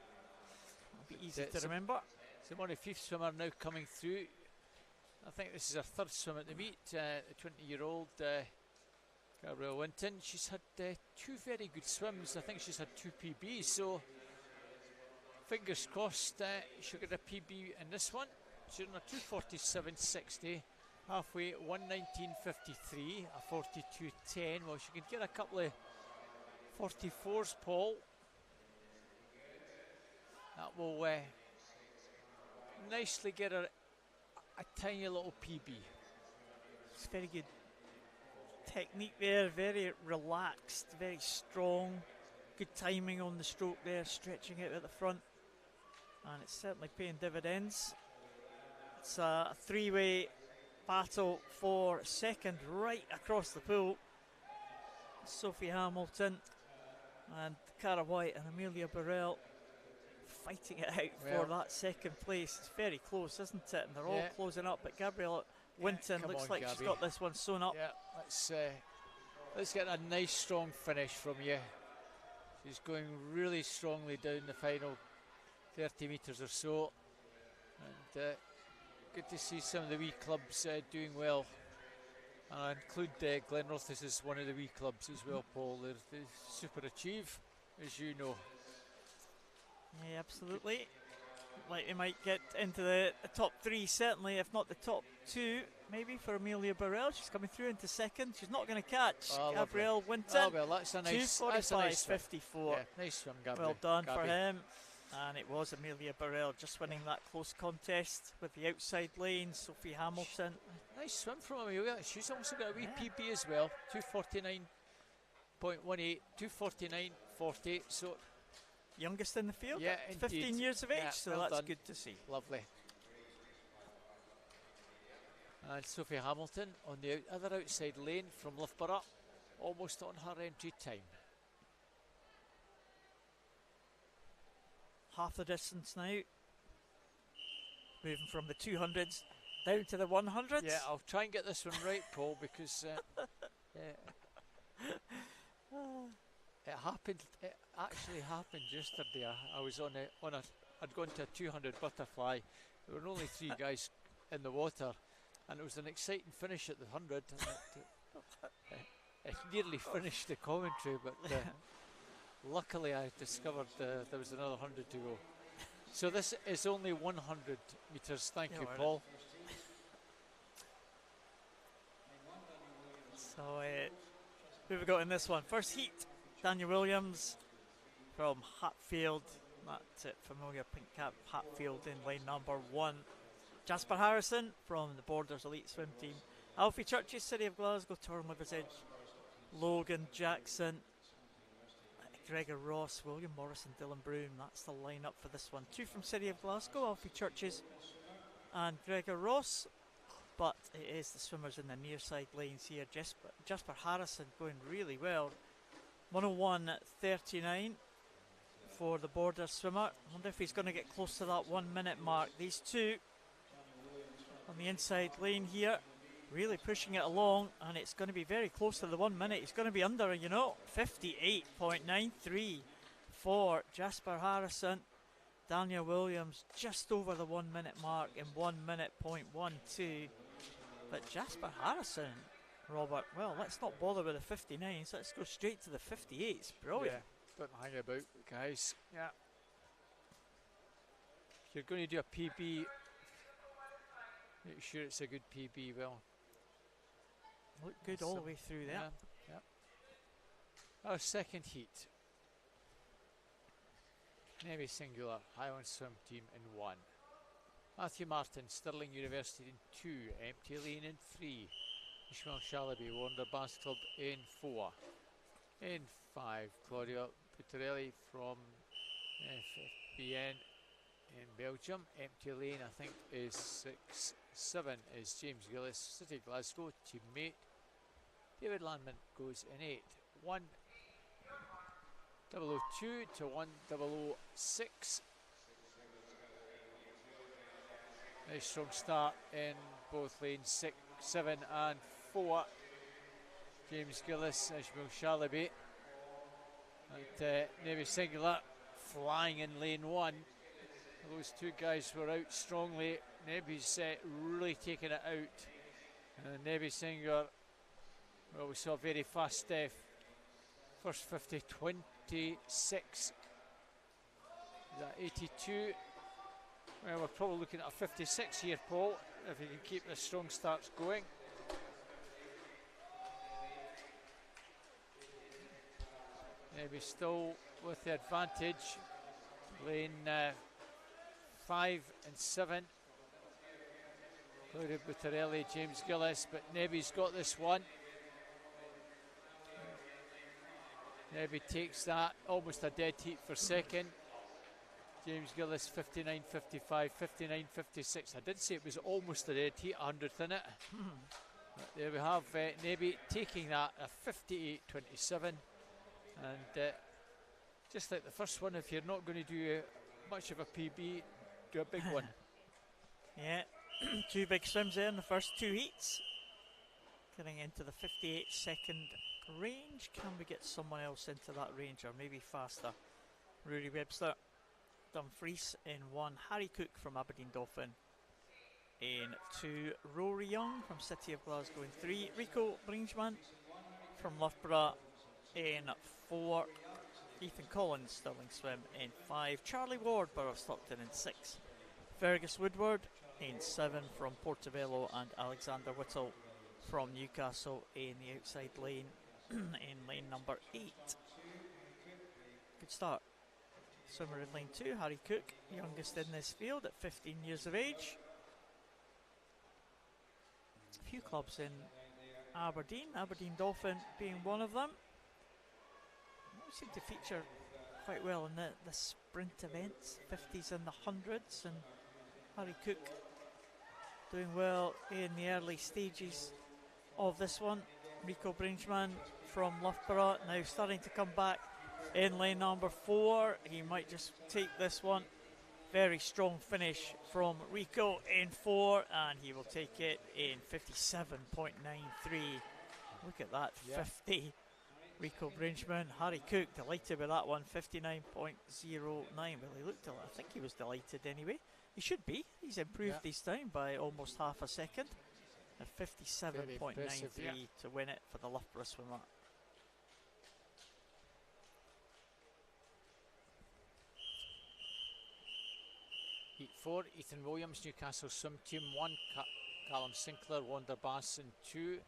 That'll be easy to remember. So Montefief swimmer now coming through. I think this is her third swim at the meet. The 20-year-old Gabrielle Winton. She's had 2 very good swims. I think she's had 2 PBs. So fingers crossed she'll get a PB in this one. She's on a 247.60. Halfway, 119.53, a 42.10. Well, she can get a couple of 44s, Paul. That will nicely get her a tiny little PB. It's very good technique there, very relaxed, very strong. Good timing on the stroke there, stretching out at the front. And it's certainly paying dividends. It's a 3-way battle for second right across the pool. Sophie Hamilton and Cara White and Amelia Burrell fighting it out for that second place. It's very close, isn't it? And they're all closing up, but Gabrielle Winton looks like she's got this one sewn up. Yeah, let's get a nice strong finish from you. She's going really strongly down the final 30 metres or so, and good to see some of the wee clubs doing well. And I include Glenrothes as one of the wee clubs as well, Paul. They super achieve, as you know. Yeah, absolutely. Like they might get into the top 3, certainly, if not the top 2, maybe, for Amelia Burrell. She's coming through into second. She's not going to catch Gabrielle Winton. Oh, well, that's a nice 2:45.54. Yeah, nice swim, Gabrielle. Well done for him. And it was Amelia Burrell just winning that close contest with the outside lane. Sophie Hamilton. Nice swim from Amelia. She's also got a wee PB as well. 2:49.18, 2:49.40. So youngest in the field, yeah, 15 years of age, yeah, so well that's done. good to see. Lovely. And Sophie Hamilton on the other outside lane from Loughborough, almost on her entry time. Half the distance now. Moving from the 200s down to the 100s. Yeah, I'll try and get this one right, Paul, because it happened. It actually happened yesterday. I was I'd gone to a 200 butterfly. There were only 3 guys in the water, and it was an exciting finish at the 100. And it nearly finished the commentary, but luckily I discovered there was another 100 to go. So this is only 100 metres. Thank you, Paul. So who have we got in this one? First heat, Daniel Williams from Hatfield. That's it, familiar pink cap, Hatfield in lane number 1. Jasper Harrison from the Borders Elite Swim Team. Alfie Churches, City of Glasgow, Torn Livers Edge. Logan Jackson, Gregor Ross, William Morrison, Dylan Broom. That's the lineup for this one. 2 from City of Glasgow, Alfie Churches and Gregor Ross. But it is the swimmers in the near side lanes here. Jasper Harrison going really well. 101.39 for the border swimmer. I wonder if he's going to get close to that 1 minute mark. These two on the inside lane here, really pushing it along, and it's going to be very close to the 1 minute. He's going to be under, 58.93 for Jasper Harrison. Daniel Williams just over the 1 minute mark in 1 minute .12. But Jasper Harrison, Robert, well, let's not bother with the 59s. Let's go straight to the 58s. Brilliant. Yeah, don't hang about, guys. Yeah. If you're going to do a PB, make sure it's a good PB. Well, look good all the way through there. Yeah. Our second heat. Navy Singular, Highland Swim Team in 1. Matthew Martin, Stirling University in 2. Empty Lane in 3. Ishmael Shalaby, Warner Bass Club in 4. In 5, Claudia Butarelli from FFBN in Belgium. Empty Lane, I think, is 6. 7 is James Gillis, City Glasgow, teammate. David Landman goes in 8. 1:002 to 1:006. Nice strong start in both lanes 6, 7 and 4. James Gillis, Ishmael Shalaby. And Navy Singular flying in lane 1. Those two guys were out strongly. Nevy's really taking it out. And Navy Singular, well, we saw a very fast first 50, 26. Is that 82? Well, we're probably looking at a 56 here, Paul, if you can keep the strong starts going. Maybe still with the advantage. Lane 5 and 7. Claudia Butarelli, James Gillis, but Nevy's got this one. Nevy takes that, almost a dead heat for second. James Gillis 59.55, 59.56. I did say it was almost a dead heat, 100th in it. But there we have Nevy taking that, a 58.27. And just like the first one, if you're not going to do much of a PB, do a big one. Yeah, 2 big swims there in the first 2 heats. Getting into the 58-second range. Can we get someone else into that range, or maybe faster? Rory Webster, Dumfries in 1. Harry Cook from Aberdeen Dolphin in 2, Rory Young from City of Glasgow in 3, Rico Brinkman from Loughborough in 4, Ethan Collins, Stirling Swim in 5, Charlie Ward, Borough of Stockton in 6, Fergus Woodward in 7 from Portobello, and Alexander Whittle from Newcastle in the outside lane in lane number 8. Good start. Swimmer in lane 2, Harry Cook, youngest in this field at 15 years of age. A few clubs in Aberdeen Dolphin being one of them. They seem to feature quite well in the sprint events, 50s and the 100s, and Harry Cook doing well in the early stages of this one. Rico Brinkman from Loughborough now starting to come back in lane number 4. He might just take this one. Very strong finish from Rico in 4, and he will take it in 57.93. Look at that, 50. Rico Brinkman, Harry Cook delighted with that one, 59.09. Well, he looked, I think he was delighted anyway. He should be. He's improved his time by almost half a second. A 57.93 to win it for the Loughborough swimmer. Heat 4, Ethan Williams, Newcastle Swim Team. 1, Callum Sinclair, Wanderbass in 2.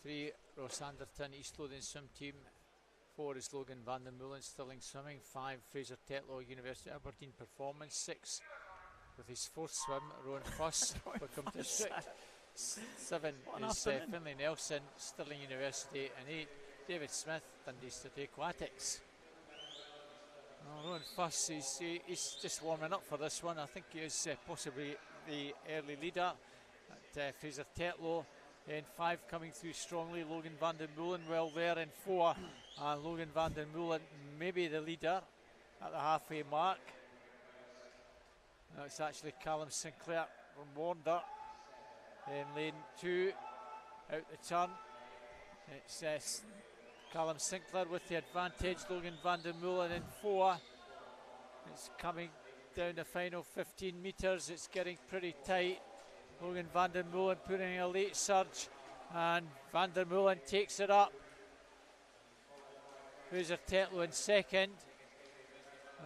3, Ross Anderton, East Lothian Swim Team. 4 is Logan van der Meulen, Stirling Swimming. 5, Fraser Tetlow, University of Aberdeen Performance. 6, with his 4th swim, Rowan Fuss, Wickham District. 7 is Finlay Nelson, Stirling University. And 8, David Smith, Dundee City Aquatics. Rowan Fuss, he's just warming up for this one. I think he is possibly the early leader. At Fraser Tetlow in 5, coming through strongly. Logan van der Meulen well there in 4, and Logan van der Meulen maybe the leader at the halfway mark. No, it's actually Callum Sinclair from Wander in lane 2, out the turn. It's Callum Sinclair with the advantage. Logan van der Meulen in 4. It's coming down the final 15 metres. It's getting pretty tight. Logan van der Meulen putting a late surge, and van der Meulen takes it up. Fraser Tetlow in 2nd.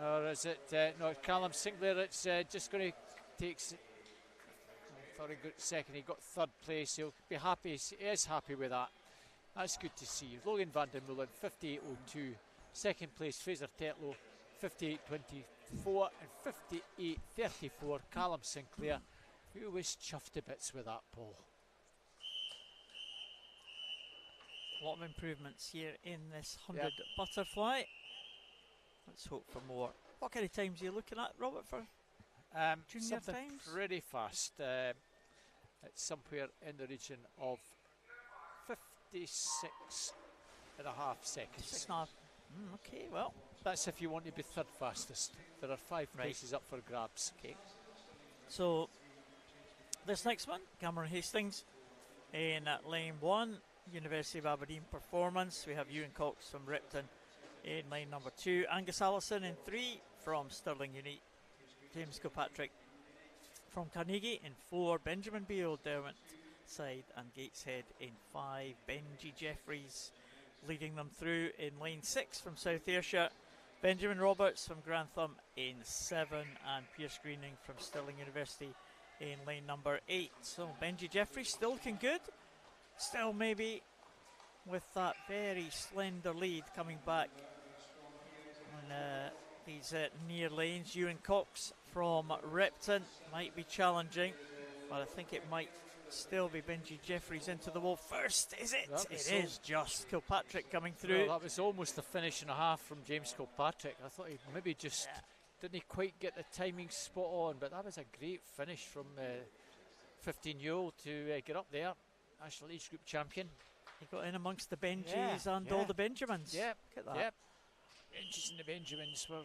Or is it, no, Callum Sinclair, it's just going to take, I thought he got 2nd, he got 3rd place. He'll be happy, he is happy with that. That's good to see. Logan van der Meulen, 58.02. 2nd place, Fraser Tetlow, 58.24, and 58.34, Callum Sinclair, who was chuffed to bits with that, Paul. A lot of improvements here in this 100 butterfly. Let's hope for more. What kind of times are you looking at, Robert, for junior times? Pretty fast. It's somewhere in the region of 56.5 seconds. 6.5. Okay, well. That's if you want to be 3rd fastest. There are 5 places up for grabs. Okay. So, this next one, Cameron Hastings in lane 1, University of Aberdeen Performance. We have Ewan Cox from Ripton in lane number 2, Angus Allison in 3 from Stirling Uni, James Kilpatrick from Carnegie in 4, Benjamin Beale, Derwent Side and Gateshead in 5, Benji Jeffries leading them through in lane 6 from South Ayrshire, Benjamin Roberts from Grantham in 7, and Pierce Greening from Stirling University in lane number 8. So Benji Jeffries still looking good, still maybe with that very slender lead coming back on these near lanes. Ewan Cox from Ripton might be challenging, but I think it might still be Benji Jeffries into the wall first, is it? It is just Kilpatrick coming through. Well, that was almost a finish and a half from James Kilpatrick. I thought he maybe just didn't quite get the timing spot on, but that was a great finish from 15-year-old to get up there. National Age Group champion. He got in amongst the Benjis and all the Benjamins. Yep, look at that. Benjis and the Benjamins were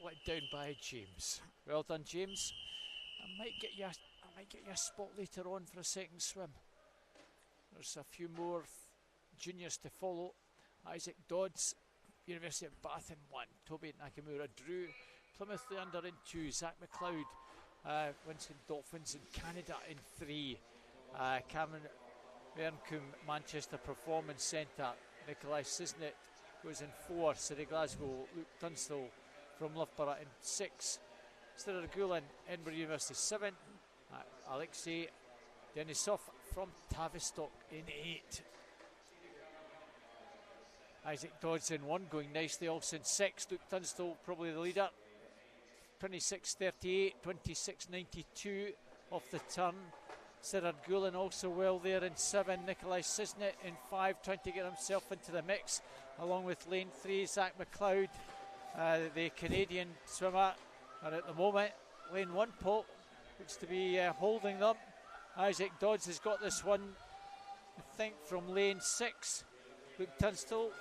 let down by James. Well done, James. I might get you a spot later on for a 2nd swim. There's a few more juniors to follow. Isaac Dodds, University of Bath in 1. Toby Nakamura, Drew Plymouth the under in 2. Zach McLeod Winston Dolphins in Canada in 3. Cameron Verncombe, Manchester Performance Centre. Nikolai Sisnet goes in 4. City Glasgow, Luke Tunstall from Loughborough in 6. Stiller Gulen, Edinburgh University 7. Alexei Denisov from Tavistock in 8. Isaac Dodds in 1, going nicely, also in 6. Luke Tunstall probably the leader. 26.38, 26.92 off the turn. Sirad Gulen also well there in 7. Nikolai Sisnet in 5, trying to get himself into the mix, along with lane 3, Zach McLeod, the Canadian swimmer. And at the moment, lane 1, Paul, looks to be holding them. Isaac Dodds has got this one, I think, from lane 6. Luke Tunstall.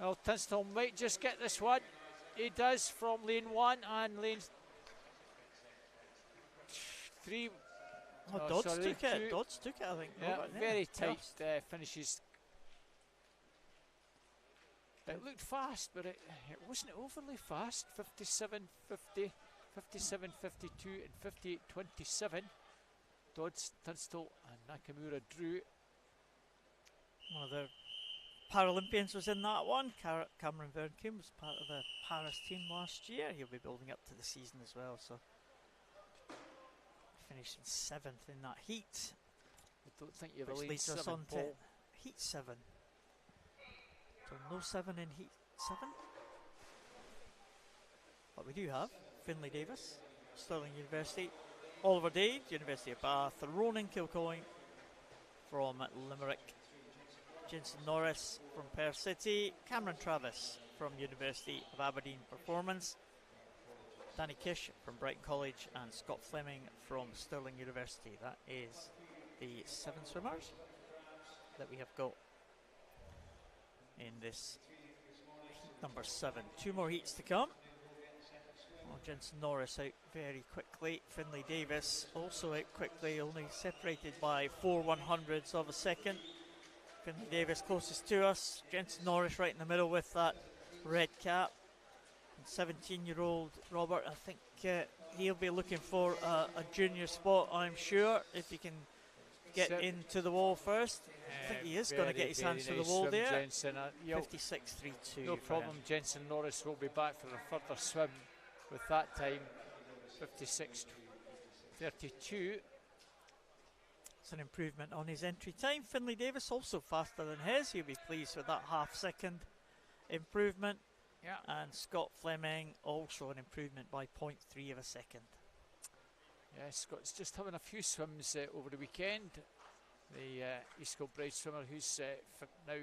Well, Tunstall might just get this one. He does from lane 1 and lane 3. Oh, Dodds took it. Dodds took it, I think. Yeah, very tight finishes. It looked fast, but it wasn't overly fast. 57.50, 57.52 and 58.27. Dodds, Tunstall and Nakamura drew. One of the Paralympians was in that one. Cameron Verncombe was part of the Paris team last year. He'll be building up to the season as well, so finishing 7th in that heat. I don't think you've which leads us on to heat 7. So no 7 in heat 7. But we do have Finlay Davis, Stirling University, Oliver Dade, University of Bath, Ronan Kilcoyne from Limerick, Jensen Norris from Perth City, Cameron Travis from University of Aberdeen Performance, Danny Kish from Brighton College, and Scott Fleming from Stirling University. That is the 7 swimmers that we have got in this heat number 7. 2 more heats to come. Jensen Norris out very quickly. Finlay Davis also out quickly, only separated by 4 100ths of a second. Finlay Davis closest to us. Jensen Norris right in the middle with that red cap. 17-year-old Robert, I think he'll be looking for a junior spot, I'm sure, if he can get into the wall first. I think he is going to get his hands to the wall there. 56.32. No problem. Jensen Norris will be back for a further swim with that time. 56.32. It's an improvement on his entry time. Finlay Davis also faster than his. He'll be pleased with that half-second improvement. Yeah. And Scott Fleming also an improvement by 0.3 of a second. Yeah, Scott's just having a few swims over the weekend. The East Kilbride swimmer who's now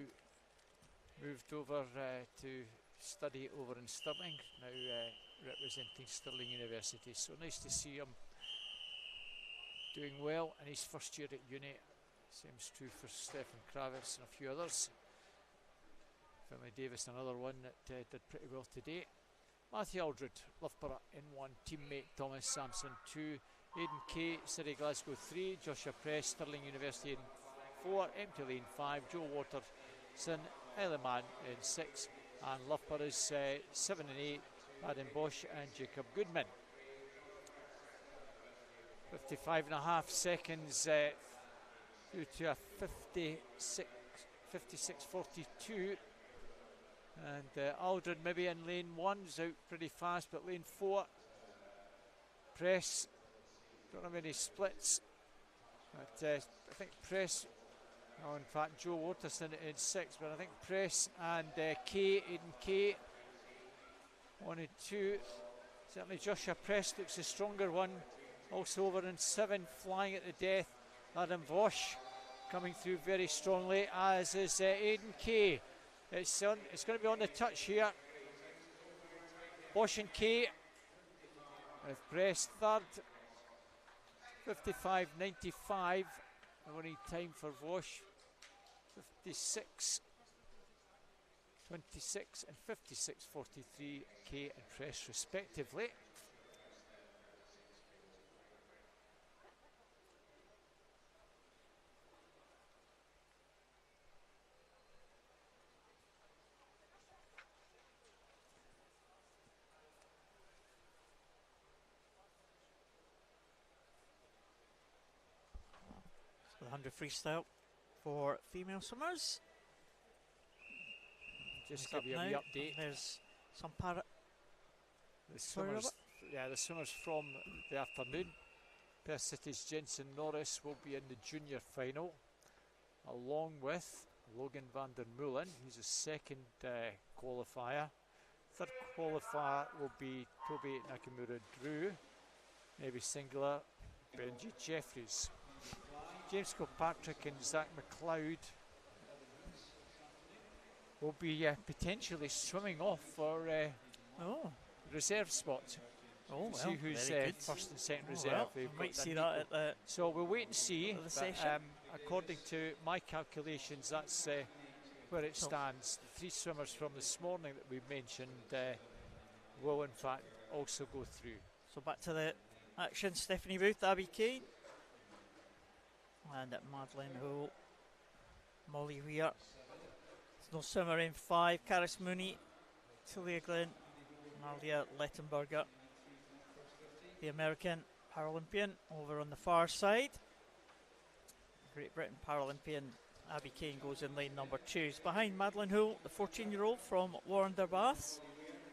moved over to study over in Stirling, now representing Stirling University. So nice to see him doing well in his first year at uni. Same's true for Stefan Kravitz and a few others. Finlay Davis, another one that did pretty well today. Matthew Aldred, Loughborough in 1, teammate Thomas Sampson 2, Aidan Kay, City Glasgow 3, Joshua Press, Stirling University in 4, Empty Lane 5, Joe Waterson, Eleman in 6, and Loughborough's 7 and 8, Adam Bosch and Jacob Goodman. 55.5 seconds due to a 56.42. And Aldred maybe in lane 1 is out pretty fast, but lane 4, Press, don't have any splits. But I think Press, oh, in fact Joe Waterson in 6, but I think Press and Kay, Aidan Kay, 1 and 2. Certainly Joshua Press looks the stronger one. Also over in 7, flying at the death, Adam Vosch coming through very strongly, as is Aidan Kay. It's going to be on the touch here. Bosch and Kay with Press third. 55.95. Only time for Vosch. 56.26 and 56.43. Kay and Press respectively. 100 freestyle for female swimmers. Just give you a wee update. There's some para. The swimmers, the swimmers from the afternoon. Perth City's Jensen Norris will be in the junior final, along with Logan van der Meulen. He's a second qualifier. Third qualifier will be Toby Nakamura Drew, Navy Singler, Benji Jeffries. James Kilpatrick and Zach McLeod will be potentially swimming off for reserve spots. Oh, see who's first and second reserve. Well, They've might got see that at the so we'll wait and see. But, according to my calculations, that's where it stands. The 3 swimmers from this morning that we mentioned will in fact also go through. So back to the action. Stephanie Booth, Abby Kane, and Madeleine Hull, Molly Weir. There's no swimmer in 5. Caris Mooney, Talia Glenn, Nadia Lettenberger, the American Paralympian, over on the far side. Great Britain Paralympian Abby Kane goes in lane number 2. Behind Madeleine Hull, the 14-year-old from Warren-der-Baths,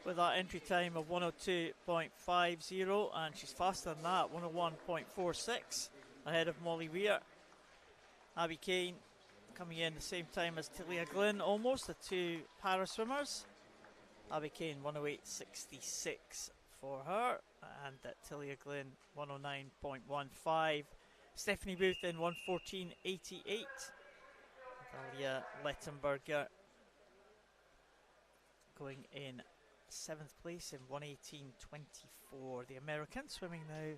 with that entry time of 102.50, and she's faster than that, 101.46, ahead of Molly Weir. Abby Kane coming in the same time as Talia Glynn, almost, the 2 para swimmers. Abby Kane 108.66 for her, and Talia Glynn 109.15. Stephanie Booth in 114.88. Dalia Lettenberger going in 7th place in 118.24. The American swimming now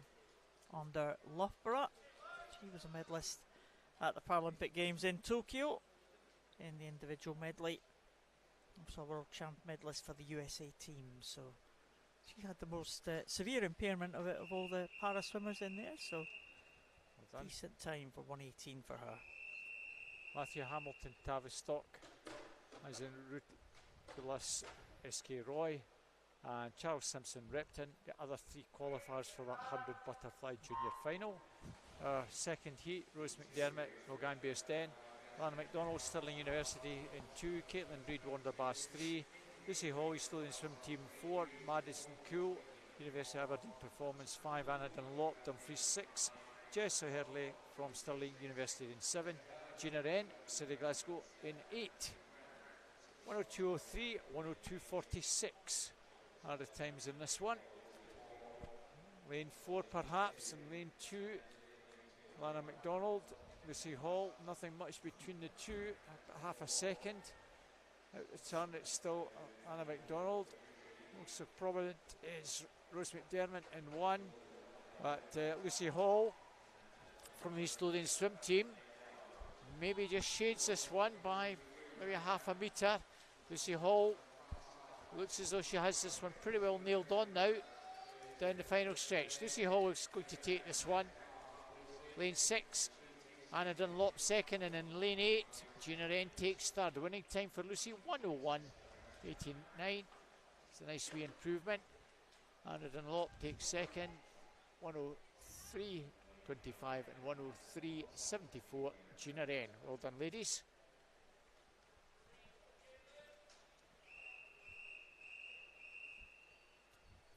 under Loughborough. She was a medalist at the Paralympic Games in Tokyo in the individual medley. Also a world champ medalist for the USA team. So she had the most severe impairment of all the para swimmers in there. So decent time for 118 for her. Matthew Hamilton Tavistock, as in Ruth SK Roy, and Charles Simpson Repton, the other 3 qualifiers for that 100 butterfly junior final. Second heat, Rose McDermott, Logan Bearsten, Lana McDonald, Stirling University in 2, Caitlin Reid, Warren-der-Baths 3, Lucy Hall, Estonian Swim Team 4, Madison Cool, University of Aberdeen Performance 5, Anna Dunlop, Dumfries 6, Jess O'Hurley from Stirling University in 7, Gina Wren, City Glasgow in 8. 102.03, 102.46 are the times in this one. Lane 4 perhaps, and lane 2, Lana McDonald, Lucy Hall, nothing much between the 2, half a second. Out the turn it's still Anna McDonald. Most prominent is Rose McDermott in 1, but Lucy Hall from the East Lothian swim team maybe just shades this one by maybe a half a metre. Lucy Hall looks as though she has this one pretty well nailed on now down the final stretch. Lucy Hall is going to take this one. Lane 6, Anna Dunlop second, and in lane 8, Gina Wren takes third. Winning time for Lucy 101.89. It's a nice wee improvement. Anna Dunlop takes second, 103.25 and 103.74. Gina Wren. Well done, ladies.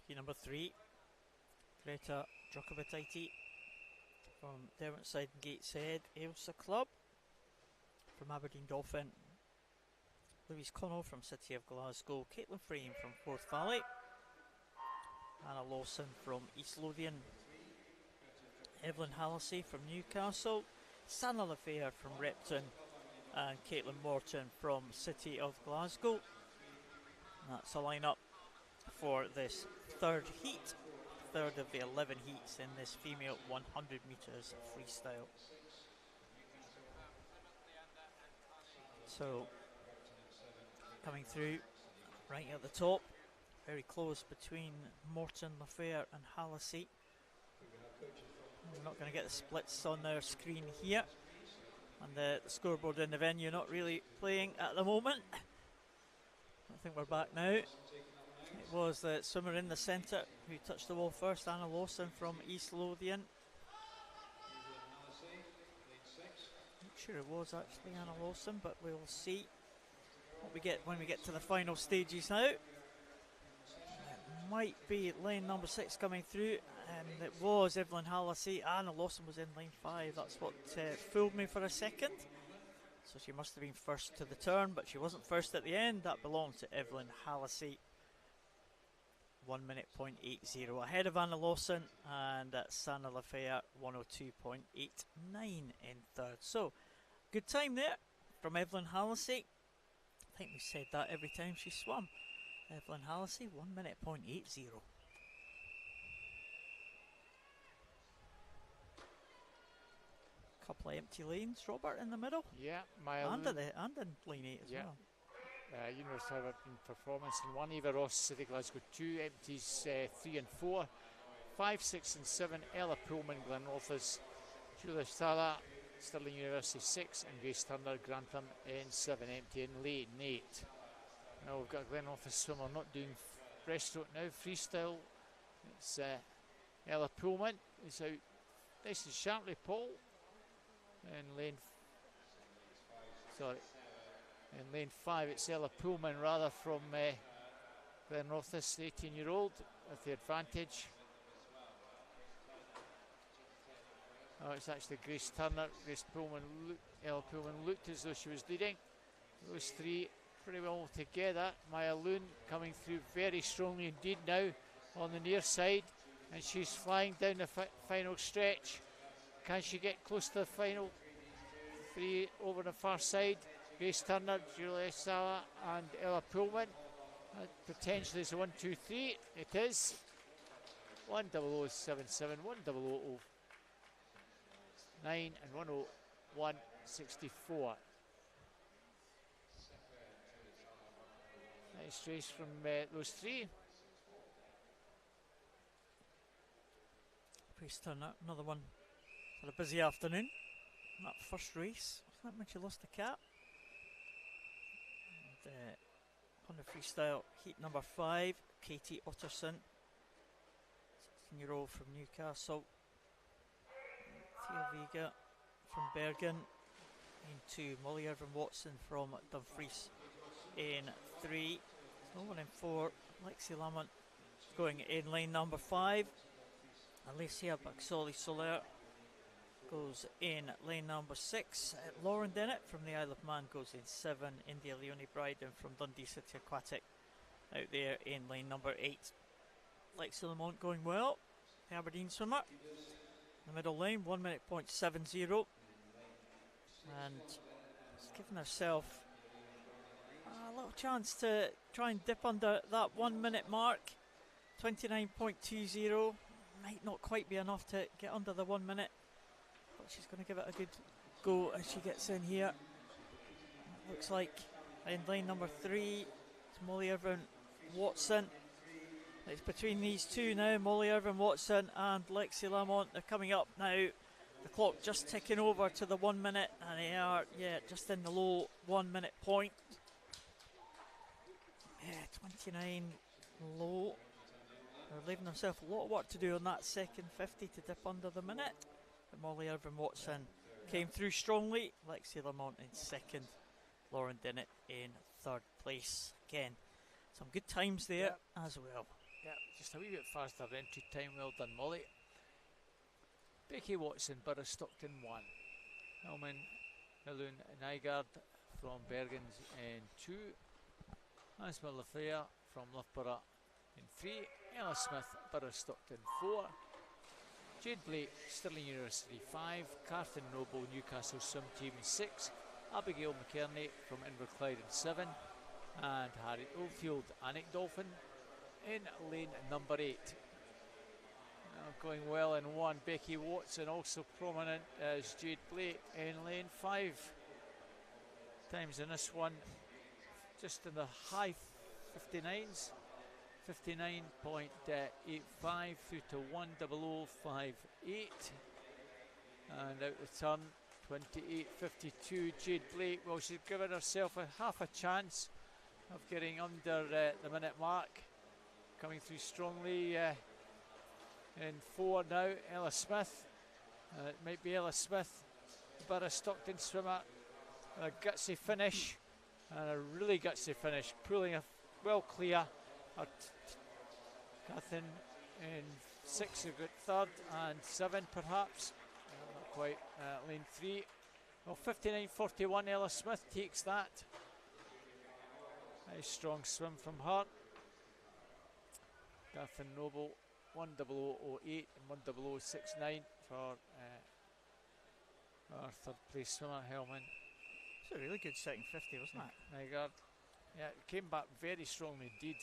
Key number 3, Greta Djokovic from Derwentside and Gateshead, Ailsa Club. From Aberdeen Dolphin, Louise Connell from City of Glasgow, Caitlin Frame from Forth Valley, Anna Lawson from East Lothian, Evelyn Hallisey from Newcastle, Sanna Lafair from Repton, and Caitlin Morton from City of Glasgow. And that's a lineup for this third heat, third of the 11 heats in this female 100 metres freestyle. So, coming through right at the top, very close between Morton, Lafair and Hallisey. We're not going to get the splits on their screen here, and the scoreboard in the venue not really playing at the moment. I think we're back now. It was the swimmer in the centre who touched the wall first, Anna Lawson from East Lothian. sure it was actually Anna Lawson, but we'll see what we get when we get to the final stages now. It might be lane number 6 coming through, and it was Evelyn Hallisey. Anna Lawson was in lane 5. That's what fooled me for a second. So she must have been first to the turn, but she wasn't first at the end. That belongs to Evelyn Hallisey. 1 minute .80 ahead of Anna Lawson, and Sana Lafayette 102.89 in third. So good time there from Evelyn Hallisey. I think we said that every time she swam. Evelyn Hallisey, 1 minute .80. Couple of empty lanes, Robert, in the middle. Yeah, and in lane 8 as well. University have been performance in 1, Eva Ross, City Glasgow 2, empties 3 and 4, 5, 6 and 7, Ella Pullman, Glenrothes, Julia Stala, Stirling University 6, and Grace Turner, Grantham in 7, empty in lane 8. Now we've got a Glenrothes swimmer not doing breaststroke now, freestyle. It's Ella Pullman, who's out nice and sharply, Paul, in lane, in lane 5, it's Ella Pullman rather from Glenrothes, the 18-year-old, with the advantage. Oh, it's actually Grace Turner. Ella Pullman looked as though she was leading. Those three pretty well together. Maya Loon coming through very strongly indeed now on the near side, and she's flying down the final stretch. Can she get close to the final three over the far side? Grace Turner, Julia Sala and Ella Pullman. Potentially it's a 1, 2, 3. It is 1:00.77, 1:00.09 and 1:01.64. Nice race from those three. Grace Turner, another one for a busy afternoon. That first race, wasn't that when she lost the cap? On the freestyle heat number 5, Katie Utterson, 16-year-old from Newcastle. Theo Vega from Bergen in 2, Molly Irvin Watson from Dumfries in 3, no one in 4, Lexi Lamont going in lane number 5, Alicia Baxoli Soler goes in lane number 6. Lauren Dennett from the Isle of Man goes in 7. India Leonie Bryden from Dundee City Aquatic out there in lane number 8. Lexi Lamont going well, the Aberdeen swimmer. The middle lane, 1 minute .70. And she's given herself a little chance to try and dip under that 1 minute mark. 29.20. Might not quite be enough to get under the 1 minute. She's going to give it a good go as she gets in here. It looks like in lane number 3, it's Molly Irvin Watson. It's between these two now, Molly Irvin Watson and Lexi Lamont. They're coming up now. The clock just ticking over to the 1 minute, and they are, just in the low 1 minute point. 29 low. They're leaving themselves a lot of work to do on that second 50 to dip under the minute. But Molly Irvin Watson came through strongly. Lexi Lamont in second. Lauren Dennett in third place. Again, some good times there as well. Yeah, just a wee bit faster entry time. Well done, Molly. Becky Watson, Borough Stockton 1. Elman Milun Nygaard from Bergen in 2. Asma Lafayette from Loughborough in 3. Ella Smith, Borough Stockton 4. Jade Blake, Stirling University 5, Carthen Noble, Newcastle Swim Team 6, Abigail McKerney from Inverclyde in 7, and Harry Oldfield, Anik Dolphin in lane number 8. Going well in 1, Becky Watson also prominent as Jade Blake in lane 5. Times in this one just in the high 59s. 59.85 through to 1:00.58, and out the turn 28.52. Jade Blake, well, she's given herself half a chance of getting under the minute mark. Coming through strongly in 4 now, Ella Smith. It might be Ella Smith Edinburgh Stockton swimmer. A gutsy finish, and a really gutsy finish, pulling a well clear. Catherine in 6, a good third, and 7 perhaps. Not quite. Lane 3. Well, 59.41. Ella Smith takes that. Nice strong swim from her. Catherine Noble 1:00.08 and 1:00.69 for our third place swimmer, Hellman. It's a really good second 50, wasn't it? Nygaard. Yeah, it came back very strongly indeed.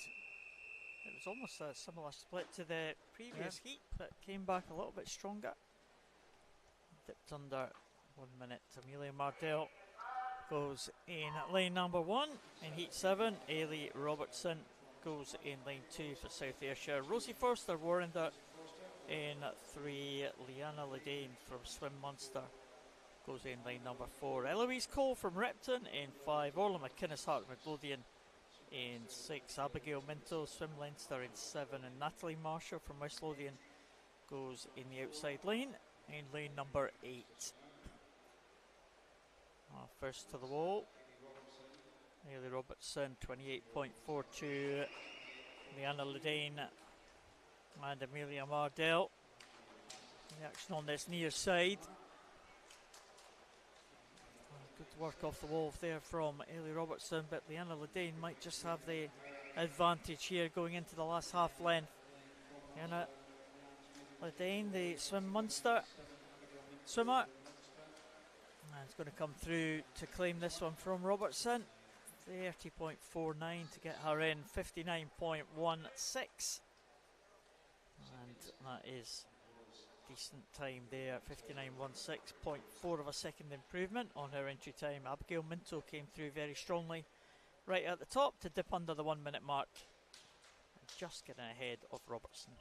It was almost a similar split to the previous heat, but came back a little bit stronger. Dipped under 1 minute. Amelia Mardell goes in lane number 1 in heat 7. Ailey Robertson goes in lane 2 for South Ayrshire. Rosie Forster Warrender in 3. Leanna Ledane from Swim Munster goes in lane number 4. Eloise Cole from Repton in 5. Orla McInnes Hart Midlothian in 6. Abigail Minto Swim Leinster in 7. And Natalie Marshall from West Lothian goes in the outside lane in lane number 8. First to the wall, Ailey Robertson 28.42. Leanna Ledane and Amelia Mardell. The action on this near side. Good work off the wall there from Ailey Robertson, but Leanna Ledane might just have the advantage here going into the last half length. Leanna Ledane, the Swim Munster swimmer, and it's going to come through to claim this one from Robertson. 30.49 to get her in, 59.16, and that is decent time there. 59.16.4 of a second improvement on her entry time. Abigail Minto came through very strongly right at the top to dip under the 1 minute mark and just getting ahead of Robertson.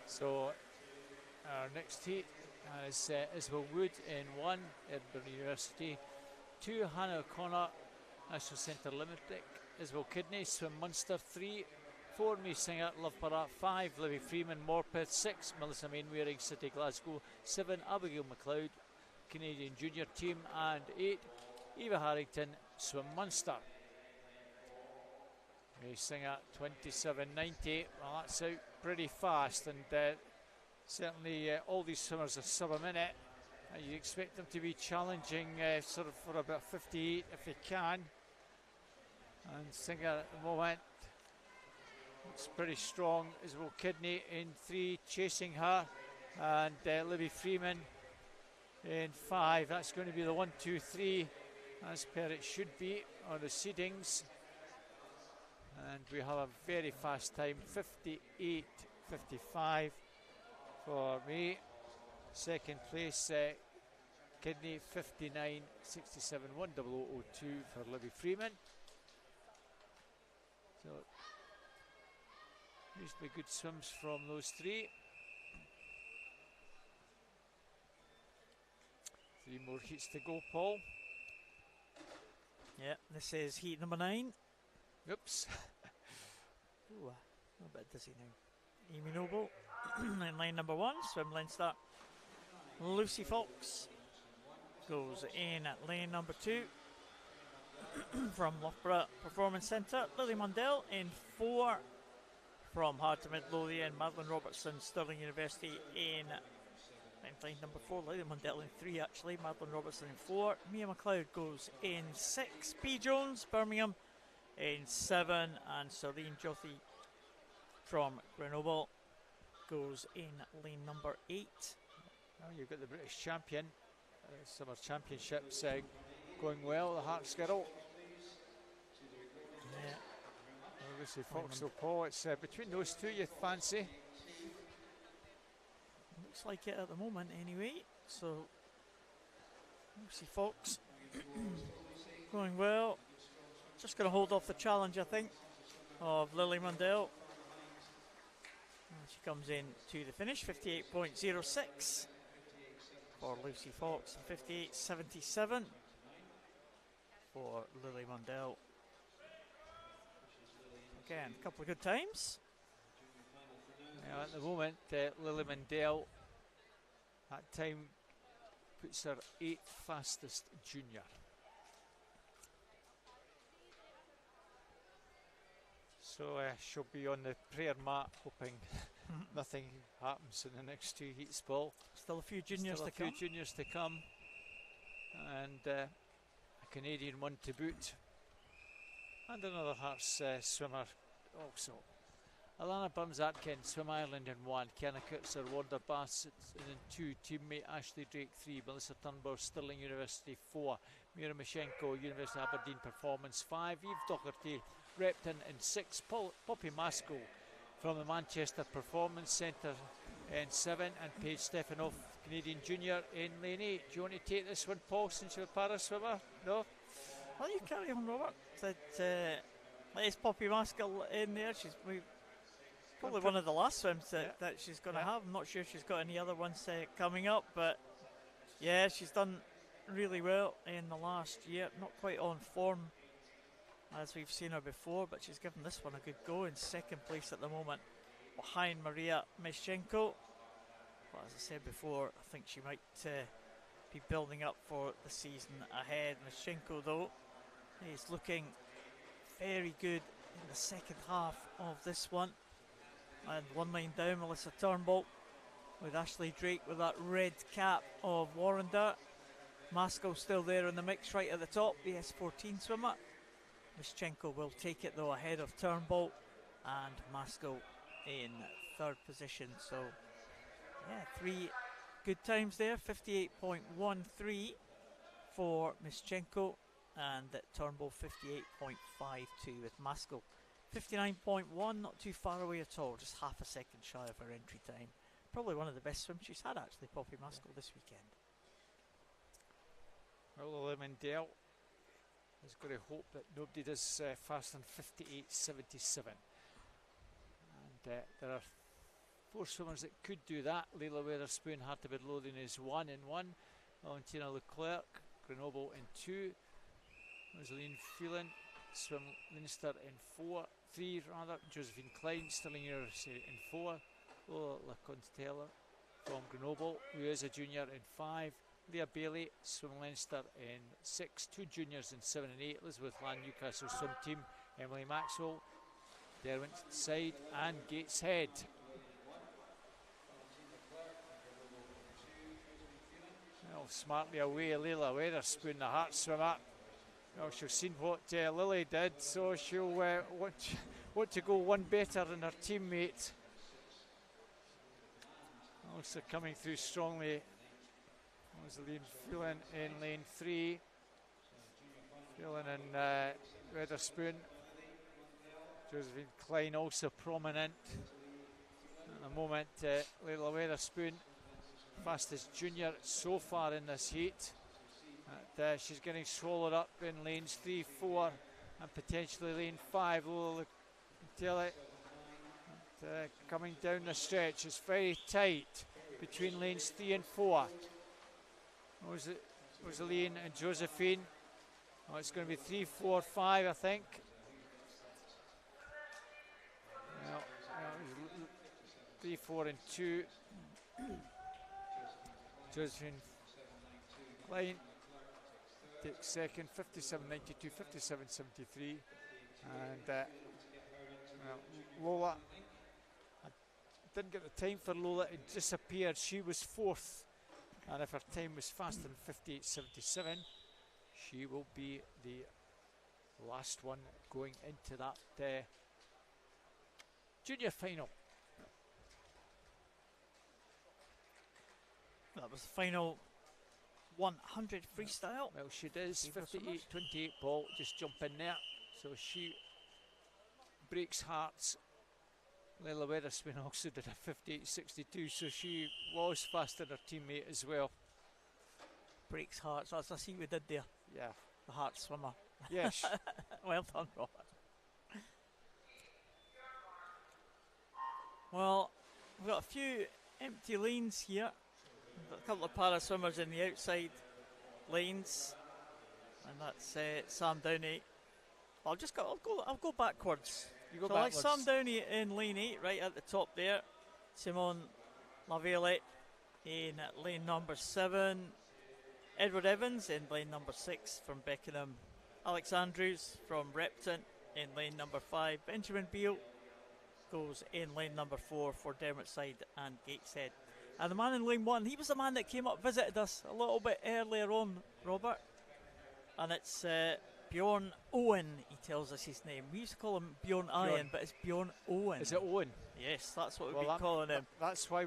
So our next heat is Isabel Wood in 1, Edinburgh University. 2, Hannah O'Connor, National Centre Limerick. Isabel Kidney, Swim Munster. 3, 4, Mae Singer, Loughborough. 5, Livy Freeman, Morpeth. 6, Melissa Mainwaring, City Glasgow. 7, Abigail McLeod, Canadian Junior Team. And 8, Eva Harrington, Swim Munster. Mae Singer 27.90. Well, that's out pretty fast, and certainly all these swimmers are sub a minute. You expect them to be challenging sort of for about 58 if they can. And Singer at the moment looks pretty strong. Isabel Kidney in 3, chasing her, and Livy Freeman in 5. That's going to be the 1, 2, 3 as per it should be on the seedings. And we have a very fast time, 58.55 for me. Second place, Kidney, 59.67, 1:00.02 for Livy Freeman. So reasonably good swims from those 3. 3 more heats to go, Paul. Yeah, this is heat number 9. Oops. Ooh, a little bit dizzy now. Amy Noble in lane number 1, Swim Leinster. Lucy Fox goes in at lane number 2 from Loughborough Performance Centre. Lily Mundell in 4 from Hard to Midlothian. Madeline Robertson, Stirling University in lane number 4. Lily Mundell in 3 actually. Madeline Robertson in 4. Mia McLeod goes in 6. P. Jones, Birmingham in 7, and Celine Jothy from Grenoble goes in lane number 8. Now you've got the British champion, Summer Championships going well, the Hartsgirl. Yeah. Lucy Fox, Paul, it's between those two you fancy. Looks like it at the moment anyway. So Lucy Fox going well. Just going to hold off the challenge, I think. of Lily Mundell. And she comes in to the finish, 58.06 for Lucy Fox, and 58.77 for Lily Mundell. Again, a couple of good times. Now at the moment, Lily Mundell, that time puts her 8th fastest junior. So she'll be on the prayer mat hoping nothing happens in the next 2 heats, Paul. Still a few juniors Still to come. a few juniors to come. And a Canadian one to boot. And another Hearts swimmer also. Alana Burns-Atkin, Swim Ireland in 1, Kiana Kurtzer, Warder Bassett in 2, teammate Ashley Drake 3, Melissa Turnbull, Stirling University 4, Mira Mishenko, University of Aberdeen Performance 5, Eve Docherty, Repton in 6, Poppy Maskell from the Manchester Performance Centre in 7, and Paige Stefanoff, Canadian Junior in lane 8. Do you want to take this one, Paul, since you're a para swimmer? No? Well, you carry on, Robert. There's Poppy Maskell in there. She's probably one of the last swims that she's going to have. I'm not sure if she's got any other ones coming up, but yeah, she's done really well in the last year. Not quite on form as we've seen her before, but she's given this one a good go, in 2nd place at the moment behind Maria Mishchenko. But as I said before, I think she might be building up for the season ahead. Mishchenko, though, is looking very good in the second half of this one. And 1 line down, Melissa Turnbull with Ashley Drake with that red cap of Warrender. Maskell still there in the mix right at the top, the S14 swimmer. Mishchenko will take it though ahead of Turnbull, and Maskell in 3rd position. So yeah, 3 good times there, 58.13 for Mishchenko, and Turnbull 58.52 with Maskell 59.1, not too far away at all, just half a second shy of her entry time. Probably one of the best swims she's had, actually, Poppy Maskell, this weekend. Well, Lily Mundell has got to hope that nobody does faster than 58.77. And there are 4 swimmers that could do that. Leila Weatherspoon, Hartibid Lothian is 1 in 1. Valentina Leclerc, Grenoble in 2. Rosaline Phelan, Swim Leinster in 3 rather. Josephine Klein, Stirling University in 4. Lola LaContella from Grenoble, who is a junior, in 5. Leah Bailey, Swim Leinster in 6. 2 juniors in 7 and 8. Elizabeth Land, Newcastle Swim Team. Emily Maxwell, Derwent and Gateshead. Well, smartly away, Leila Weatherspoon, the Heart swimmer. Well, she's seen what Lily did, so she'll want to go one better than her teammate. Also coming through strongly, Rosaline Phelan in lane 3. Phelan and Weatherspoon. Josephine Klein also prominent. At the moment, Leila Weatherspoon, fastest junior so far in this heat. She's getting swallowed up in lanes 3, 4 and potentially lane 5. Lola Leclerc coming down the stretch. It's very tight between lanes 3 and 4. Rosaline and Josephine. Oh, it's going to be 3, 4, 5, I think. Well, 3, 4 and 2. Josephine Klein takes second, 57.92, 57.73, and Lola, I didn't get the time for Lola, it disappeared. She was 4th, and if her time was faster than 58.77, she will be the last one going into that junior final. That was the final 100 freestyle. Well, she does 58.28, Paul, just jump in there. So she breaks hearts. Leila Weatherspoon also did a 58.62, so she was faster than her teammate as well. Breaks hearts, as I see we did there. Yeah. The heart swimmer. Yes. Well done, Robert. Well, we've got a few empty lanes here. We've got a couple of para swimmers in the outside lanes, and that's Sam Downey. I'll go backwards. You go So backwards. like Sam Downey in lane 8, right at the top there. Simon Laviolette in lane number 7. Edward Evans in lane number 6 from Beckenham. Alex Andrews from Repton in lane number 5. Benjamin Beale goes in lane number 4 for Dermottside and Gateshead. And the man in lane 1, he was the man that came up, visited us a little bit earlier on, Robert. And it's Bjorn Owen, he tells us his name. We used to call him Bjorn Iron, but it's Bjorn Owen. Is it Owen? Yes, that's what we've been calling him. That's why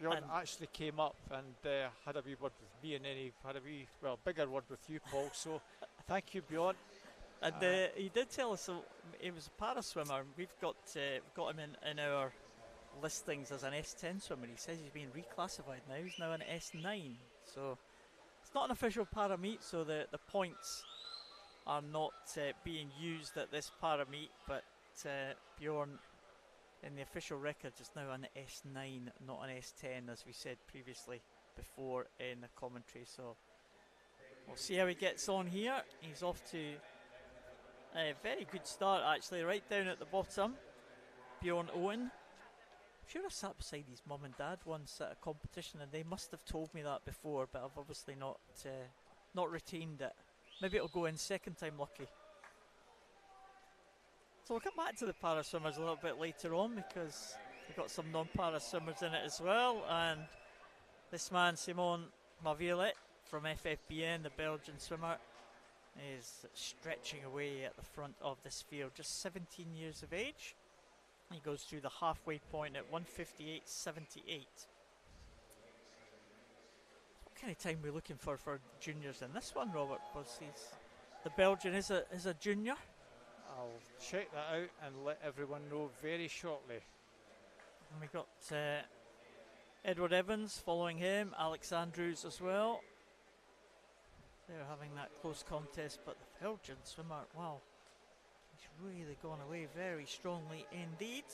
Bjorn actually came up and had a wee word with me, and then he had a wee, bigger word with you, Paul. So thank you, Bjorn. And he did tell us he was a para swimmer. We've got him in our listings as an S10 swimmer. He says he's been reclassified now. He's now an S9. So it's not an official para meet, so the points are not being used at this para meet, but Bjorn in the official record is now an S9, not an S10, as we said previously before in the commentary. So we'll see how he gets on here. He's off to a very good start, actually, right down at the bottom. Bjorn Owen. I'm sure I sat beside his mum and dad once at a competition, and they must have told me that before, but I've obviously not retained it. Maybe it'll go in second time lucky. So we'll come back to the para swimmers a little bit later on, because we've got some non-para swimmers in it as well. And this man, Simon Laviolette from FFBN, the Belgian swimmer, is stretching away at the front of this field, just 17 years of age. He goes through the halfway point at 1:58.78. What kind of time are we looking for juniors in this one, Robert? Because the Belgian is a junior. I'll check that out and let everyone know very shortly. And we got Edward Evans following him, Alex Andrews as well. They're having that close contest, but the Belgian swimmer, wow, he's really gone away very strongly indeed.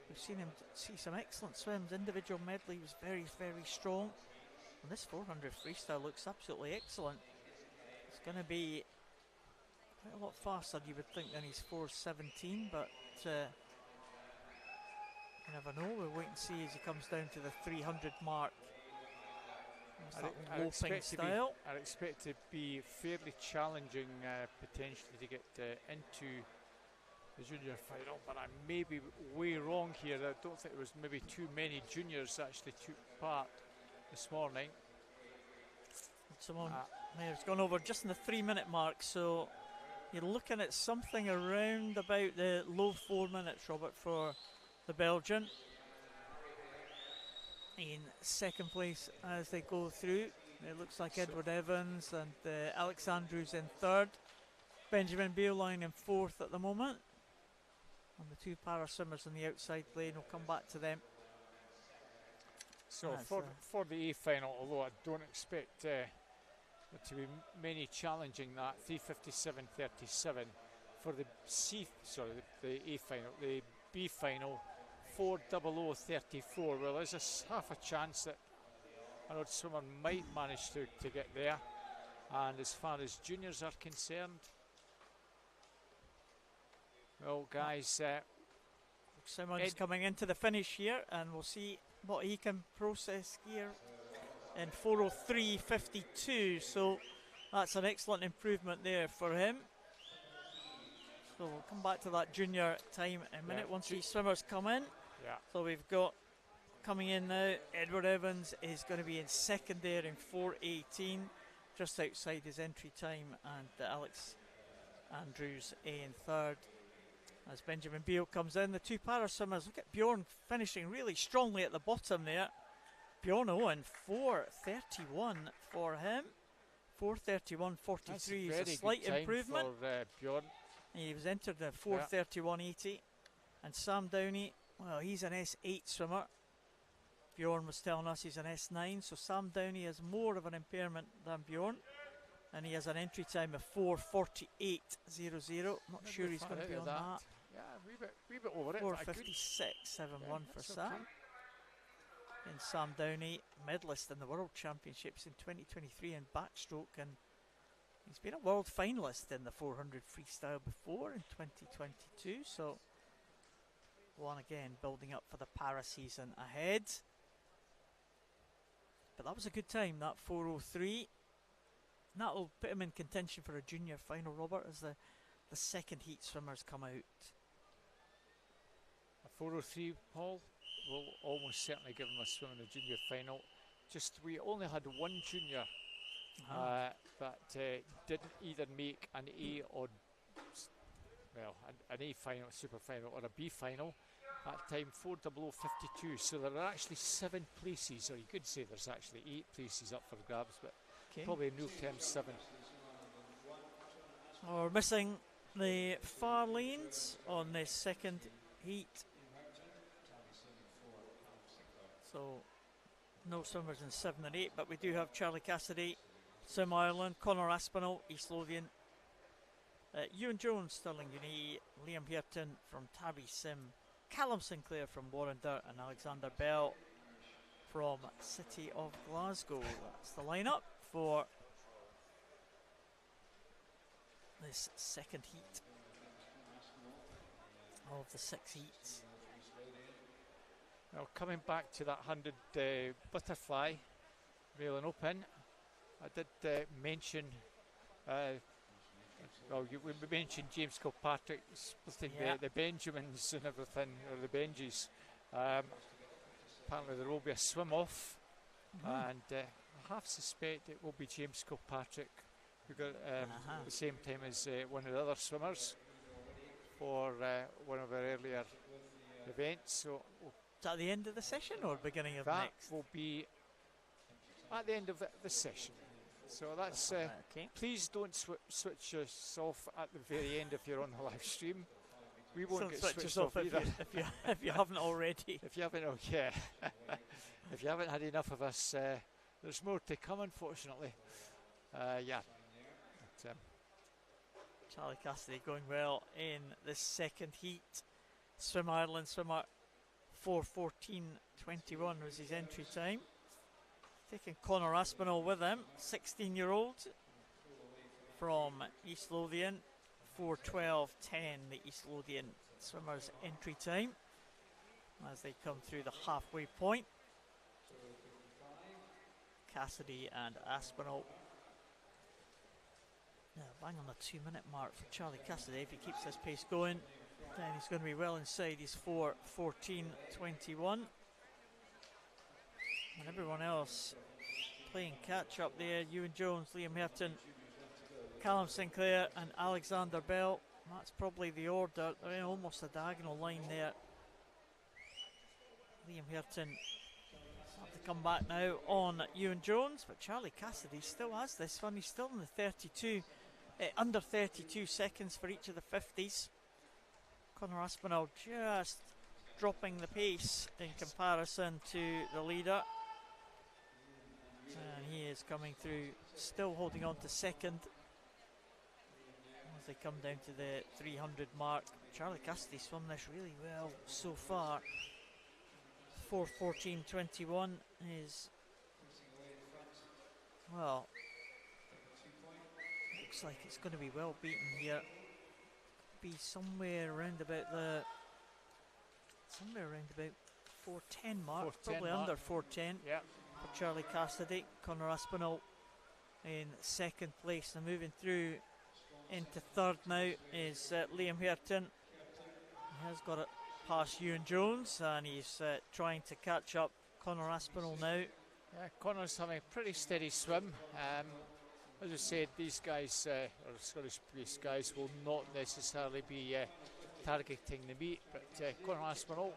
We've seen him see some excellent swims. Individual medley was very, very strong. And this 400 freestyle looks absolutely excellent. It's going to be quite a lot faster, you would think, than his 4:17, but you never know. We'll wait and see as he comes down to the 300 mark. I expect to be fairly challenging potentially to get into the junior final, but I may be way wrong here. I don't think there was maybe too many juniors that actually took part this morning. Someone there's gone over just in the 3-minute mark, so you're looking at something around about the low 4 minutes, Robert, for the Belgian. In second place as they go through, it looks like Edward Evans and Alex Andrews in third. Benjamin Beeline in fourth at the moment. And the two para swimmers in the outside lane, we'll come back to them. So for the A final, although I don't expect there to be many challenging that, 3:57.37 for the the A final. The B final, 4:00.34. Well, there's half a chance that another swimmer might manage to get there. And as far as juniors are concerned, well, guys, Simon's coming into the finish here, and we'll see what he can process here in 4:03.52. So that's an excellent improvement there for him. So we'll come back to that junior time in a minute once these swimmers come in. Yeah. So we've got coming in now, Edward Evans is going to be in second there in 4:18, just outside his entry time, and Alex Andrews in third. As Benjamin Beale comes in, the two para swimmers, look at Bjorn finishing really strongly at the bottom there. Bjorn Owen, 4:31 for him. 4:31.43 is a slight improvement. For Bjorn. He was entered at 4:31.80. And Sam Downey, well, he's an S8 swimmer. Bjorn was telling us he's an S9, so Sam Downey has more of an impairment than Bjorn. And he has an entry time of 4:48.00. Not sure he's going to be on that. Yeah, wee bit over it. but a good- 4:56, 7-1 for that's Sam. okay. And Sam Downey, medalist in the World Championships in 2023 in backstroke, and he's been a world finalist in the 400 freestyle before in 2022. So, one again building up for the para season ahead. But that was a good time, that 4:03. That'll put him in contention for a junior final, Robert, as the second heat swimmers come out. A 4:03, Paul, will almost certainly give him a swim in the junior final. Just we only had one junior that didn't either make an A or an A final, super final, or a B final. That time 4:00:52. So there are actually 7 places, or you could say there's actually 8 places up for grabs, but probably in real terms 7. Oh, we're missing the far lanes on this second heat. So no swimmers in 7 and 8, but we do have Charlie Cassidy, Swim Ireland, Conor Aspinall, East Lothian, Ewan Jones, Stirling Uni, Liam Hareton from Tabby Sim, Callum Sinclair from Warrender, and Alexander Bell from City of Glasgow. That's the lineup for this second heat of the 6 heats. Well, coming back to that 100 butterfly railing open, I did mention, we mentioned James Kilpatrick splitting the Benjamins and everything, or the Benjis. Apparently there will be a swim off, and I half suspect it will be James Kilpatrick, who got at the same time as one of the other swimmers for one of our earlier events. So is that the end of the session or beginning of that next? will be at the end of the session. So that's please don't switch us off at the very end if you're on the live stream. We won't get switch switched us off either. if you haven't already. If you haven't, if you haven't had enough of us, there's more to come, unfortunately. But, Charlie Cassidy going well in the second heat. Swim Ireland swimmer 4:14:21 was his entry time. Taking Conor Aspinall with him, 16-year-old from East Lothian. 4:12:10 the East Lothian swimmers' entry time as they come through the halfway point. Cassidy and Aspinall. Yeah, bang on the 2-minute mark for Charlie Cassidy. If he keeps this pace going, then he's going to be well inside his 4:14:21. And everyone else playing catch up there. Ewan Jones, Liam Hareton, Callum Sinclair and Alexander Bell. That's probably the order. They're in almost a diagonal line there. Liam Hareton have to come back now on Ewan Jones, but Charlie Cassidy still has this one. He's still in the 32, under 32 seconds for each of the 50s. Conor Aspinall just dropping the pace in comparison to the leader. And he is coming through, still holding on to second as they come down to the 300 mark. Charlie Cassidy swum this really well so far. 4:14:21 is, well, looks like it's going to be well beaten here. Be somewhere around about 4:10 mark, probably under 4:10 for Charlie Cassidy. Conor Aspinall in second place. Now moving through into third now is Liam Hareton. He has got it past Ewan Jones and he's trying to catch up Conor Aspinall now. Yeah, Conor's having a pretty steady swim. As I said, these guys, or Scottish-based guys, will not necessarily be targeting the meet, but Conor Aspinall,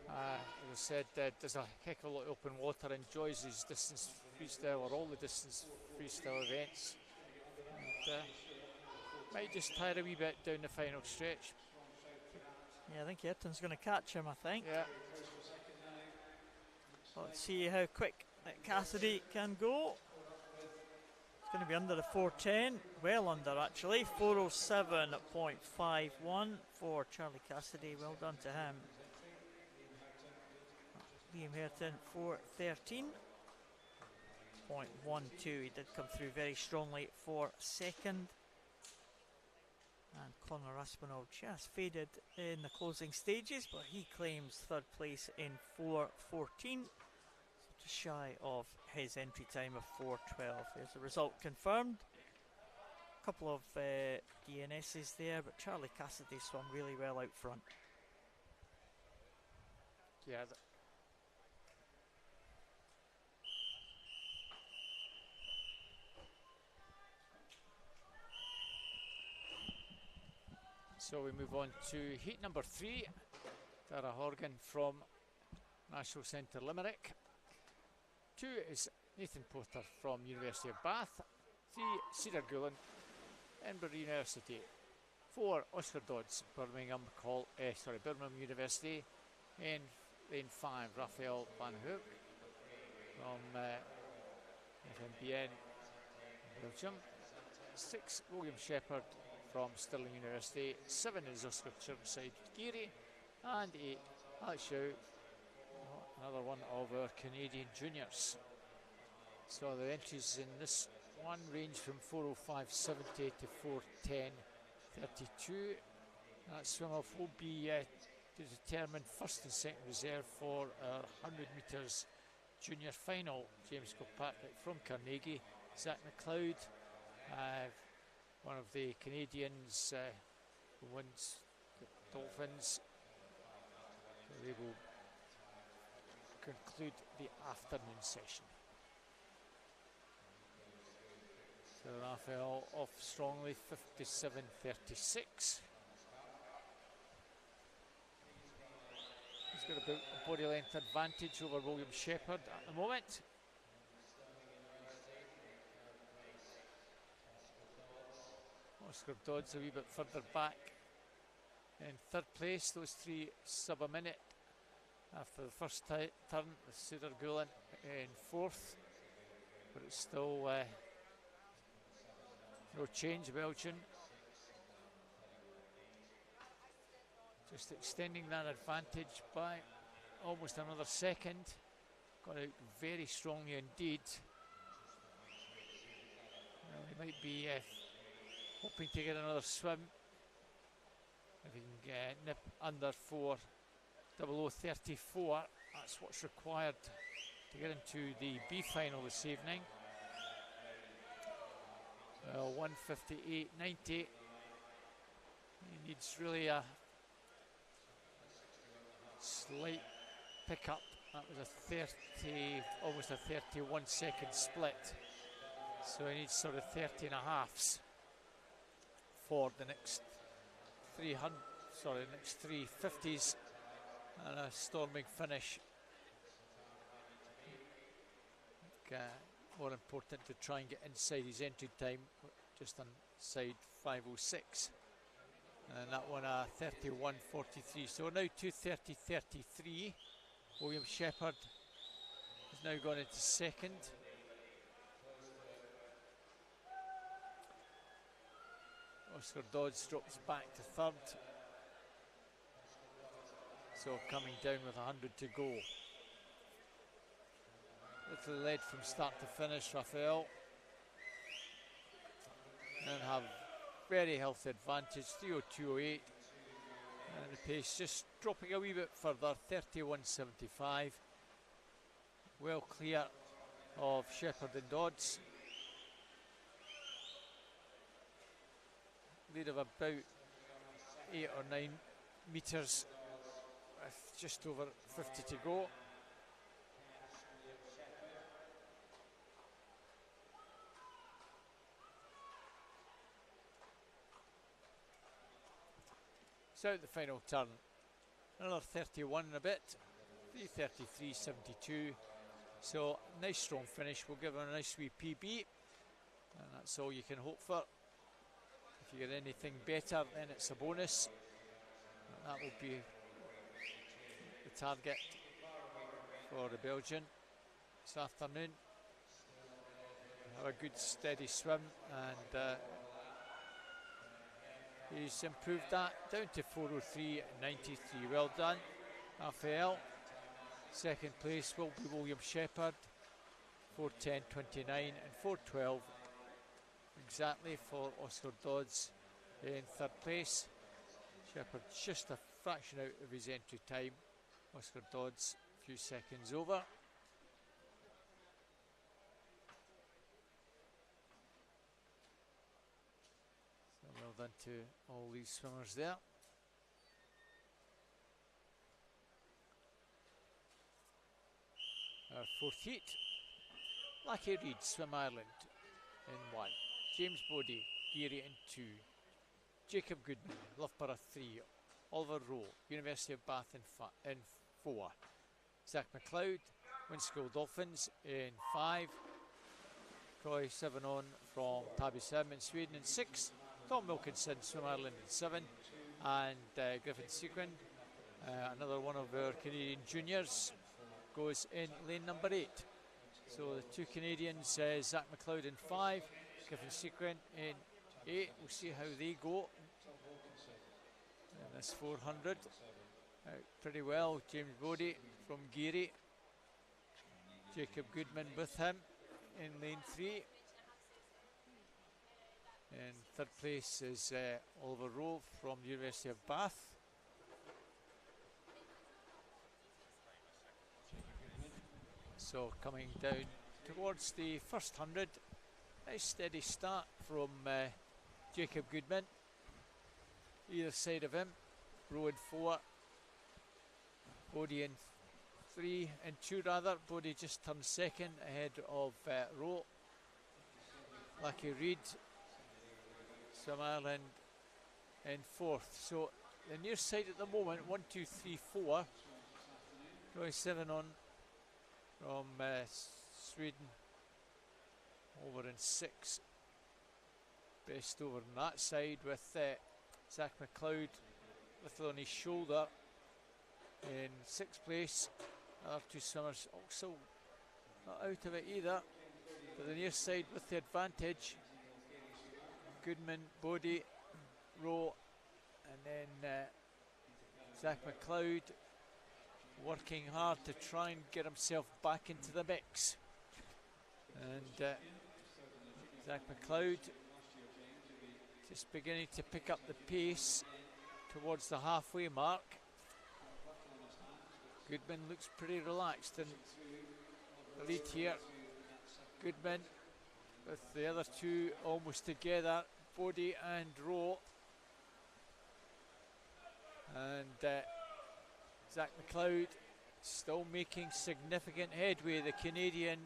as I said, does a heck of a lot of open water, enjoys his distance freestyle or all the distance freestyle events, and might just tire a wee bit down the final stretch. Yeah, I think Hareton's going to catch him, I think. Yeah. Let's see how quick Cassidy can go. going to be under the 410, well under actually, 407.51 for Charlie Cassidy, well done to him. Liam Hareton 413.12, he did come through very strongly for second. And Conor Aspinall just faded in the closing stages, but he claims third place in 4:14, just shy of his entry time of 4:12. There's the result confirmed. A couple of DNSs there, but Charlie Cassidy swung really well out front. Yeah. So we move on to heat number 3. Dara Horgan from National Centre Limerick. 2 is Nathan Porter from University of Bath. 3 Cedar Gulen, Edinburgh University. 4 Oscar Dodds, Birmingham University. And then 5 Raphael Van Hoek from FNBN Belgium. 6 William Shepherd from Stirling University. 7 is Oscar Chirnside Geary, and 8 Alex Shaw, another one of our Canadian juniors. So the entries in this one range from 4:05.70 to 4:10.32. That swim off will be to determine first and second reserve for our 100 metres junior final. James Kilpatrick from Carnegie, Zach McLeod, one of the Canadians who wins the Dolphins. So they will conclude the afternoon session. So Raphael off strongly, 57.36. He's got a body length advantage over William Shepherd at the moment. Oscar Dodds a wee bit further back in third place. Those 3 sub a minute after the first turn. The Cedar Gulen in 4th, but it's still no change. Belgian just extending that advantage by almost another second. Got out very strongly indeed. Well, he might be hoping to get another swim. If he can nip under 4:00:34, that's what's required to get into the B final this evening. 1:58.90. He needs really a slight pickup. That was almost a 31-second split. So he needs sort of 30 and a halves for the next 350s and a storming finish. More important to try and get inside his entry time, just inside 5:06. And that one 31.43. So now 2:30.33. William Shepherd has now gone into second. Oscar Dodds drops back to third. So coming down with 100 to go. Little lead from start to finish, Raphael. And have very healthy advantage, 3:02.08. And the pace just dropping a wee bit further, 31.75. Well clear of Shepherd and Dodds. Lead of about 8 or 9 metres with just over 50 to go. So the final turn, another 31 and a bit, 3:33.72. So nice strong finish. We'll give him a nice wee PB, and that's all you can hope for. If you get anything better, then it's a bonus. And that will be the target for the Belgian this afternoon. have a good steady swim, and he's improved that down to 4:03.93. Well done, Raphael. Second place will be William Shepherd, 4:10.29, and 4:12 exactly for Oscar Dodds in third place. Shepherd just a fraction out of his entry time. Oscar Dodds a few seconds over. So well done to all these swimmers there. Our fourth heat. Lucky Reid, Swim Ireland in 1. James Bodie, Geary in 2. Jacob Goodman, Loughborough 3. Oliver Rowe, University of Bath in 4. Zach McLeod, Windschool Dolphins in 5. Troy Sevenon from Tabby7 in Sweden in 6. Tom Wilkinson, Swim Ireland in 7. And Griffin Sequin, another one of our Canadian juniors, goes in lane number 8. So the two Canadians, Zach McLeod in 5, Griffin Sequin in 8. We'll see how they go in this 400. Pretty well. James Bodie from Geary. Jacob Goodman with him in lane 3. In third place is Oliver Rowe from the University of Bath. So coming down towards the first 100, nice steady start from Jacob Goodman. Either side of him, Rowe in 4, Bodie in 3 and 2 rather. Bodie just turned second ahead of Rowe. Lucky Reid, Swim Ireland in 4th. So the near side at the moment, 1, 2, 3, 4. Troy Sevenon from Sweden over in 6. Best over on that side with Zach McLeod little on his shoulder in 6th place. Other two swimmers also not out of it either, but the near side with the advantage. Goodman, Bodie, Rowe, and then Zach McLeod working hard to try and get himself back into the mix. And Zach McLeod just beginning to pick up the pace towards the halfway mark. Goodman looks pretty relaxed in the lead here. Goodman with the other two almost together, Bodie and Rowe. And Zach McLeod still making significant headway. The Canadian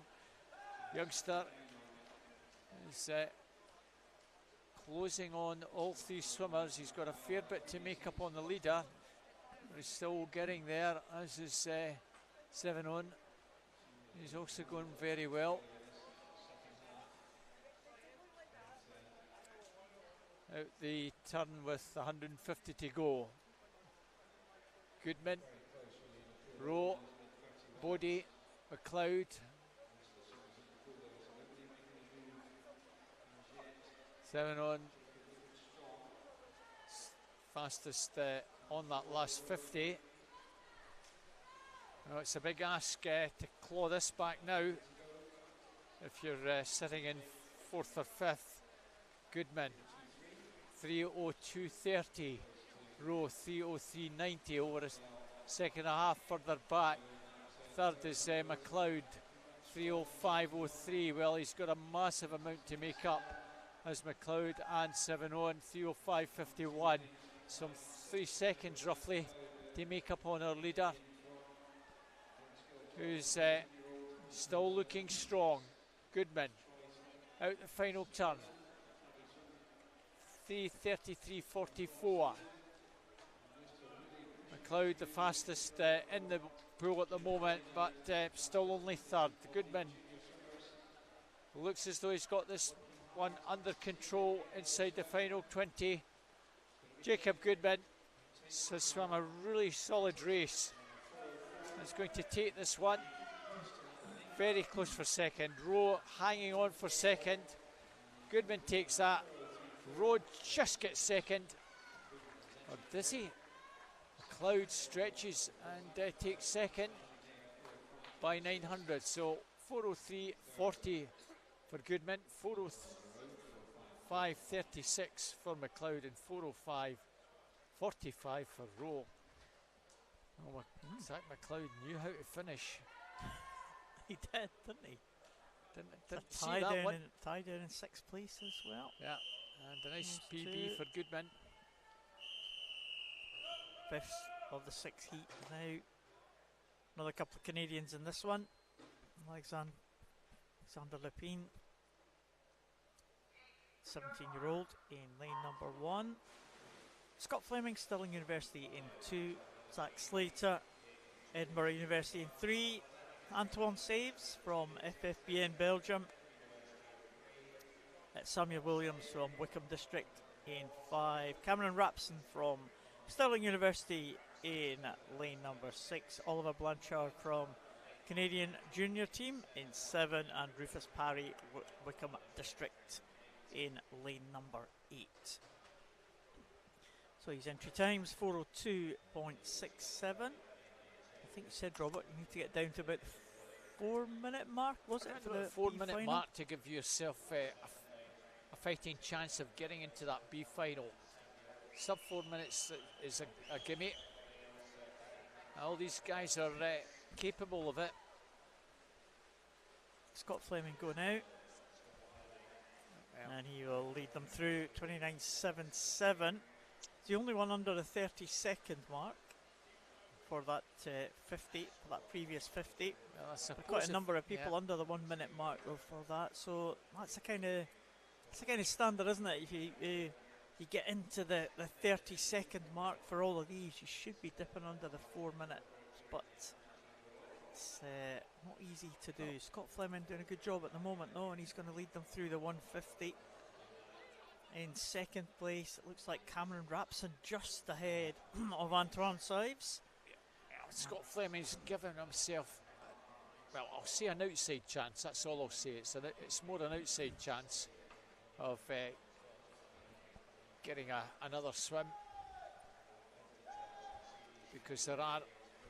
youngster is closing on all three swimmers. He's got a fair bit to make up on the leader, but he's still getting there, as is Sevenon. He's also going very well. Out the turn with 150 to go. Goodman, Rowe, Bodie, McLeod. Sevenon fastest on that last 50. Now it's a big ask to claw this back now if you're sitting in 4th or 5th. Goodman 3:02.30. Rowe 3:03.90 over a second and a half further back. Third is McLeod 3:05.03. Well, he's got a massive amount to make up as McLeod and Sevenon. 3:05.51. Some 3 seconds roughly to make up on our leader, who's still looking strong. Goodman out the final turn. 3:33.44. McLeod the fastest in the pool at the moment, but still only third. Goodman looks as though he's got this one under control inside the final 20. Jacob Goodman has swum a really solid race. He's going to take this one Very close for second. Rowe hanging on for second. Goodman takes that. Rowe just gets second. Or does he? McLeod stretches and takes second by 900. So 4:03.40 for Goodman, 4:05.36 for McLeod, and 4:05.45 for Rowe. Oh, Zach McLeod knew how to finish. He did, didn't he? Didn't see that one. Tie down in 6th place as well. Yeah, and a nice PB for Goodman. 5th of the 6th heat now. Another couple of Canadians in this one. Alexander Lepine, 17-year-old in lane number 1. Scott Fleming, Stirling University in 2. Zach Slater, Edinburgh University in 3. Antoine Saves from FFBN Belgium. Samuel Williams from Wickham District in 5. Cameron Rapson from Stirling University in lane number 6. Oliver Blanchard from Canadian Junior Team in 7. And Rufus Parry, Wickham District in lane number 8. So his entry times 4:02.67. I think you said, Robert, you need to get down to about the 4-minute mark, was it? For the 4-minute mark to give yourself a fighting chance of getting into that B final. Sub 4 minutes is a gimme. All these guys are capable of it. Scott Fleming going out. Yeah. And he will lead them through 29.77. He's the only one under the 30-second mark for that 50, for that previous 50. Well, quite a number of people under the 1-minute mark for that. So that's the kind of standard, isn't it? If you get into the 30-second mark for all of these, you should be dipping under the 4 minutes. But it's not easy to do. Scott Fleming doing a good job at the moment, though, and he's going to lead them through the 150. In second place, it looks like Cameron Rapson just ahead of Antoine Saves. Scott Fleming's given himself, well, I'll say an outside chance. That's all I'll say. It's more an outside chance of getting another swim, because there are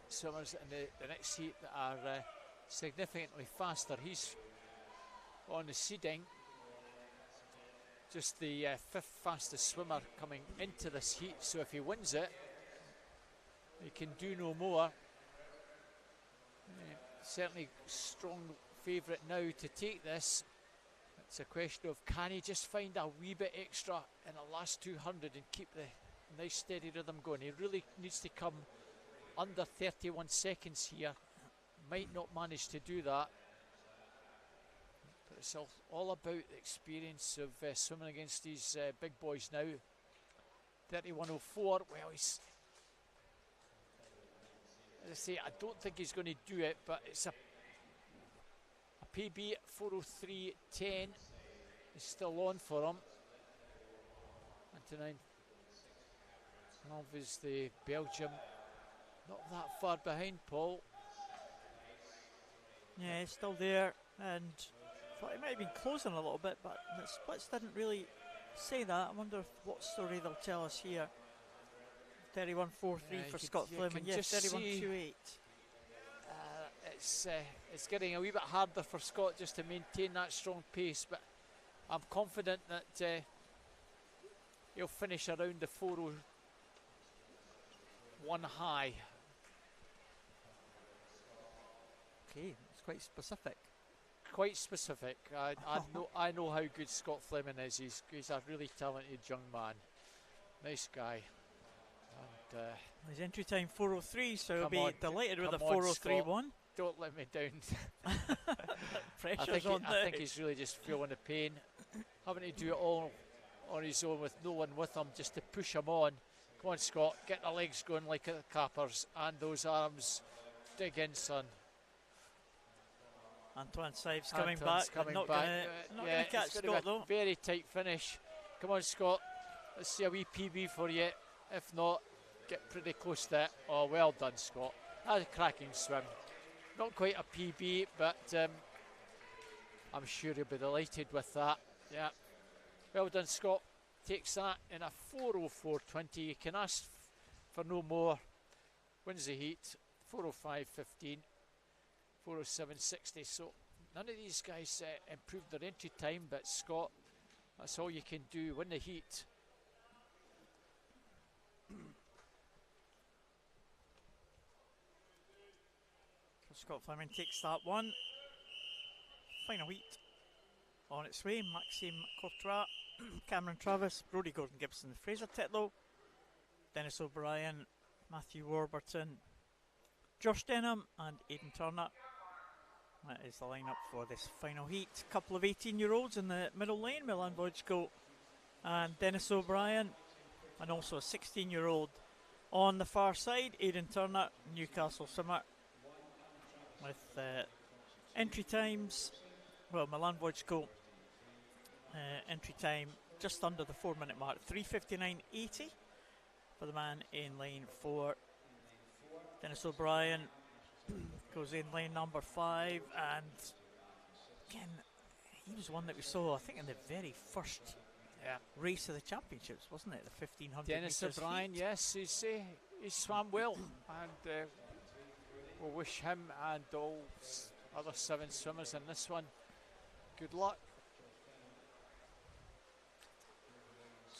swimmers in the next heat that are significantly faster. He's on the seeding, just the 5th fastest swimmer coming into this heat, so if he wins it, he can do no more. Certainly strong favourite now to take this. It's a question of, can he just find a wee bit extra in the last 200 and keep the nice steady rhythm going. He really needs to come under 31 seconds here. Might not manage to do that. But it's all about the experience of swimming against these big boys now. 31.04, well, he's, as I say, I don't think he's going to do it, but it's a PB at 4:03.10 is still on for him. 29 is the Belgium, not that far behind, Paul. Yeah, he's still there, and thought he might have been closing a little bit, but the splits didn't really say that. I wonder what story they'll tell us here. 31.43 for Scott Fleming. Yes, 31.28. It's getting a wee bit harder for Scott just to maintain that strong pace, but I'm confident that he'll finish around the 4:01 high. Okay, it's quite specific. Quite specific. I know how good Scott Fleming is. He's a really talented young man. Nice guy. And his entry time 4:03, so he'll be delighted with a 4:03.1. Don't let me down. Pressure's I think he's really just feeling the pain, having to do it all on his own with no one with him just to push him on. Come on, Scott, get the legs going like the cappers and those arms. Dig in, son. Antoine Saves coming back. Not going to catch Scott, though. Very tight finish. Come on, Scott. Let's see a wee PB for you. If not, get pretty close to it. Oh, well done, Scott. That's a cracking swim. not quite a PB, but I'm sure he'll be delighted with that. Yeah, well done, Scott. Takes that in a 4:04.20. You can ask for no more. Wins the heat, 4:05.15, 4:07.60. So none of these guys improved their entry time, but Scott, that's all you can do. Win the heat. Scott Fleming takes that one. Final heat on its way. Maxime Courtois, Cameron Travis, Brodie Gordon-Gibson, Fraser Titlow, Dennis O'Brien, Matthew Warburton, Josh Denham and Aidan Turner. That is the lineup for this final heat. A couple of 18-year-olds in the middle lane, Milan Vojko and Dennis O'Brien, and also a 16-year-old on the far side, Aidan Turner, Newcastle swimmer. With entry times, well, Milan Vojko entry time just under the 4-minute mark, 3:59.80 for the man in lane 4. Dennis O'Brien goes in lane number 5, and again, he was one that we saw, I think, in the very first race of the championships, wasn't it? The 1500 Dennis O'Brien, heat. yes, he swam well, and we'll wish him and all other 7 swimmers in this one good luck.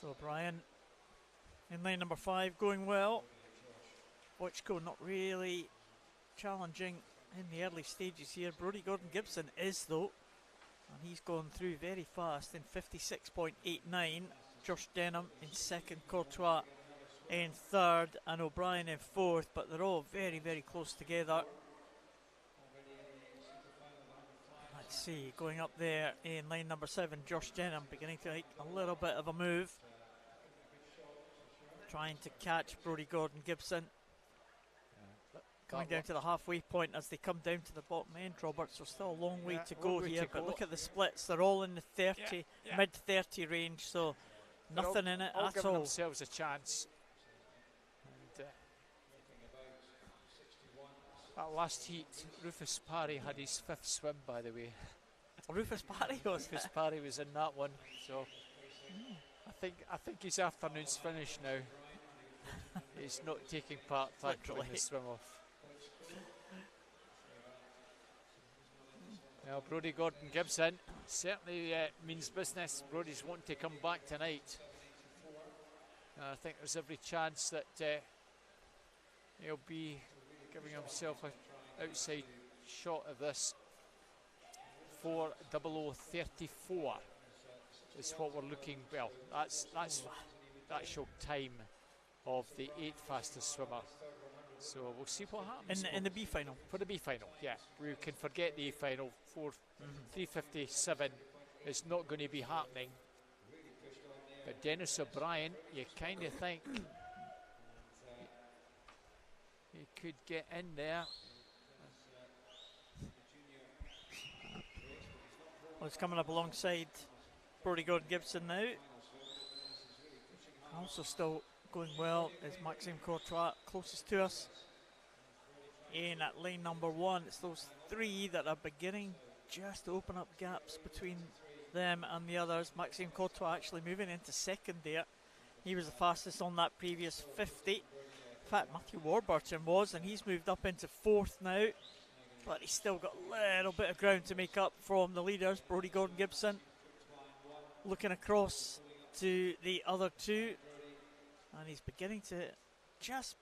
So O'Brien in lane number 5 going well. Vojko not really challenging in the early stages here. Brodie Gordon-Gibson is though, and he's gone through very fast in 56.89. Josh Denham in second, Courtois in third, and O'Brien in fourth, but they're all very, very close together. Let's see, going up there in lane number 7, Josh Denham beginning to make a little bit of a move, trying to catch Brodie Gordon-Gibson. Coming down to the halfway point as they come down to the bottom end, Robert, so still a long way to go here, but look at the splits, they're all in the 30, mid-30 range, so nothing in it all at giving all. themselves a chance. And, that last heat, Rufus Parry had his 5th swim, by the way. Rufus Parry was Rufus Parry was in that one, so I think his afternoon's finished now. He's not taking part, thankfully, in the swim off. Well, Brodie Gordon-Gibson certainly means business. Brodie's wanting to come back tonight. I think there's every chance that he'll be giving himself an outside shot of this. 4:00:34 is what we're looking. Well, that's the actual time of the 8th fastest swimmer. So we'll see what happens. In the B final. For the B final, yeah. We can forget the A final. 3:57 is not going to be happening. But Dennis O'Brien, you kind of think he could get in there. Well, it's coming up alongside Brodie Gordon-Gibson now. Also still going well is Maxime Courtois, closest to us. In at lane number 1, it's those 3 that are beginning just to open up gaps between them and the others. Maxime Courtois actually moving into second there. He was the fastest on that previous 50. In fact, Matthew Warburton was, and he's moved up into 4th now. But he's still got a little bit of ground to make up from the leaders. Brodie Gordon-Gibson looking across to the other 2. And he's beginning to just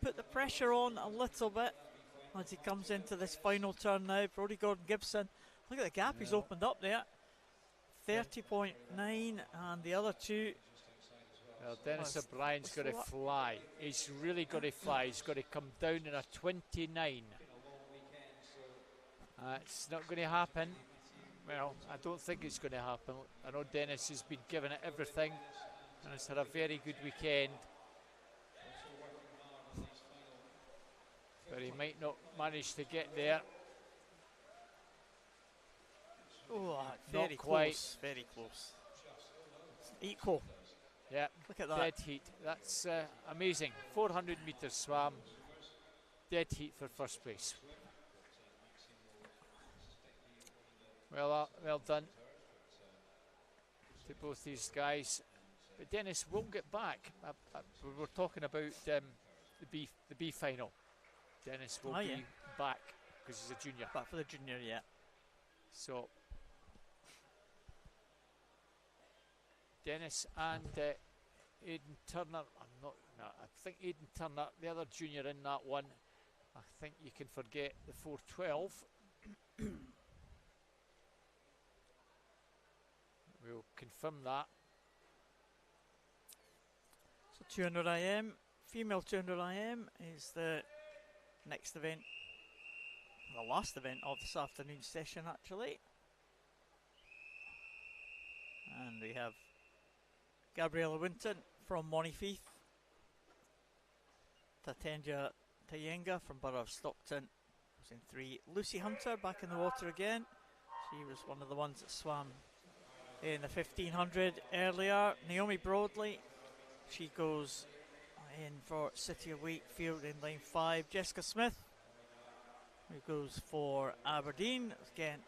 put the pressure on a little bit as he comes into this final turn now. Brodie Gordon-Gibson, look at the gap he's opened up there. 30.9, and the other 2. Well, Dennis O'Brien's got to fly. He's really got to fly. He's got to come down in a 29. It's not going to happen. Well, I don't think it's going to happen. I know Dennis has been giving it everything and has had a very good weekend. But he might not manage to get there. Oh, very close. Very close. Equal. Yeah, look at that. Dead heat. That's amazing. 400 metres swam. Dead heat for first place. Well done to both these guys. But Dennis will get back. We were talking about the B final. Dennis will be back because he's a junior. Back for the junior, yeah. So Dennis and Aidan Turner. I think Aidan Turner, the other junior in that one. I think you can forget the 412. We'll confirm that. So 200 IM, female 200 IM is the next event, the last event of this afternoon session actually. And we have Gabriella Winton from Monifieth, Tatenja Tayenga from Borough of Stockton was in 3. Lucy Hunter back in the water again. She was one of the ones that swam in the 1500 earlier. Naomi Broadley, she goes in for City of Wakefield in lane 5. Jessica Smith, who goes for Aberdeen. Again,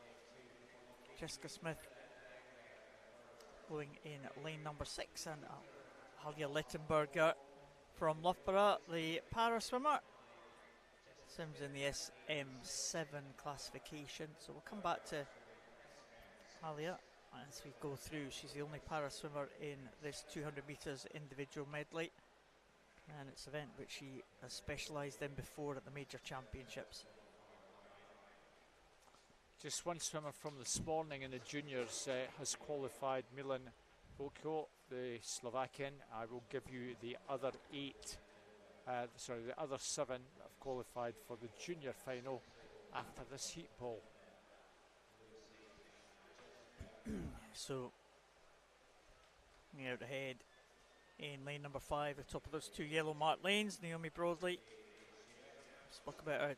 Jessica Smith going in lane number 6. And Halia Littenberger from Loughborough, the para swimmer. Swims in the SM7 classification. So we'll come back to Halia as we go through. She's the only para swimmer in this 200 metres individual medley, and it's an event which she has specialised in before at the major championships. Just one swimmer from this morning in the juniors has qualified, Milan Boko, the Slovakian. I will give you the other 8, the other 7 have qualified for the junior final after this heat ball. So, out ahead in lane number 5, the top of those 2 yellow marked lanes, Naomi Broadley. Spoke about her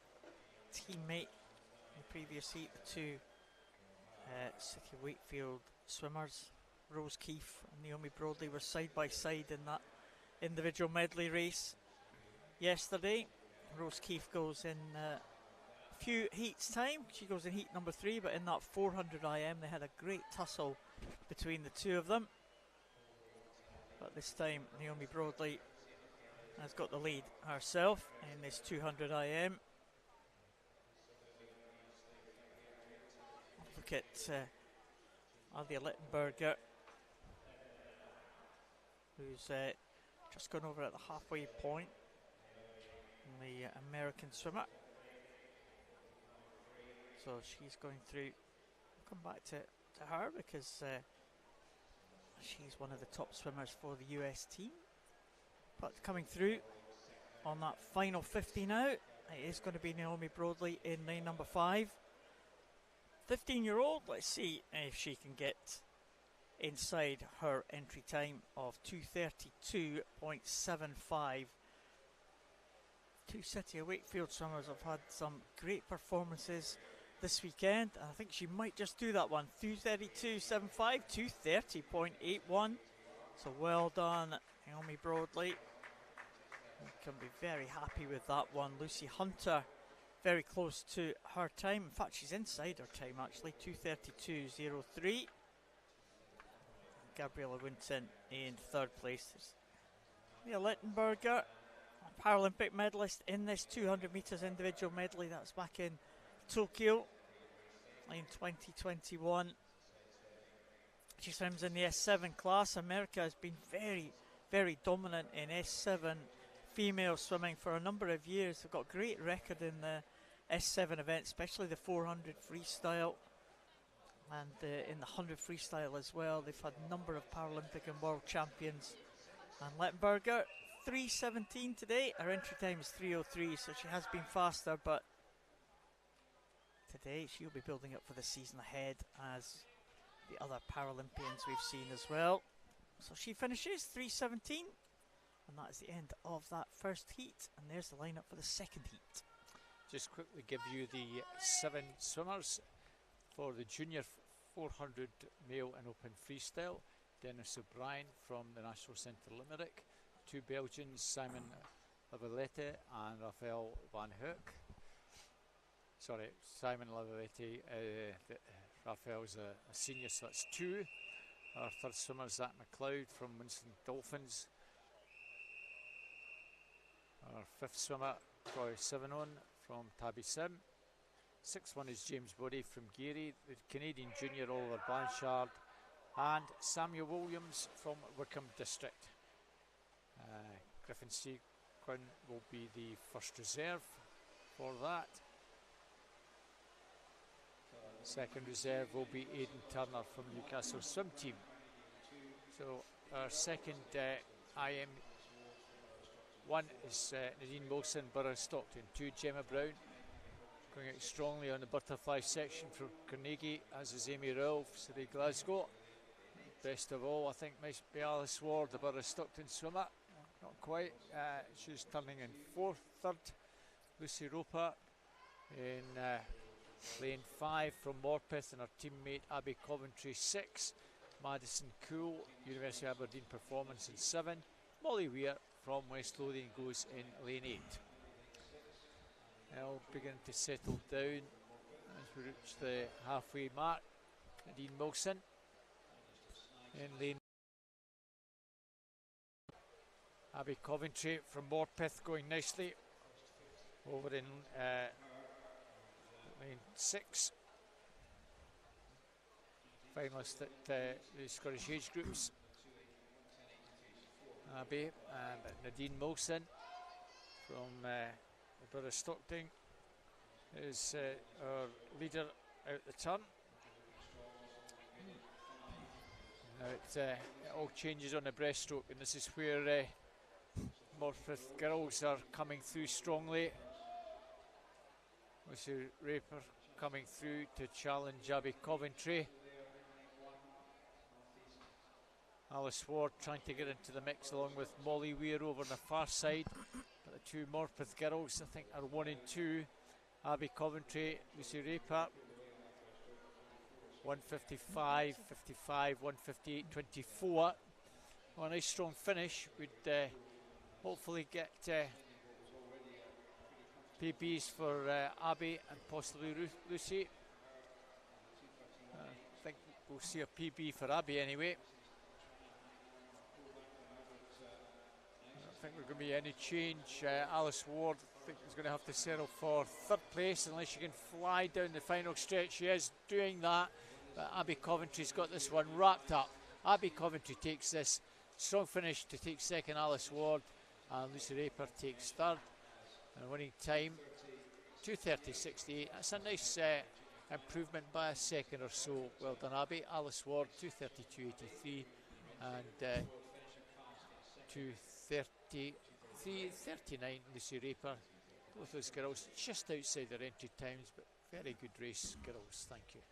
teammate in the previous heat, the 2 City of Wakefield swimmers, Rose Keefe and Naomi Broadley, were side by side in that individual medley race yesterday. Rose Keefe goes in a few heats time. She goes in heat number 3, but in that 400 IM they had a great tussle between the 2 of them. But this time Naomi Broadley has got the lead herself in this 200 IM. Look at Alia Littenberger, who's just gone over at the halfway point, the American swimmer. So she's going through. We'll come back to her because she's one of the top swimmers for the US team. But coming through on that final 50 now, it is going to be Naomi Broadley in lane number 5. 15-year-old, let's see if she can get inside her entry time of 2:32.75. 2 City of Wakefield swimmers have had some great performances this weekend, and I think she might just do that one. 2:32.75, 2:30.81. So well done, Naomi Broadley. You can be very happy with that one. Lucy Hunter, very close to her time. In fact, she's inside her time actually, 2:32.03. Gabriella Winton in 3rd place. Leah Littenberger, Paralympic medalist in this 200 metres individual medley. That's back in Tokyo in 2021. She swims in the S7 class. America has been very, very dominant in S7 female swimming for a number of years. They've got a great record in the S7 event, especially the 400 freestyle and in the 100 freestyle as well. They've had a number of Paralympic and world champions. And Littenberger, 3:17 today. Her entry time is 3:03, so she has been faster, but today she'll be building up for the season ahead, as the other Paralympians we've seen as well. So she finishes 3:17, and that is the end of that first heat. And there's the lineup for the second heat. Just quickly give you the 7 swimmers for the junior 400 male and open freestyle. Dennis O'Brien from the National Centre Limerick. 2 Belgians, Simon Lavalette and Raphael van Hoek. Sorry, Simon Lavalette, Raphael's a senior, so that's 2. Our third swimmer is Zach McLeod from Winston Dolphins. Our fifth swimmer, Troy Sevenon from Tabby Sim. Sixth one is James Bodie from Geary, the Canadian junior Oliver Blanchard, and Samuel Williams from Wickham District. Griffin Sequin will be the first reserve for that. Second reserve will be Aidan Turner from Newcastle Swim Team. So our second IM, 1 is Nadine Wilson, Borough Stockton. 2, Gemma Brown, going out strongly on the butterfly section for Carnegie, as is Amy Rowell, Surrey Glasgow. Best of all, I think, might be Alice Ward, the Borough Stockton swimmer. Not quite. She's turning in 4th. 3rd, Lucy Roper in lane 5 from Morpeth, and her teammate Abby Coventry 6. Madison Cool, University of Aberdeen Performance in 7. Molly Weir from West Lothian goes in lane 8. Now beginning to settle down as we reach the halfway mark. Nadine Wilson in lane. Abby Coventry from Morpeth going nicely over in lane 6. Finalist at the Scottish age groups. Abby and Nadine Wilson from the Borough Stockton is our leader out the turn. Now it all changes on the breaststroke, and this is where Morpeth girls are coming through strongly. Lucy Raper coming through to challenge Abby Coventry. Alice Ward trying to get into the mix along with Molly Weir over on the far side. But the 2 Morpeth girls, I think, are 1 and 2. Abby Coventry, Lucy Raper. 155, 55, 158, 24. Well, a nice strong finish. We'd hopefully get PBs for Abby and possibly Lucy. I think we'll see a PB for Abby anyway. I don't think we're going to be any change. Alice Ward, I think, is going to have to settle for 3rd place unless she can fly down the final stretch. She is doing that, but Abby Coventry's got this one wrapped up. Abby Coventry takes this. Strong finish to take 2nd, Alice Ward, and Lucy Raper takes 3rd. And winning time, 2:30.68. That's a nice improvement by a second or so. Well done, Abby. Alice Ward, 2:32.83, and 2:33.39, Lucy Raper. Both those girls just outside their entry times, but very good race, girls. Thank you.